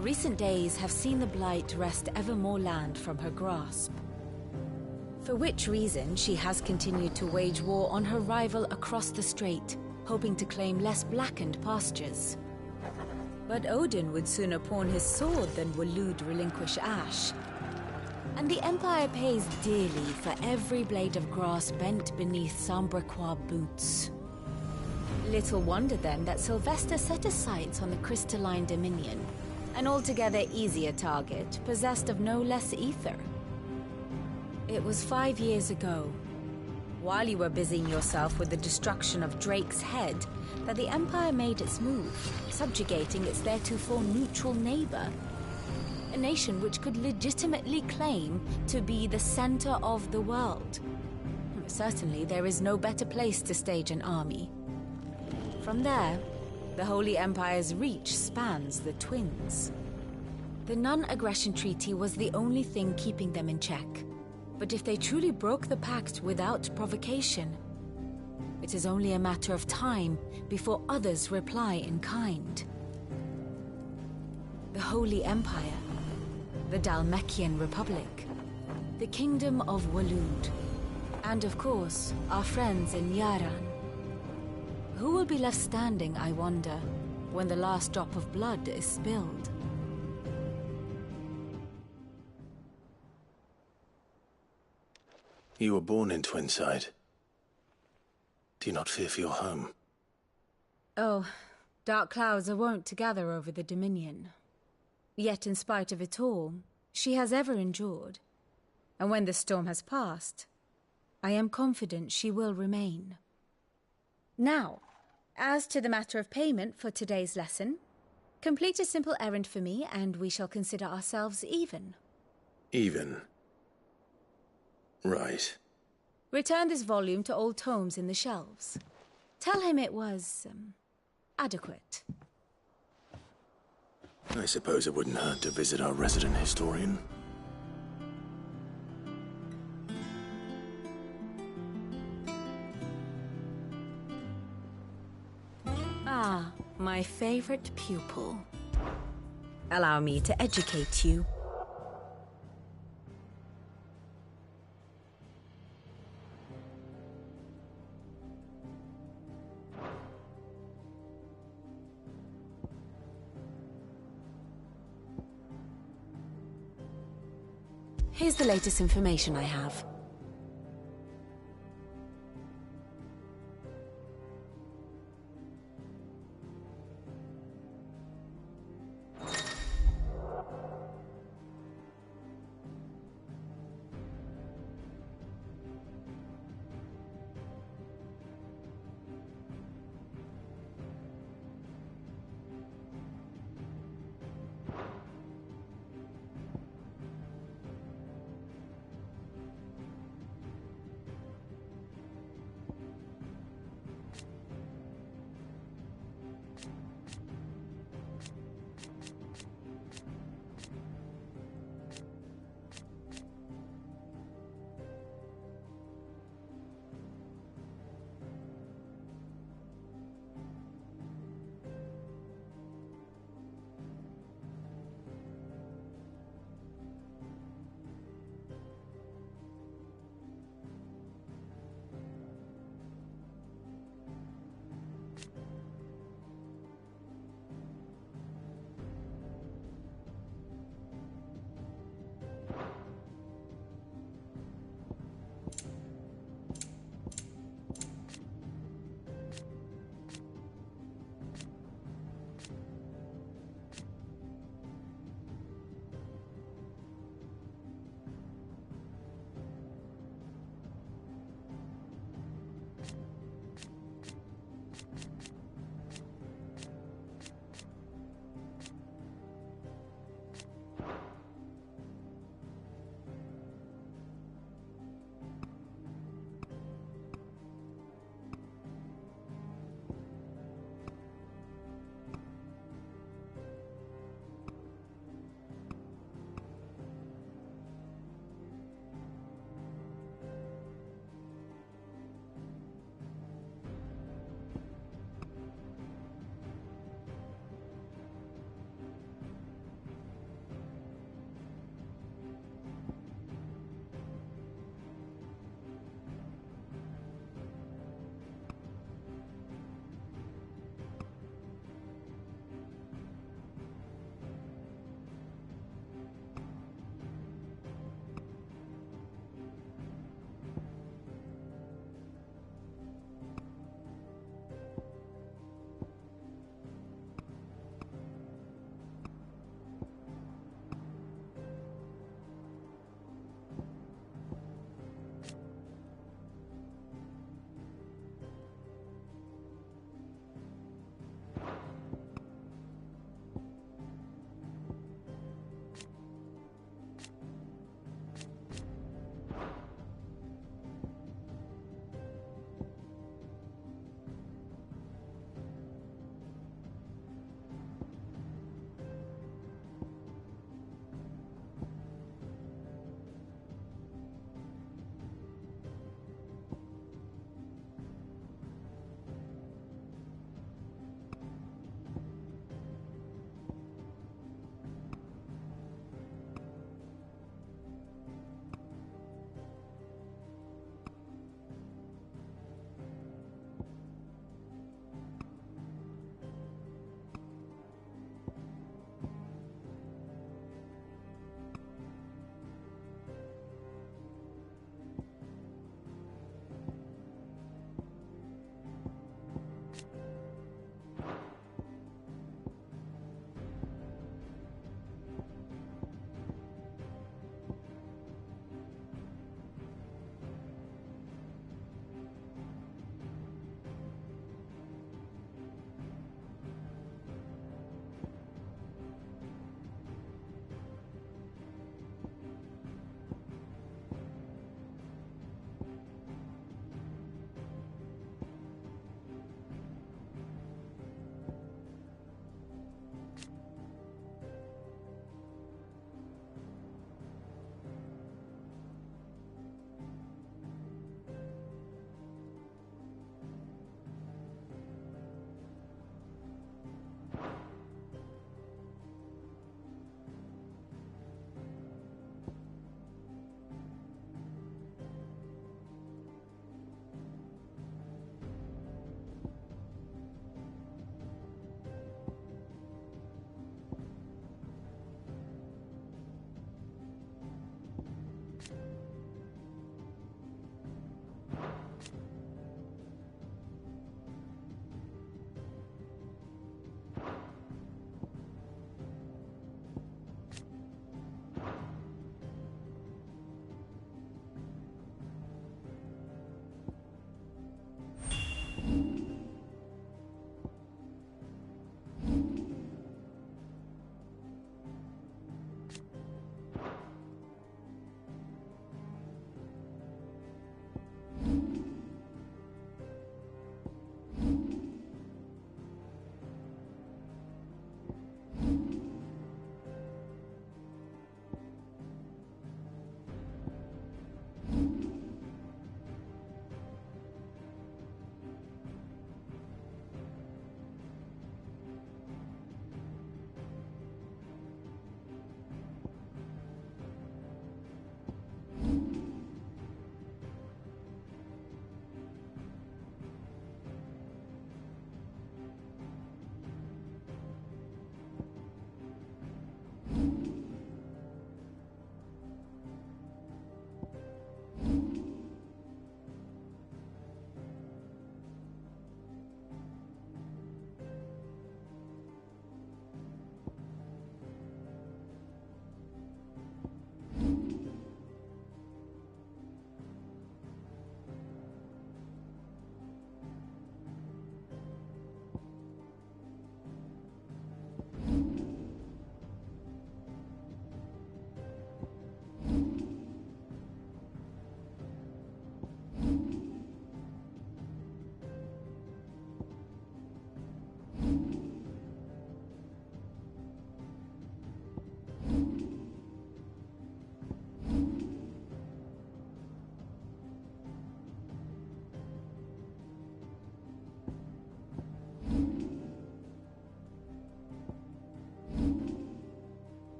recent days have seen the Blight wrest ever more land from her grasp. For which reason she has continued to wage war on her rival across the strait, hoping to claim less blackened pastures. But Odin would sooner pawn his sword than Waloed relinquish Ash. And the Empire pays dearly for every blade of grass bent beneath Sambrequois boots. Little wonder then that Sylvester set his sights on the crystalline Dominion, an altogether easier target, possessed of no less ether. It was 5 years ago, while you were busying yourself with the destruction of Drake's head, that the Empire made its move, subjugating its theretofore neutral neighbor. A nation which could legitimately claim to be the center of the world. Certainly, there is no better place to stage an army. From there, the Holy Empire's reach spans the Twins. The non-aggression treaty was the only thing keeping them in check. But if they truly broke the pact without provocation, it is only a matter of time before others reply in kind. The Holy Empire, the Dhalmekian Republic, the Kingdom of Waloed, and of course, our friends in Yaran. Who will be left standing, I wonder, when the last drop of blood is spilled? You were born in Twinside. Do you not fear for your home? Oh, dark clouds are wont to gather over the Dominion. Yet in spite of it all, she has ever endured. And when the storm has passed, I am confident she will remain. Now, as to the matter of payment for today's lesson, complete a simple errand for me and we shall consider ourselves even. Even? Right. Return this volume to old tomes in the shelves. Tell him it was, adequate. I suppose it wouldn't hurt to visit our resident historian. Ah, my favorite pupil. Allow me to educate you. Here's the latest information I have.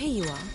Here you are.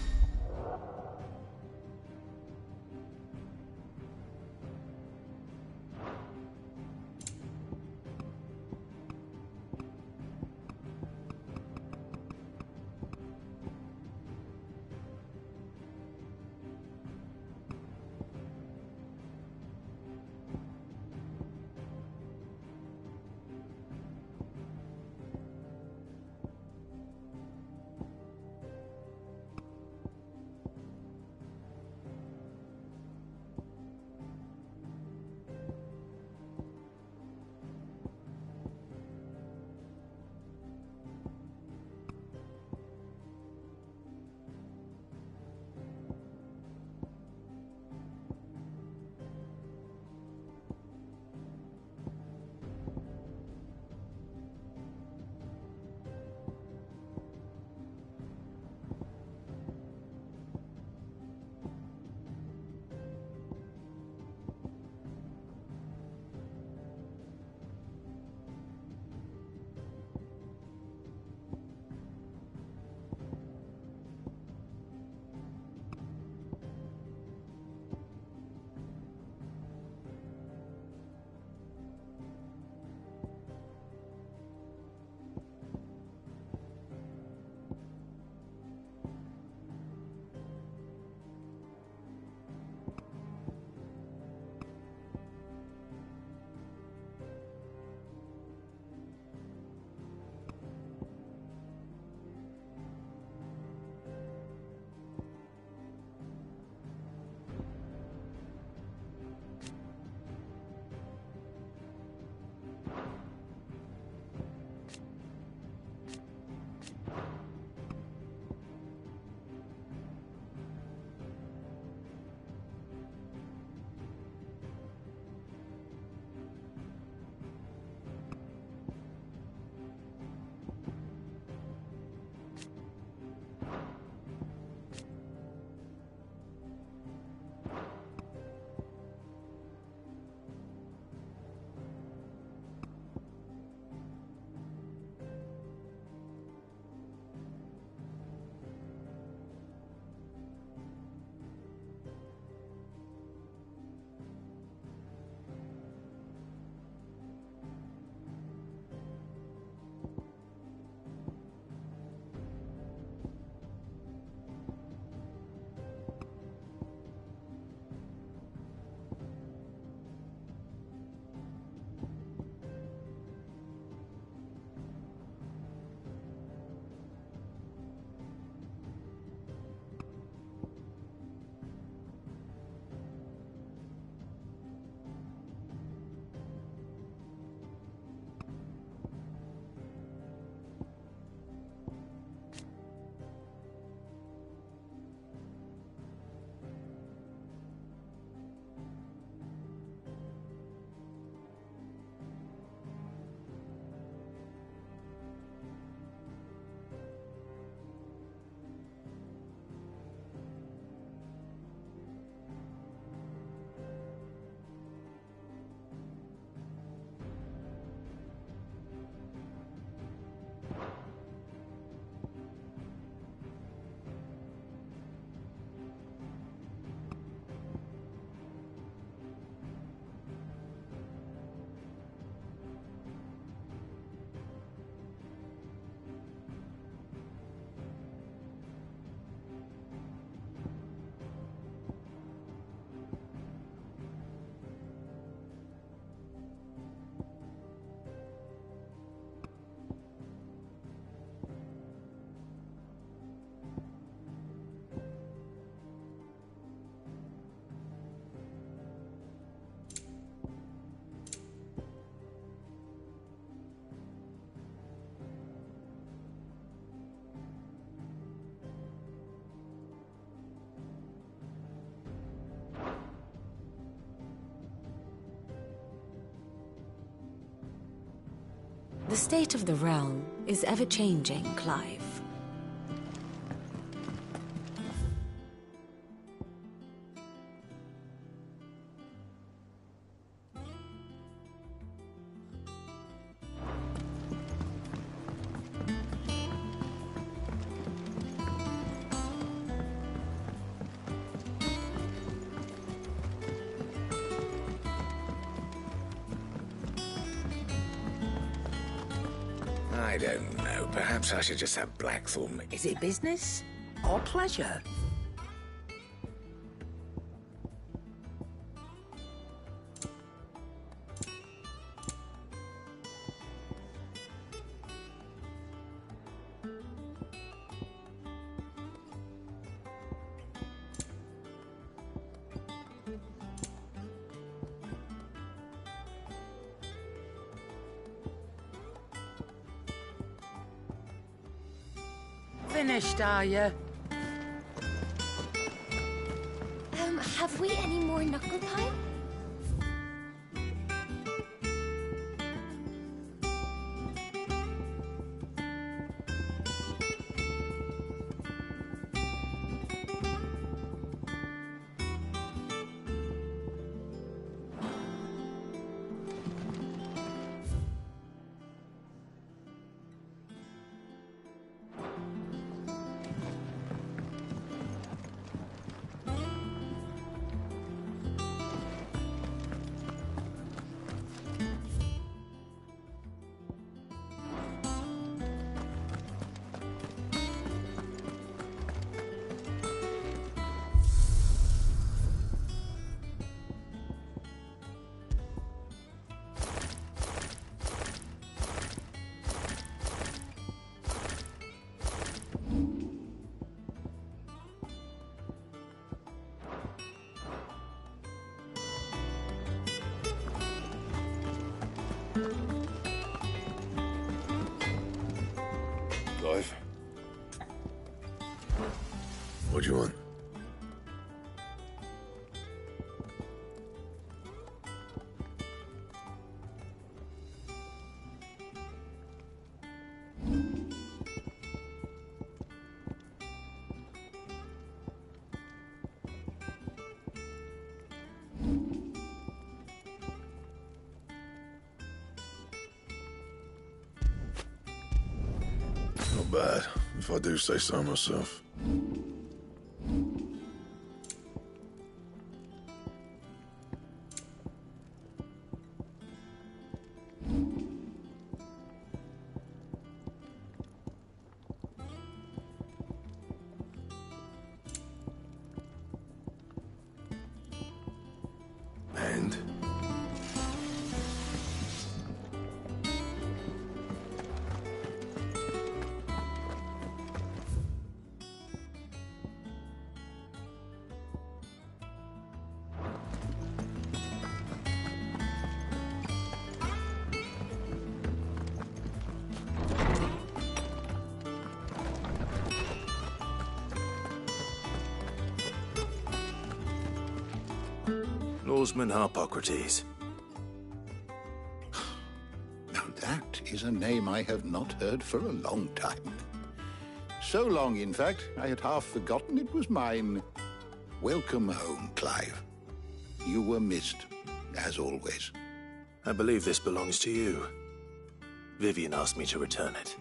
The state of the realm is ever-changing, Clive. I don't know. Perhaps I should just have Blackthorn. Is it business or pleasure? Finished, are you? Have we any more knuckle pie? Clive? What do you want? Not bad, if I do say so myself. And? Lawsman Harpocrates. Now that is a name I have not heard for a long time. So long, in fact, I had half forgotten it was mine. Welcome home, Clive. You were missed, as always. I believe this belongs to you. Vivian asked me to return it.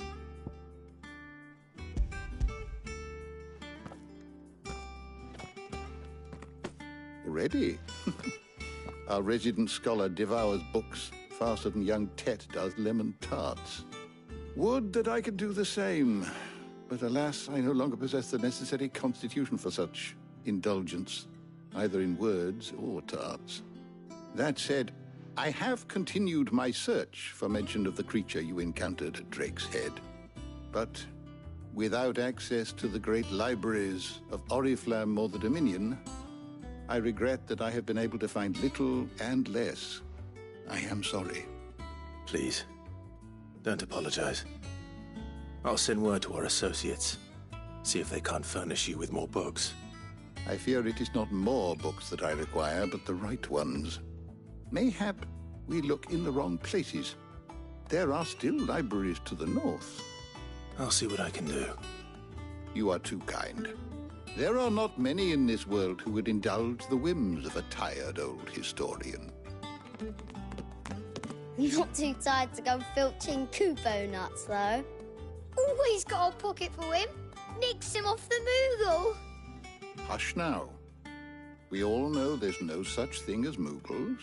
Already? Our resident scholar devours books faster than young Tet does lemon tarts. Would that I could do the same. But alas, I no longer possess the necessary constitution for such indulgence, either in words or tarts. That said, I have continued my search for mention of the creature you encountered at Drake's Head. But without access to the great libraries of Oriflamme or the Dominion, I regret that I have been able to find little and less. I am sorry. Please, don't apologize. I'll send word to our associates. See if they can't furnish you with more books. I fear it is not more books that I require, but the right ones. Mayhap we look in the wrong places. There are still libraries to the north. I'll see what I can do. You are too kind. There are not many in this world who would indulge the whims of a tired old historian. Not too tired to go filching Kupo nuts, though. Always got a pocket for him. Nicks him off the Moogle. Hush now. We all know there's no such thing as Moogles.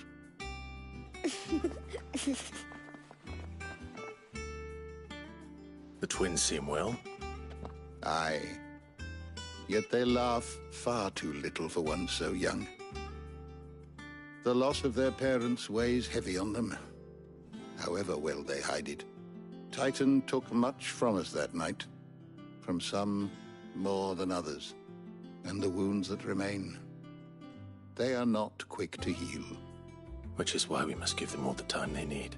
The twins seem well. Aye. Yet they laugh far too little for one so young. The loss of their parents weighs heavy on them, however well they hide it. Titan took much from us that night, from some more than others, and the wounds that remain, they are not quick to heal. Which is why we must give them all the time they need.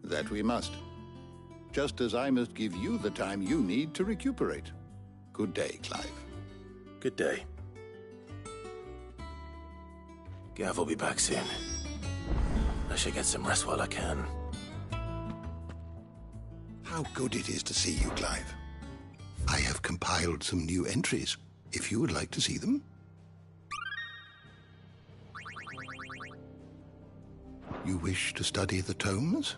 That we must. Just as I must give you the time you need to recuperate. Good day, Clive. Good day. Gav will be back soon. I should get some rest while I can. How good it is to see you, Clive. I have compiled some new entries, if you would like to see them. You wish to study the tomes?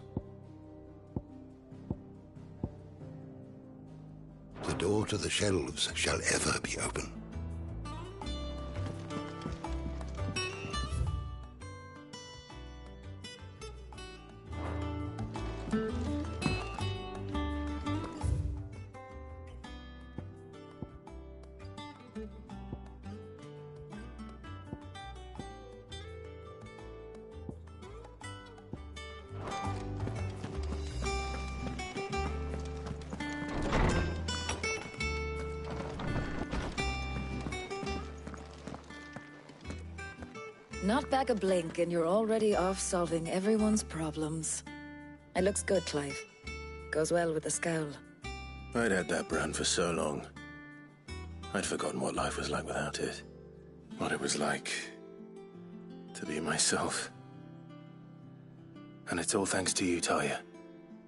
The door to the shelves shall ever be open. Not back a blink, and you're already off solving everyone's problems. It looks good, Clive. Goes well with the scowl. I'd had that brand for so long. I'd forgotten what life was like without it. What it was like to be myself. And it's all thanks to you, Talia.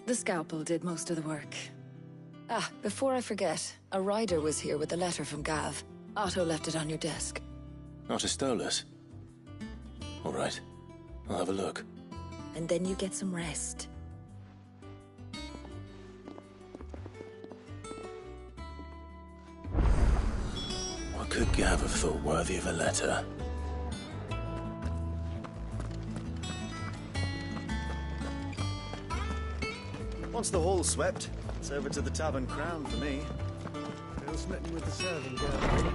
The scalpel did most of the work. Ah, before I forget, a rider was here with a letter from Gav. Otto left it on your desk. Otter stole us. All right, I'll have a look. And then you get some rest. What could Gav have thought worthy of a letter? Once the hall's swept, it's over to the Tavern Crown for me. Still smitten with the serving girl.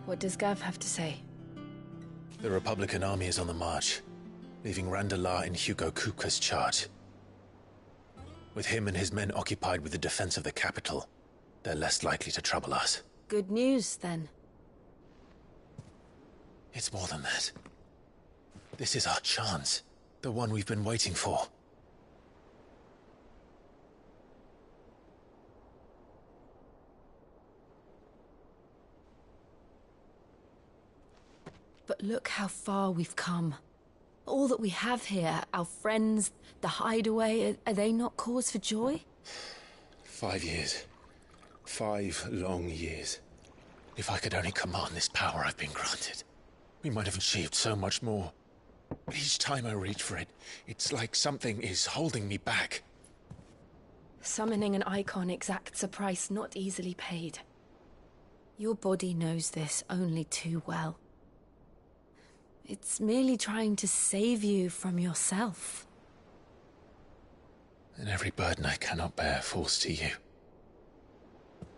What does Gav have to say? The Republican army is on the march, leaving Randalar in Hugo Kupka's charge. With him and his men occupied with the defense of the capital, they're less likely to trouble us. Good news, then. It's more than that. This is our chance. The one we've been waiting for. But look how far we've come. All that we have here, our friends, the hideaway, are they not cause for joy? 5 years. 5 long years. If I could only command this power I've been granted, we might have achieved so much more. But each time I reach for it, it's like something is holding me back. Summoning an icon exacts a price not easily paid. Your body knows this only too well. It's merely trying to save you from yourself. And every burden I cannot bear falls to you.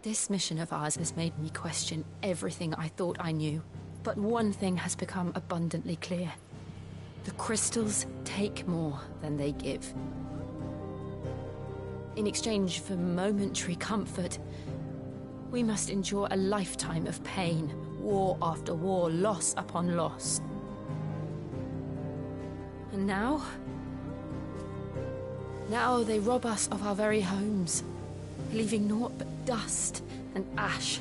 This mission of ours has made me question everything I thought I knew. But one thing has become abundantly clear. The crystals take more than they give. In exchange for momentary comfort, we must endure a lifetime of pain, war after war, loss upon loss. And now they rob us of our very homes, leaving naught but dust and ash.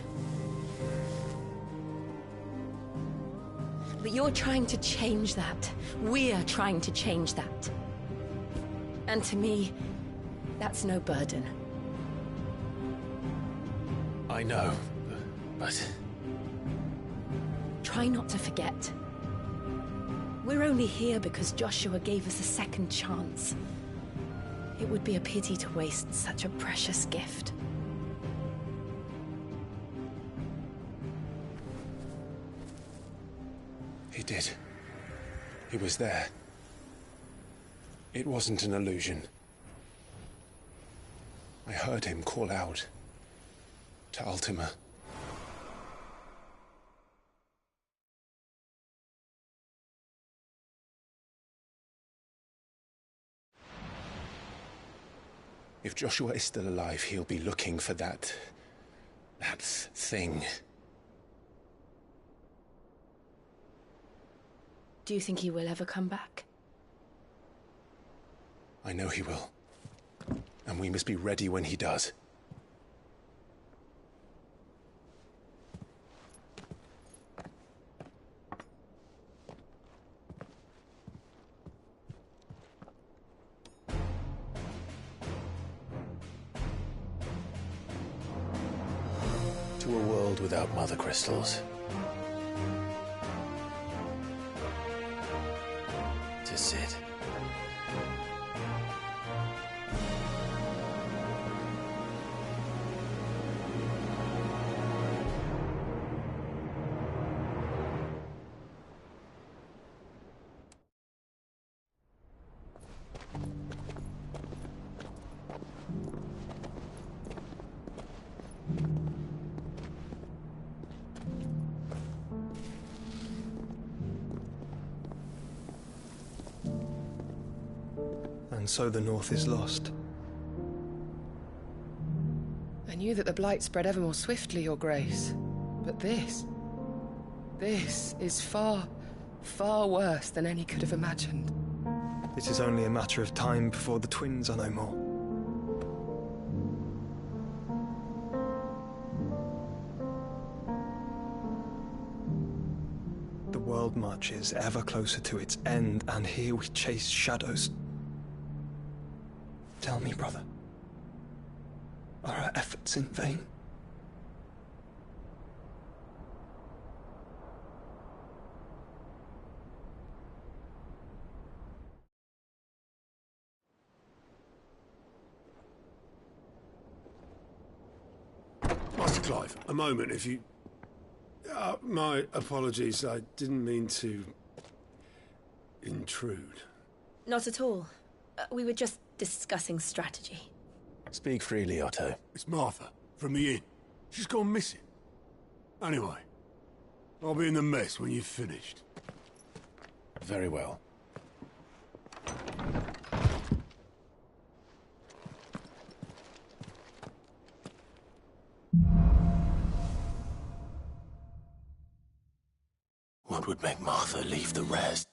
But you're trying to change that. We're trying to change that. And to me, that's no burden. I know, but... Try not to forget. We're only here because Joshua gave us a second chance. It would be a pity to waste such a precious gift. He did. He was there. It wasn't an illusion. I heard him call out to Ultima. If Joshua is still alive, he'll be looking for that thing. Do you think he will ever come back? I know he will. And we must be ready when he does. To a world without mother crystals. To sit. And so the North is lost. I knew that the Blight spread ever more swiftly, Your Grace. But this is far, far worse than any could have imagined. It is only a matter of time before the twins are no more. The world marches ever closer to its end, and here we chase shadows. Tell me, brother, are our efforts in vain? Master Clive, a moment, if you... my apologies, I didn't mean to... intrude. Not at all. We were just discussing strategy. Speak freely, Otto. It's Martha, from the inn. She's gone missing. Anyway, I'll be in the mess when you've finished. Very well. What would make Martha leave the rest?